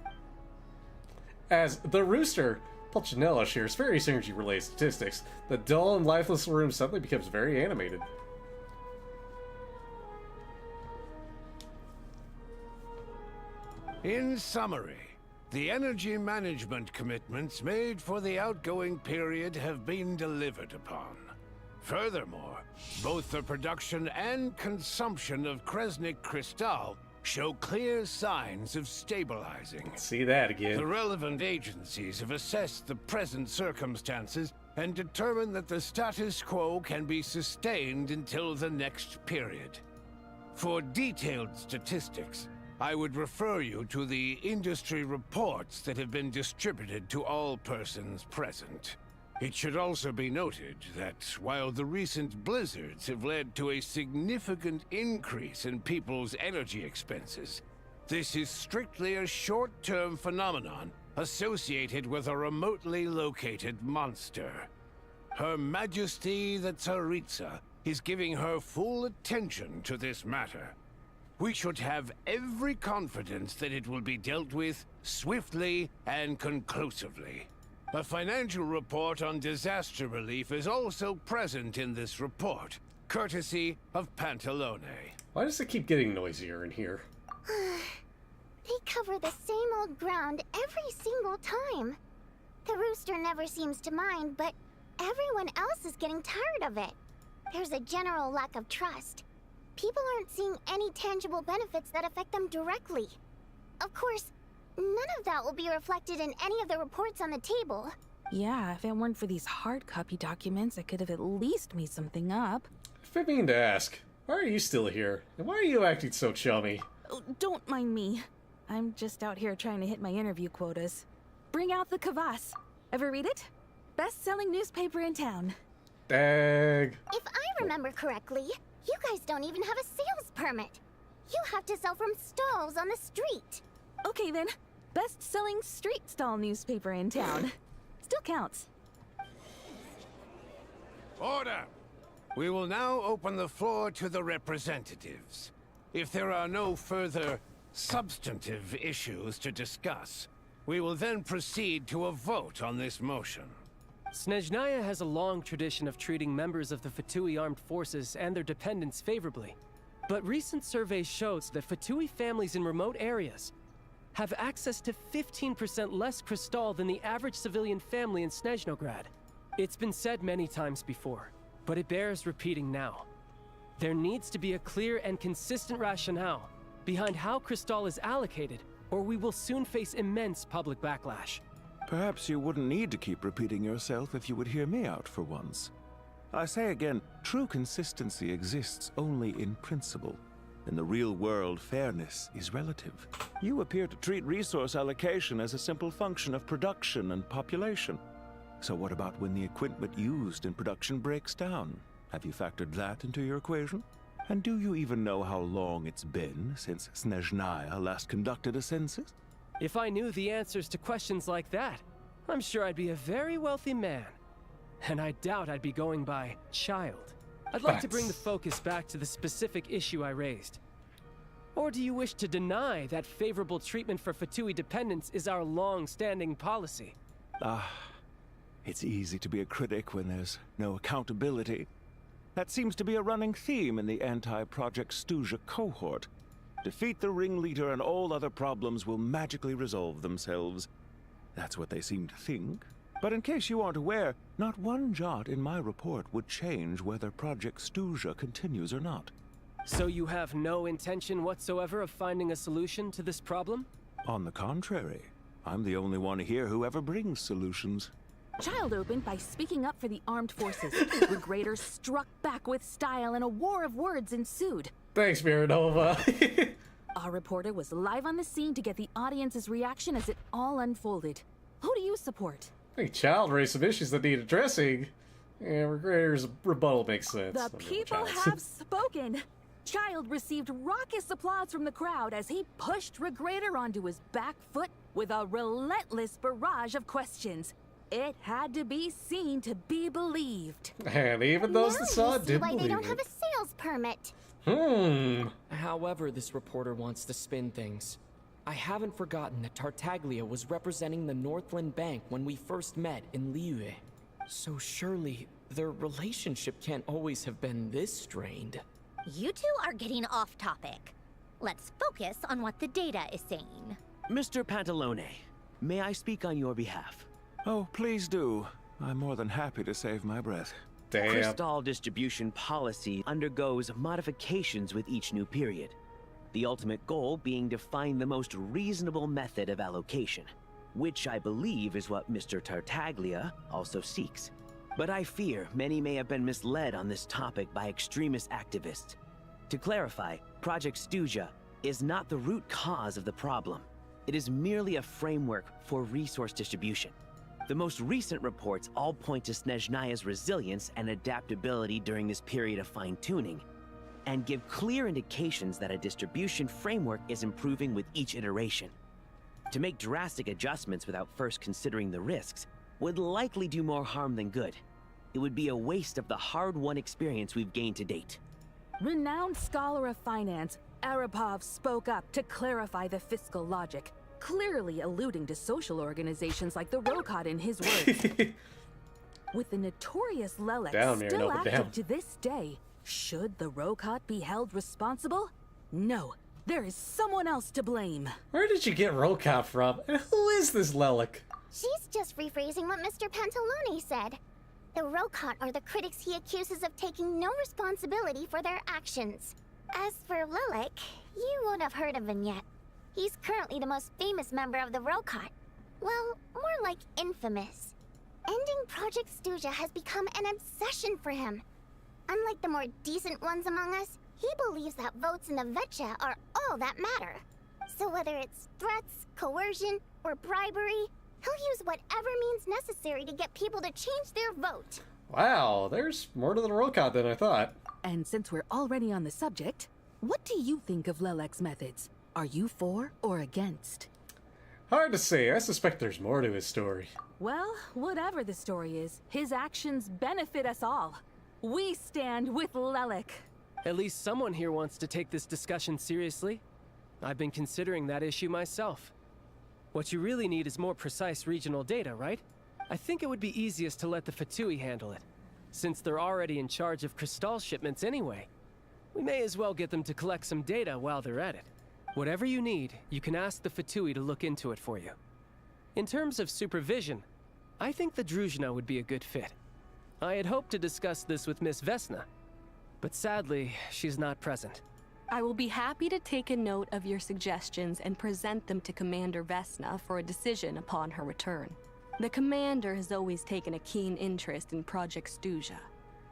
As the rooster, Pulcinella shares various energy-related statistics, the dull and lifeless room suddenly becomes very animated. In summary, the energy management commitments made for the outgoing period have been delivered upon. Furthermore, both the production and consumption of Kresnik Crystal show clear signs of stabilizing. See that again. The relevant agencies have assessed the present circumstances and determined that the status quo can be sustained until the next period. For detailed statistics, I would refer you to the industry reports that have been distributed to all persons present. It should also be noted that while the recent blizzards have led to a significant increase in people's energy expenses, this is strictly a short-term phenomenon associated with a remotely located monster. Her Majesty the Tsaritsa is giving her full attention to this matter. We should have every confidence that it will be dealt with swiftly and conclusively. A financial report on disaster relief is also present in this report, courtesy of Pantalone. Why does it keep getting noisier in here? They cover the same old ground every single time. The rooster never seems to mind, but everyone else is getting tired of it. There's a general lack of trust. People aren't seeing any tangible benefits that affect them directly. Of course, none of that will be reflected in any of the reports on the table. Yeah, if it weren't for these hard copy documents, I could have at least made something up. If I mean to ask, why are you still here? And why are you acting so chummy? Oh, don't mind me. I'm just out here trying to hit my interview quotas. Bring out the Kvass. Ever read it? Best-selling newspaper in town. Dang. If I remember correctly, you guys don't even have a sales permit. You have to sell from stalls on the street. Okay then, best-selling street stall newspaper in town. Still counts. Order! We will now open the floor to the representatives. If there are no further substantive issues to discuss, we will then proceed to a vote on this motion. Snezhnaya has a long tradition of treating members of the Fatui armed forces and their dependents favorably. But recent surveys shows that Fatui families in remote areas have access to 15% less crystal than the average civilian family in Snezhnograd. It's been said many times before, but it bears repeating now. There needs to be a clear and consistent rationale behind how crystal is allocated, or we will soon face immense public backlash. Perhaps you wouldn't need to keep repeating yourself if you would hear me out for once. I say again, true consistency exists only in principle. In the real world, fairness is relative. You appear to treat resource allocation as a simple function of production and population. So what about when the equipment used in production breaks down? Have you factored that into your equation? And do you even know how long it's been since Snezhnaya last conducted a census? If I knew the answers to questions like that, I'm sure I'd be a very wealthy man. And I doubt I'd be going by child. I'd like to bring the focus back to the specific issue I raised. Or do you wish to deny that favorable treatment for Fatui dependents is our long-standing policy? It's easy to be a critic when there's no accountability. That seems to be a running theme in the anti-Project Stuzha cohort. Defeat the ringleader and all other problems will magically resolve themselves. That's what they seem to think. But in case you aren't aware, not one jot in my report would change whether Project Stuzha continues or not. So you have no intention whatsoever of finding a solution to this problem? On the contrary, I'm the only one here who ever brings solutions. Child opened by speaking up for the armed forces. Regraders struck back with style and a war of words ensued. Thanks, Miranova. Our reporter was live on the scene to get the audience's reaction as it all unfolded. Who do you support? I think child raised some issues that need addressing. Yeah, Regrader's rebuttal makes sense. The people have spoken. Child received raucous applause from the crowd as he pushed Regrader onto his back foot with a relentless barrage of questions. It had to be seen to be believed. And even those that saw it didn't why believe they don't it. have a sales permit. However this reporter wants to spin things, I haven't forgotten that Tartaglia was representing the Northland Bank when we first met in Liyue. So surely, their relationship can't always have been this strained. You two are getting off topic. Let's focus on what the data is saying. Mr. Pantalone, may I speak on your behalf? Oh, please do. I'm more than happy to save my breath. Crystal distribution policy undergoes modifications with each new period. The ultimate goal being to find the most reasonable method of allocation, which I believe is what Mr. Tartaglia also seeks. But I fear many may have been misled on this topic by extremist activists. To clarify, Project Stuzha is not the root cause of the problem. It is merely a framework for resource distribution. The most recent reports all point to Snezhnaya's resilience and adaptability during this period of fine-tuning, and give clear indications that a distribution framework is improving with each iteration. To make drastic adjustments without first considering the risks would likely do more harm than good. It would be a waste of the hard-won experience we've gained to date. Renowned scholar of finance, Arapov spoke up to clarify the fiscal logic, clearly alluding to social organizations like the Rokot in his words. With the notorious Lelek still active to this day, should the Rokot be held responsible? No, there is someone else to blame. Where did you get Rokot from? And who is this Lelek? She's just rephrasing what Mr. Pantalone said. The Rokot are the critics he accuses of taking no responsibility for their actions. As for Lelek, you won't have heard of him yet. He's currently the most famous member of the Rokot. Well, more like infamous. Ending Project Stuzha has become an obsession for him. Unlike the more decent ones among us, he believes that votes in the Vetcha are all that matter. So whether it's threats, coercion, or bribery, he'll use whatever means necessary to get people to change their vote. Wow, there's more to the Rokot than I thought. And since we're already on the subject, what do you think of Lelek's methods? Are you for or against? Hard to say. I suspect there's more to his story. Well, whatever the story is, his actions benefit us all. We stand with Lelek. At least someone here wants to take this discussion seriously. I've been considering that issue myself. What you really need is more precise regional data, right? I think it would be easiest to let the Fatui handle it, since they're already in charge of Crystal shipments anyway. We may as well get them to collect some data while they're at it. Whatever you need, you can ask the Fatui to look into it for you. In terms of supervision, I think the Druzhna would be a good fit. I had hoped to discuss this with Miss Vesna, but sadly, she's not present. I will be happy to take a note of your suggestions and present them to Commander Vesna for a decision upon her return. The Commander has always taken a keen interest in Project Stuzha.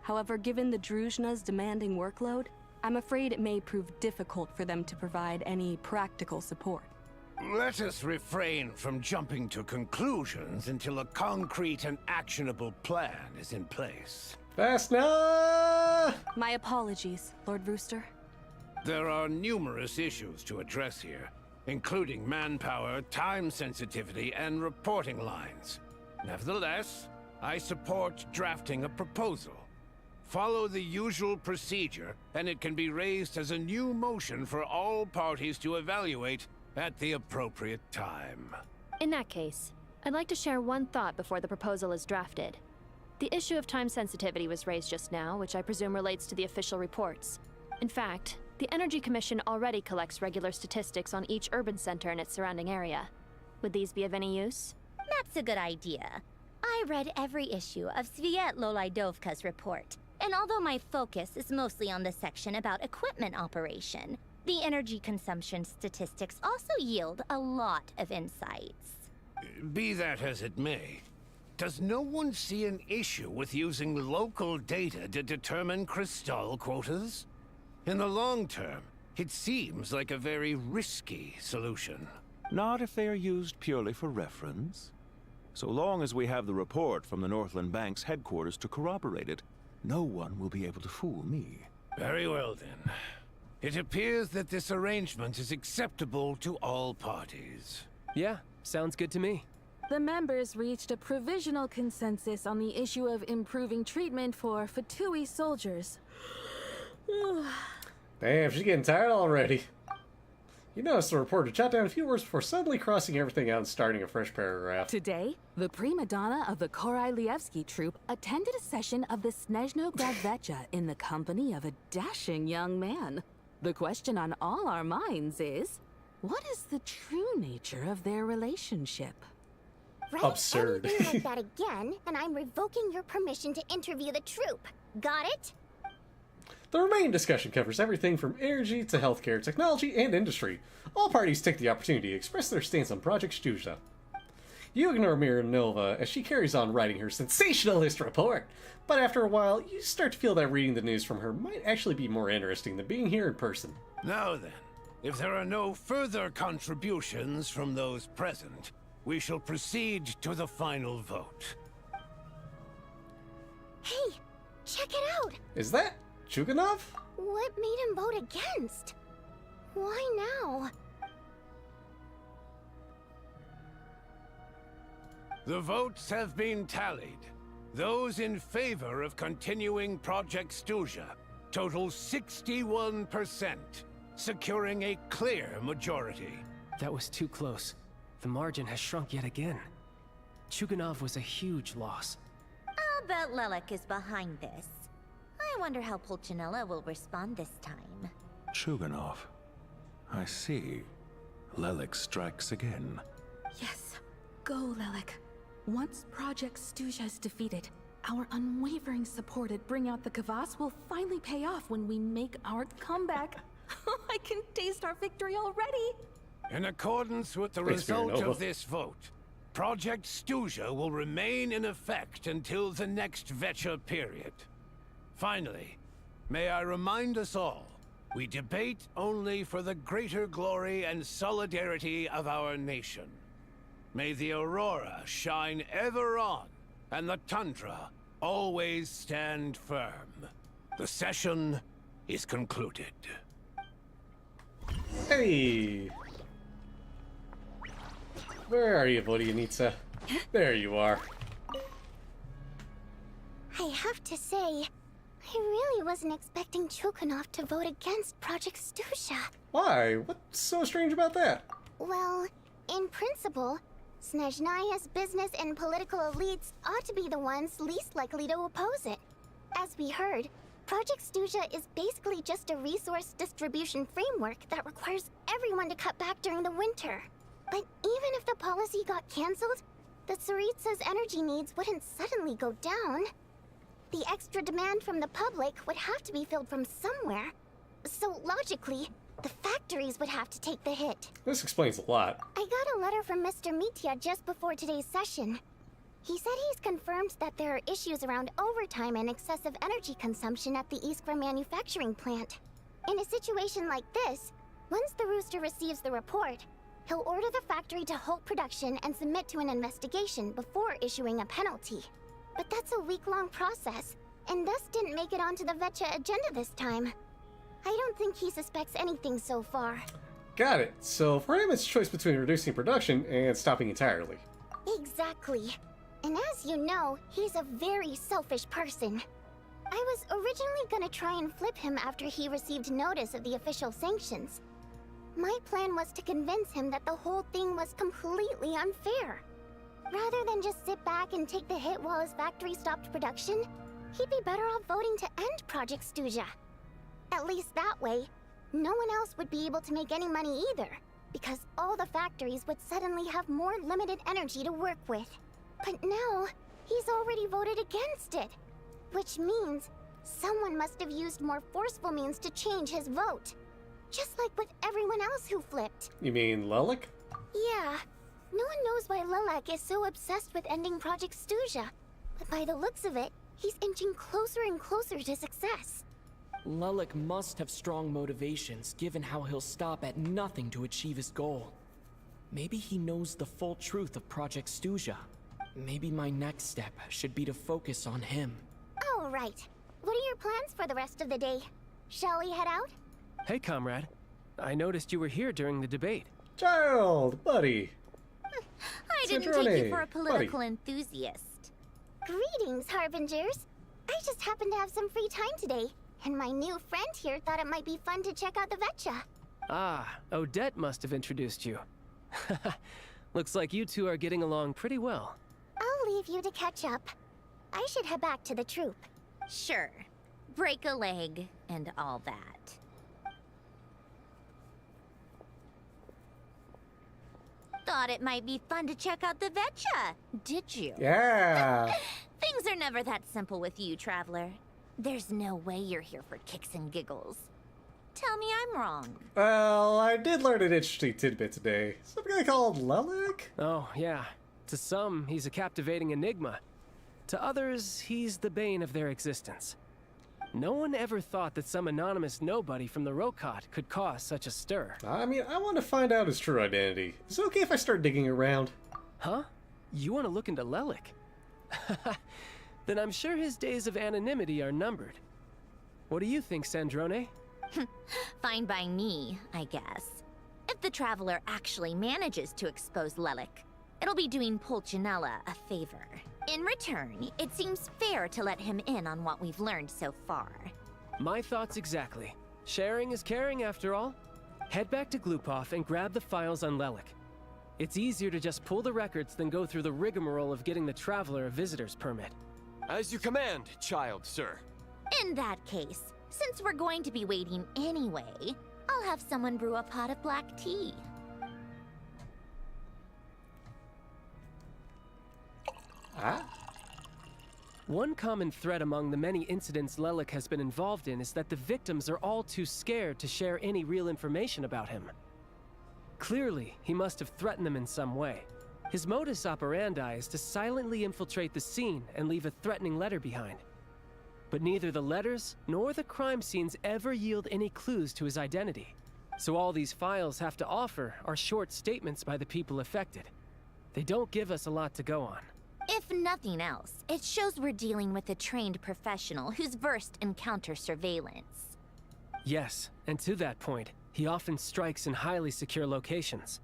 However, given the Druzhna's demanding workload, I'm afraid it may prove difficult for them to provide any practical support. Let us refrain from jumping to conclusions until a concrete and actionable plan is in place. Vesna! My apologies, Lord Rooster. There are numerous issues to address here, including manpower, time sensitivity, and reporting lines. Nevertheless, I support drafting a proposal. Follow the usual procedure, and it can be raised as a new motion for all parties to evaluate at the appropriate time. In that case, I'd like to share one thought before the proposal is drafted. The issue of time sensitivity was raised just now, which I presume relates to the official reports. In fact, the Energy Commission already collects regular statistics on each urban center and its surrounding area. Would these be of any use? That's a good idea. I read every issue of Svietlolaidovka's report, and although my focus is mostly on the section about equipment operation, the energy consumption statistics also yield a lot of insights. Be that as it may, does no one see an issue with using local data to determine crystal quotas? In the long term, it seems like a very risky solution. Not if they are used purely for reference. So long as we have the report from the Northland Bank's headquarters to corroborate it, no one will be able to fool me. Very well then. It appears that this arrangement is acceptable to all parties. Yeah, sounds good to me. The members reached a provisional consensus on the issue of improving treatment for Fatui soldiers. Damn, she's getting tired already. You notice the reporter jot down a few words before suddenly crossing everything out and starting a fresh paragraph. Today, the prima donna of the Korailievsky troupe attended a session of the Snezhnaya in the company of a dashing young man. The question on all our minds is, what is the true nature of their relationship? Write Absurd. anything like that again, and I'm revoking your permission to interview the troupe. Got it? The remaining discussion covers everything from energy to healthcare, technology, and industry. All parties take the opportunity to express their stance on Project Stuja. You ignore Miranova as she carries on writing her sensationalist report, but after a while, you start to feel that reading the news from her might actually be more interesting than being here in person. Now then, if there are no further contributions from those present, we shall proceed to the final vote. Hey, check it out! Is that Chuganov? What made him vote against? Why now? The votes have been tallied. Those in favor of continuing Project Stuja total 61%, securing a clear majority. That was too close. The margin has shrunk yet again. Chuganov was a huge loss. I'll bet Lelek is behind this. I wonder how Pulcinella will respond this time. Chuganov. I see. Lelek strikes again. Yes, go, Lelek. Once Project Stuja is defeated, our unwavering support at Bring Out the Kvass will finally pay off when we make our comeback. I can taste our victory already! In accordance with the Thanks, result Miranova. of this vote, Project Stuja will remain in effect until the next Vecha period. Finally, may I remind us all, we debate only for the greater glory and solidarity of our nation. May the aurora shine ever on, and the tundra always stand firm. The session is concluded. Hey! Where are you, Vodyanitsa? There you are. I have to say, I really wasn't expecting Chuganov to vote against Project Stuja. Why? What's so strange about that? Well, in principle, Snezhnaya's business and political elites ought to be the ones least likely to oppose it. As we heard, Project Stuja is basically just a resource distribution framework that requires everyone to cut back during the winter. But even if the policy got cancelled, the Tsaritsa's energy needs wouldn't suddenly go down. The extra demand from the public would have to be filled from somewhere. So logically, the factories would have to take the hit. This explains a lot. I got a letter from Mr. Mitya just before today's session. He said he's confirmed that there are issues around overtime and excessive energy consumption at the Iskra manufacturing plant. In a situation like this, once the Rooster receives the report, he'll order the factory to halt production and submit to an investigation before issuing a penalty. But that's a week-long process, and thus didn't make it onto the Vecha agenda this time. I don't think he suspects anything so far. Got it. So for him, it's a choice between reducing production and stopping entirely. Exactly. And as you know, he's a very selfish person. I was originally gonna try and flip him after he received notice of the official sanctions. My plan was to convince him that the whole thing was completely unfair. Rather than just sit back and take the hit while his factory stopped production, he'd be better off voting to end Project Stuzha. At least that way, no one else would be able to make any money either, because all the factories would suddenly have more limited energy to work with. But now, he's already voted against it, which means someone must have used more forceful means to change his vote. Just like with everyone else who flipped. You mean Lelik? Yeah. No one knows why Lilac is so obsessed with ending Project Stuzha, but by the looks of it, he's inching closer and closer to success. Lelik must have strong motivations, given how he'll stop at nothing to achieve his goal. Maybe he knows the full truth of Project Stuzha. Maybe my next step should be to focus on him. Oh, right. What are your plans for the rest of the day? Shall we head out? Hey, comrade. I noticed you were here during the debate. Child, buddy. I didn't take you for a political enthusiast. Greetings, Harbingers. I just happened to have some free time today, and my new friend here thought it might be fun to check out the Vetcha. Ah, Odette must have introduced you. Looks like you two are getting along pretty well. I'll leave you to catch up. I should head back to the troop. Sure. Break a leg and all that. Thought it might be fun to check out the Vetcha, did you? Yeah. Things are never that simple with you, Traveler. There's no way you're here for kicks and giggles. Tell me I'm wrong. Well, I did learn an interesting tidbit today. Some guy called Lelik? Oh, yeah. To some, he's a captivating enigma. To others, he's the bane of their existence. No one ever thought that some anonymous nobody from the Rokot could cause such a stir. I mean, I want to find out his true identity. Is it okay if I start digging around? Huh? You want to look into Lelik? Then I'm sure his days of anonymity are numbered. What do you think, Sandrone? Fine by me, I guess. If the Traveler actually manages to expose Lelik, it'll be doing Pulcinella a favor. In return, it seems fair to let him in on what we've learned so far. My thoughts exactly. Sharing is caring, after all. Head back to Glupov and grab the files on Lelik. It's easier to just pull the records than go through the rigmarole of getting the Traveler a visitor's permit. As you command, child, sir. In that case, since we're going to be waiting anyway, I'll have someone brew a pot of black tea. One common thread among the many incidents Lelik has been involved in is that the victims are all too scared to share any real information about him. Clearly, he must have threatened them in some way. His modus operandi is to silently infiltrate the scene and leave a threatening letter behind. But neither the letters nor the crime scenes ever yield any clues to his identity. So all these files have to offer are short statements by the people affected. They don't give us a lot to go on. If nothing else, it shows we're dealing with a trained professional who's versed in counter-surveillance. Yes, and to that point, he often strikes in highly secure locations.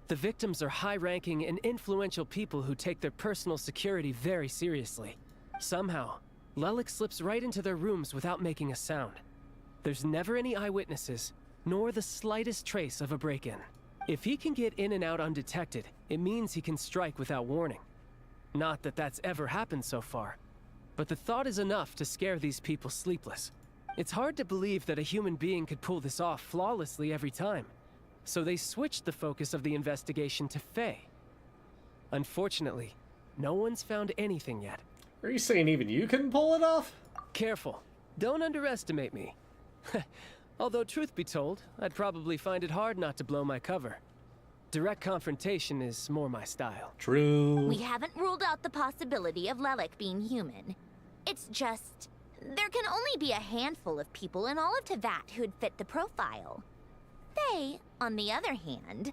The victims are high-ranking and influential people who take their personal security very seriously. Somehow, Lelik slips right into their rooms without making a sound. There's never any eyewitnesses, nor the slightest trace of a break-in. If he can get in and out undetected, it means he can strike without warning. Not that that's ever happened so far, but the thought is enough to scare these people sleepless. It's hard to believe that a human being could pull this off flawlessly every time, so they switched the focus of the investigation to Faye. Unfortunately, no one's found anything yet. Are you saying even you couldn't pull it off? Careful. Don't underestimate me. Although truth be told, I'd probably find it hard not to blow my cover. Direct confrontation is more my style. True. We haven't ruled out the possibility of Lelik being human. It's just, there can only be a handful of people in all of Teyvat who'd fit the profile. They, on the other hand,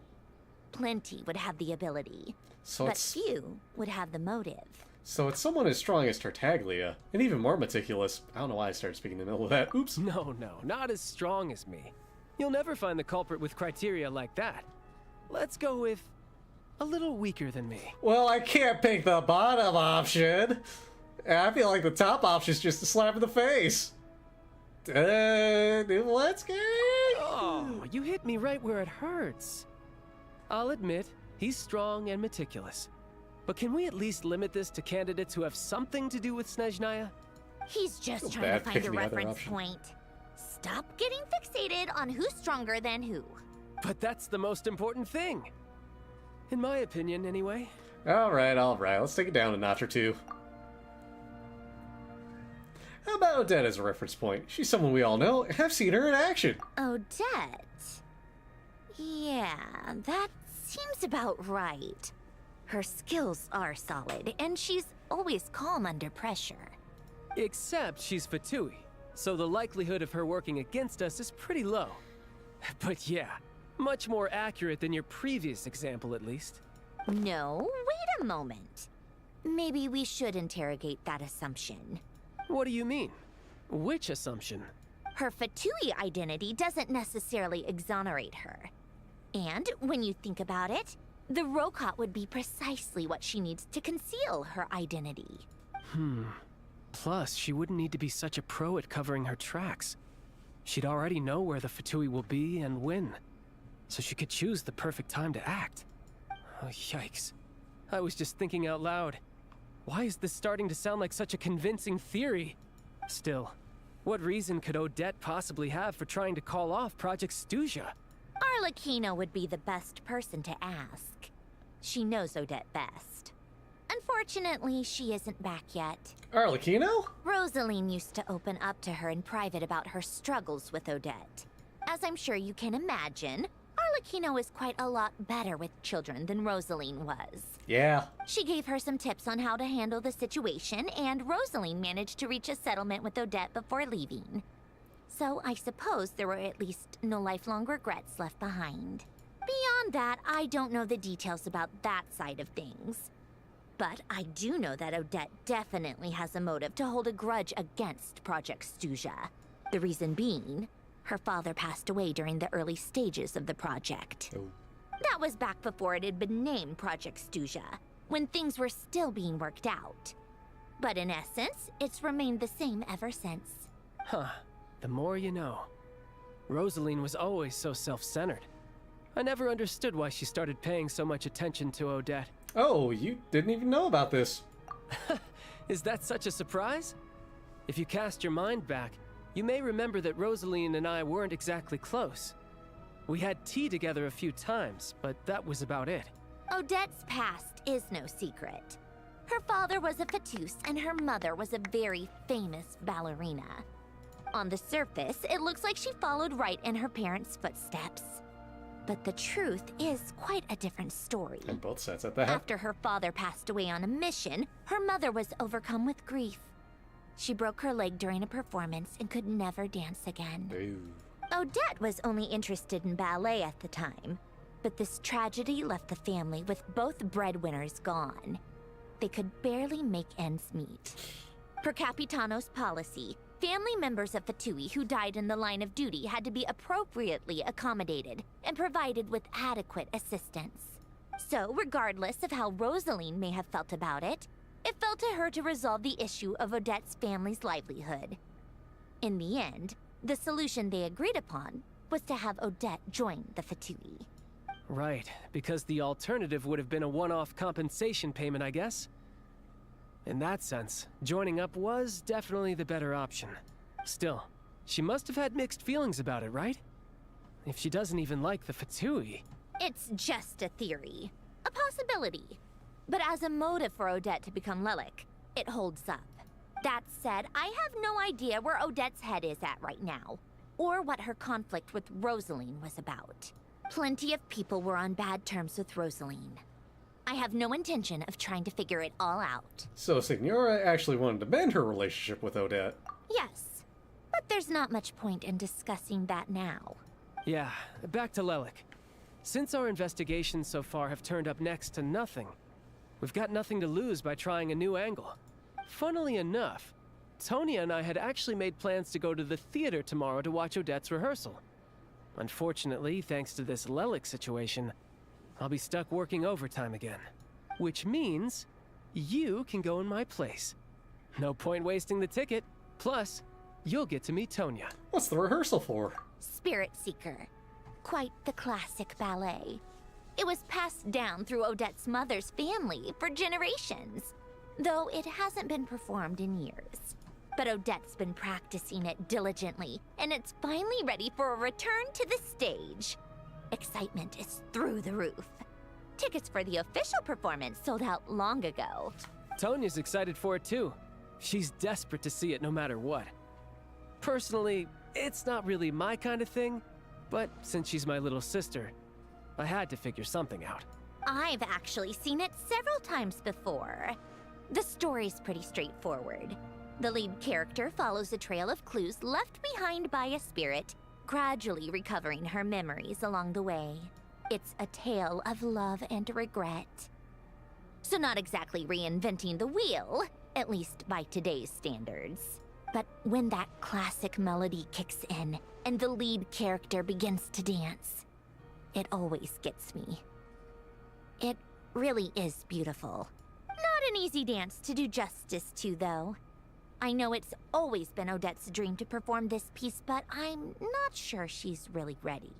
plenty would have the ability, but few would have the motive. So it's someone as strong as Tartaglia, and even more meticulous. I don't know why I started speaking in the middle of that. Oops. No, not as strong as me. You'll never find the culprit with criteria like that. Let's go with a little weaker than me. Well, I can't pick the bottom option. I feel like the top option is just a slap in the face. Let's go. Oh, you hit me right where it hurts. I'll admit, he's strong and meticulous. But can we at least limit this to candidates who have something to do with Snezhnaya? He's just Feel trying bad to find picking a the other reference option. point. Stop getting fixated on who's stronger than who. But that's the most important thing. In my opinion, anyway. Alright, let's take it down a notch or two. How about Odette as a reference point? She's someone we all know, and I've seen her in action. Odette? Yeah, that seems about right. Her skills are solid, and she's always calm under pressure. Except she's Fatui, so the likelihood of her working against us is pretty low. But yeah, much more accurate than your previous example, at least. No, wait a moment. Maybe we should interrogate that assumption. What do you mean? Which assumption? Her Fatui identity doesn't necessarily exonerate her. And when you think about it, the Rokot would be precisely what she needs to conceal her identity. Plus, she wouldn't need to be such a pro at covering her tracks. She'd already know where the Fatui will be and when. So she could choose the perfect time to act. Oh, yikes. I was just thinking out loud. Why is this starting to sound like such a convincing theory? Still, what reason could Odette possibly have for trying to call off Project Stuzha? Arlecchino would be the best person to ask. She knows Odette best. Unfortunately, she isn't back yet. Arlecchino? Rosaline used to open up to her in private about her struggles with Odette. As I'm sure you can imagine, Arlecchino is quite a lot better with children than Rosaline was. Yeah. She gave her some tips on how to handle the situation, and Rosaline managed to reach a settlement with Odette before leaving. So I suppose there were at least no lifelong regrets left behind. Beyond that, I don't know the details about that side of things. But I do know that Odette definitely has a motive to hold a grudge against Project Stuzha. The reason being, her father passed away during the early stages of the project. That was back before it had been named Project Stuzha, when things were still being worked out. But in essence, it's remained the same ever since. Huh. The more you know. Rosaline was always so self-centered. I never understood why she started paying so much attention to Odette. Oh, you didn't even know about this. Is that such a surprise? If you cast your mind back, you may remember that Rosaline and I weren't exactly close. We had tea together a few times, but that was about it. Odette's past is no secret. Her father was a Fatus, and her mother was a very famous ballerina. On the surface, it looks like she followed right in her parents' footsteps. But the truth is quite a different story. And both sets at that. After her father passed away on a mission, her mother was overcome with grief. She broke her leg during a performance and could never dance again. Odette was only interested in ballet at the time, but this tragedy left the family with both breadwinners gone. They could barely make ends meet. Per Capitano's policy, family members of Fatui who died in the line of duty had to be appropriately accommodated and provided with adequate assistance. So, regardless of how Rosaline may have felt about it, it fell to her to resolve the issue of Odette's family's livelihood. In the end, the solution they agreed upon was to have Odette join the Fatui. Right, because the alternative would have been a one-off compensation payment, I guess. In that sense, joining up was definitely the better option. Still, she must have had mixed feelings about it, right? If she doesn't even like the Fatui. It's just a theory, a possibility. But as a motive for Odette to become Lelik, it holds up. That said, I have no idea where Odette's head is at right now, or what her conflict with Rosaline was about. Plenty of people were on bad terms with Rosaline. I have no intention of trying to figure it all out. So Signora actually wanted to mend her relationship with Odette. Yes, but there's not much point in discussing that now. Yeah, back to Lelik. Since our investigations so far have turned up next to nothing, we've got nothing to lose by trying a new angle. Funnily enough, Tonya and I had actually made plans to go to the theater tomorrow to watch Odette's rehearsal. Unfortunately, thanks to this Lelik situation, I'll be stuck working overtime again. Which means you can go in my place. No point wasting the ticket. Plus, you'll get to meet Tonya. What's the rehearsal for? Spirit Seeker. Quite the classic ballet. It was passed down through Odette's mother's family for generations, though it hasn't been performed in years. But Odette's been practicing it diligently, and it's finally ready for a return to the stage. Excitement is through the roof. Tickets for the official performance sold out long ago. Tonya's excited for it too. She's desperate to see it no matter what. Personally, it's not really my kind of thing, but since she's my little sister, I had to figure something out. I've actually seen it several times before. The story's pretty straightforward. The lead character follows a trail of clues left behind by a spirit, gradually recovering her memories along the way. It's a tale of love and regret. So not exactly reinventing the wheel, at least by today's standards. But when that classic melody kicks in and the lead character begins to dance, it always gets me. It really is beautiful. Not an easy dance to do justice to, though. I know it's always been Odette's dream to perform this piece, but I'm not sure she's really ready.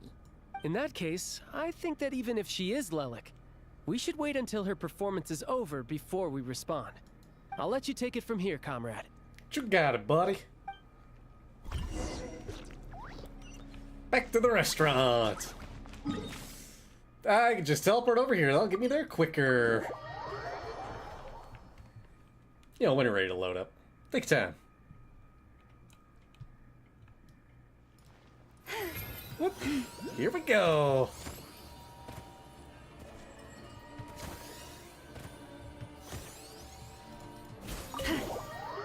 In that case, I think that even if she is Lelik, we should wait until her performance is over before we respond. I'll let you take it from here, comrade. You got it, buddy. Back to the restaurant. I can just teleport over here. That'll get me there quicker. You know, when you're ready to load up. Take time. Whoop. Here we go.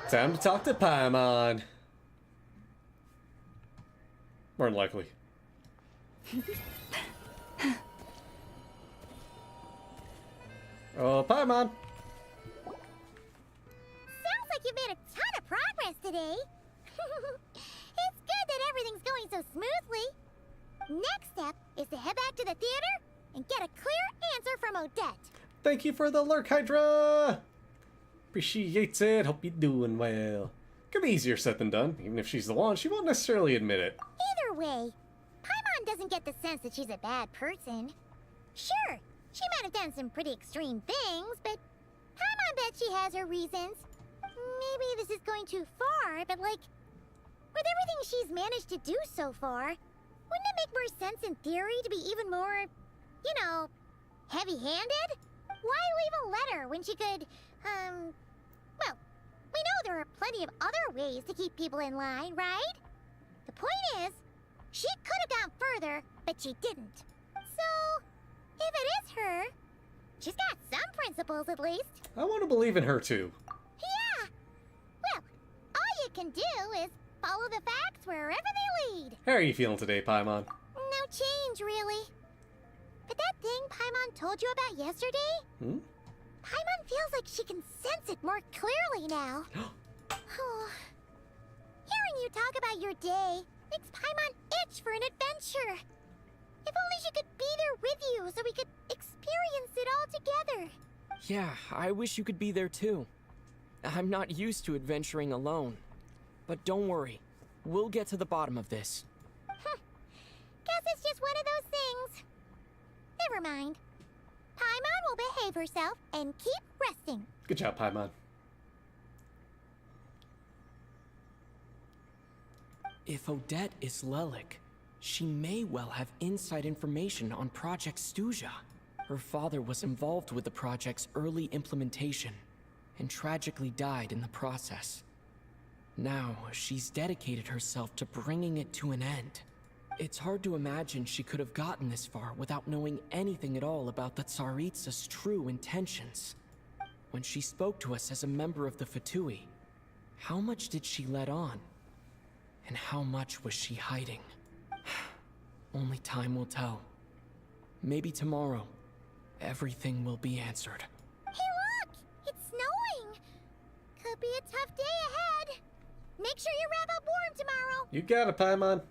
Time to talk to Paimon. More than likely. Oh, Paimon. Sounds like you made a ton of progress today. It's good that everything's going so smoothly. Next step is to head back to the theater and get a clear answer from Odette. Thank you for the lurk, Hydra. Appreciates it. Hope you're doing well. Could be easier said than done. Even if she's the one, she won't necessarily admit it. Either way, Paimon doesn't get the sense that she's a bad person. Sure, she might have done some pretty extreme things, but Paimon bet she has her reasons. Maybe this is going too far, but like, with everything she's managed to do so far, wouldn't it make more sense in theory to be even more, you know, heavy-handed? Why leave a letter when she could, well, we know there are plenty of other ways to keep people in line, right? The point is, she could have gone further, but she didn't. So, if it is her, she's got some principles at least. I want to believe in her too. Yeah. Well, all you can do is follow the facts wherever they lead. How are you feeling today, Paimon? No change, really. But that thing Paimon told you about yesterday? Paimon feels like she can sense it more clearly now. Hearing you talk about your day makes Paimon itch for an adventure. If only she could be there with you so we could experience it all together. Yeah, I wish you could be there too. I'm not used to adventuring alone. But don't worry, we'll get to the bottom of this. Guess it's just one of those things. Never mind. Paimon will behave herself and keep resting. Good job, Paimon. If Odette is Lelik, she may well have inside information on Project Stuja. Her father was involved with the project's early implementation and tragically died in the process. Now, she's dedicated herself to bringing it to an end. It's hard to imagine she could have gotten this far without knowing anything at all about the Tsaritsa's true intentions. When she spoke to us as a member of the Fatui, how much did she let on? And how much was she hiding? Only time will tell. Maybe tomorrow, everything will be answered. Hey look! It's snowing! Could be a tough day ahead. Make sure you wrap up warm tomorrow. You got it, Paimon.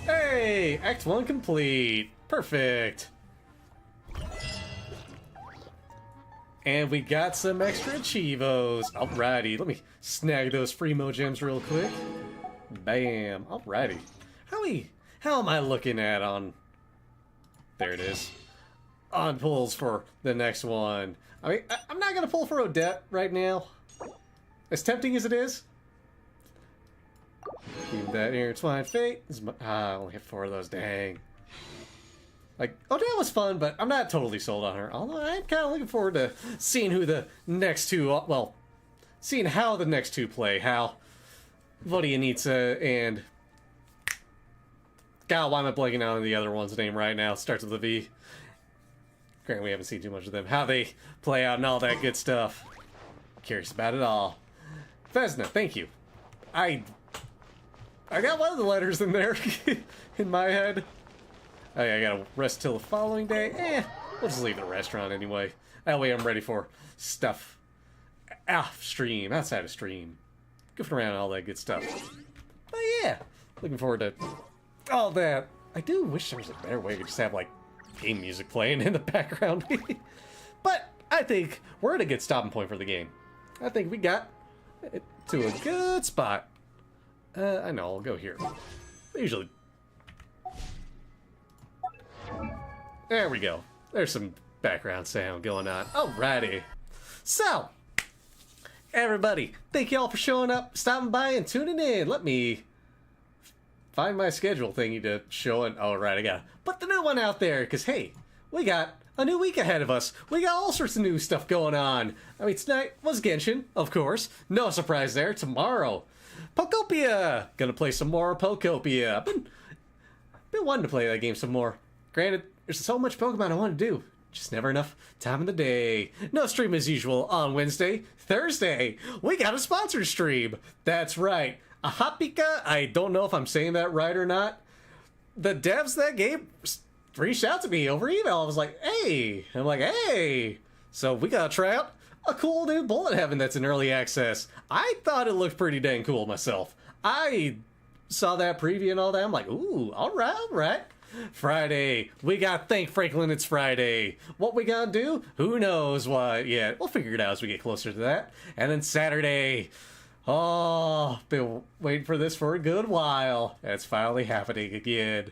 Hey! Act 1 complete. Perfect. And we got some extra Chivos. Alrighty, let me snag those free Mo gems real quick. Bam. Alrighty. How am I looking at on... There it is. On pulls for the next one. I mean, I'm not going to pull for Odette right now. As tempting as it is. Keep that intertwined fate. I only have 4 of those, dang. Like, Odette was fun, but I'm not totally sold on her. Although I'm kind of looking forward to seeing who the next two, well, seeing how the next two play. How Vodyanitsa and... God, why am I blanking out on the other one's name right now? It starts with a V. Granted, we haven't seen too much of them. How they play out and all that good stuff. Curious about it all. Vesna, thank you. I got one of the letters in there in my head. Oh yeah, I gotta rest till the following day. We'll just leave the restaurant anyway. That way I'm ready for stuff off stream, outside of stream. Goofing around and all that good stuff. But yeah, looking forward to all that. I do wish there was a better way to just have like game music playing in the background. But I think we're at a good stopping point for the game. I think we got it to a good spot. I know, I'll go here. Usually. There we go. There's some background sound going on. Alrighty. So, everybody, thank y'all for showing up, stopping by, and tuning in. Let me find my schedule thingy to show it. Oh, right, I gotta put the new one out there, because, hey, we got a new week ahead of us. We got all sorts of new stuff going on. I mean, tonight was Genshin, of course. No surprise there. Tomorrow, Pokopia. Gonna play some more Pokopia. I've been wanting to play that game some more. Granted, there's so much Pokemon I want to do. Just never enough time in the day. No stream as usual on Wednesday. Thursday, we got a sponsored stream. That's right. Ahapika, I don't know if I'm saying that right or not. The devs that game reached out to me over email. I was like, hey. I'm like, hey. So we gotta try out a cool new Bullet Heaven that's in early access. I thought it looked pretty dang cool myself. I saw that preview and all that. I'm like, ooh, all right. Friday, we got Thank Franklin It's Friday. What we gonna do? Who knows what yet. We'll figure it out as we get closer to that. And then Saturday, oh, been waiting for this for a good while. It's finally happening again.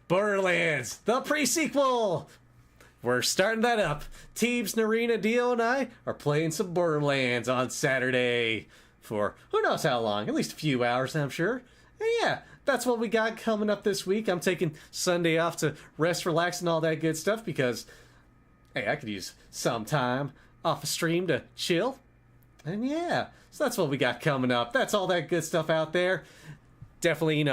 Borderlands, the pre-sequel. We're starting that up. Teams Narina, Dio, and I are playing some Borderlands on Saturday for who knows how long, at least a few hours, I'm sure. And yeah, that's what we got coming up this week. I'm taking Sunday off to rest, relax, and all that good stuff because, hey, I could use some time off a stream to chill. And yeah, so that's what we got coming up. That's all that good stuff out there. Definitely,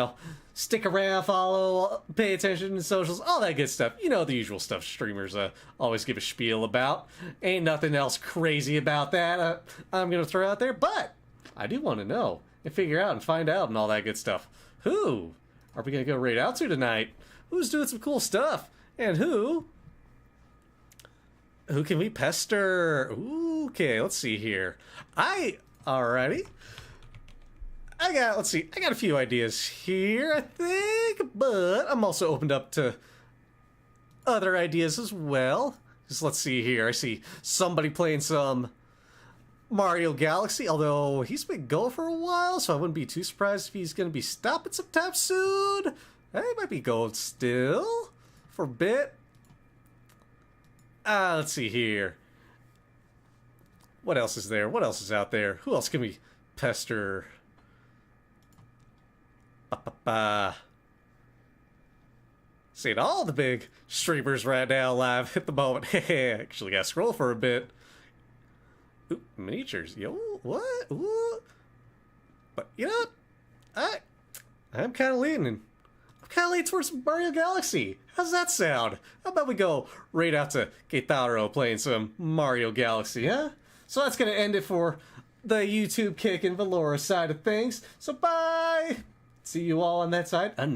stick around, follow, pay attention to socials, all that good stuff. You know, the usual stuff streamers always give a spiel about. Ain't nothing else crazy about that I'm going to throw out there, but I do want to know and figure out and find out and all that good stuff. Who are we going to go raid out to tonight? Who's doing some cool stuff? And who can we pester? Ooh, okay, let's see here. Alrighty. I got a few ideas here, I think, but I'm also opened up to other ideas as well. Just let's see here. I see somebody playing some Mario Galaxy, although he's been going for a while, so I wouldn't be too surprised if he's going to be stopping sometime soon. He might be going still for a bit. Let's see here. What else is there? What else is out there? Who else can we pester? Seeing all the big streamers right now live at the moment. Actually gotta scroll for a bit. Ooh, miniatures. Yo, what? Ooh. But you know what? I'm kind of leaning towards Mario Galaxy. How's that sound? How about we go right out to Keitaro playing some Mario Galaxy, huh? So that's gonna end it for the YouTube kick and Valora side of things. So bye! See you all on that side. Another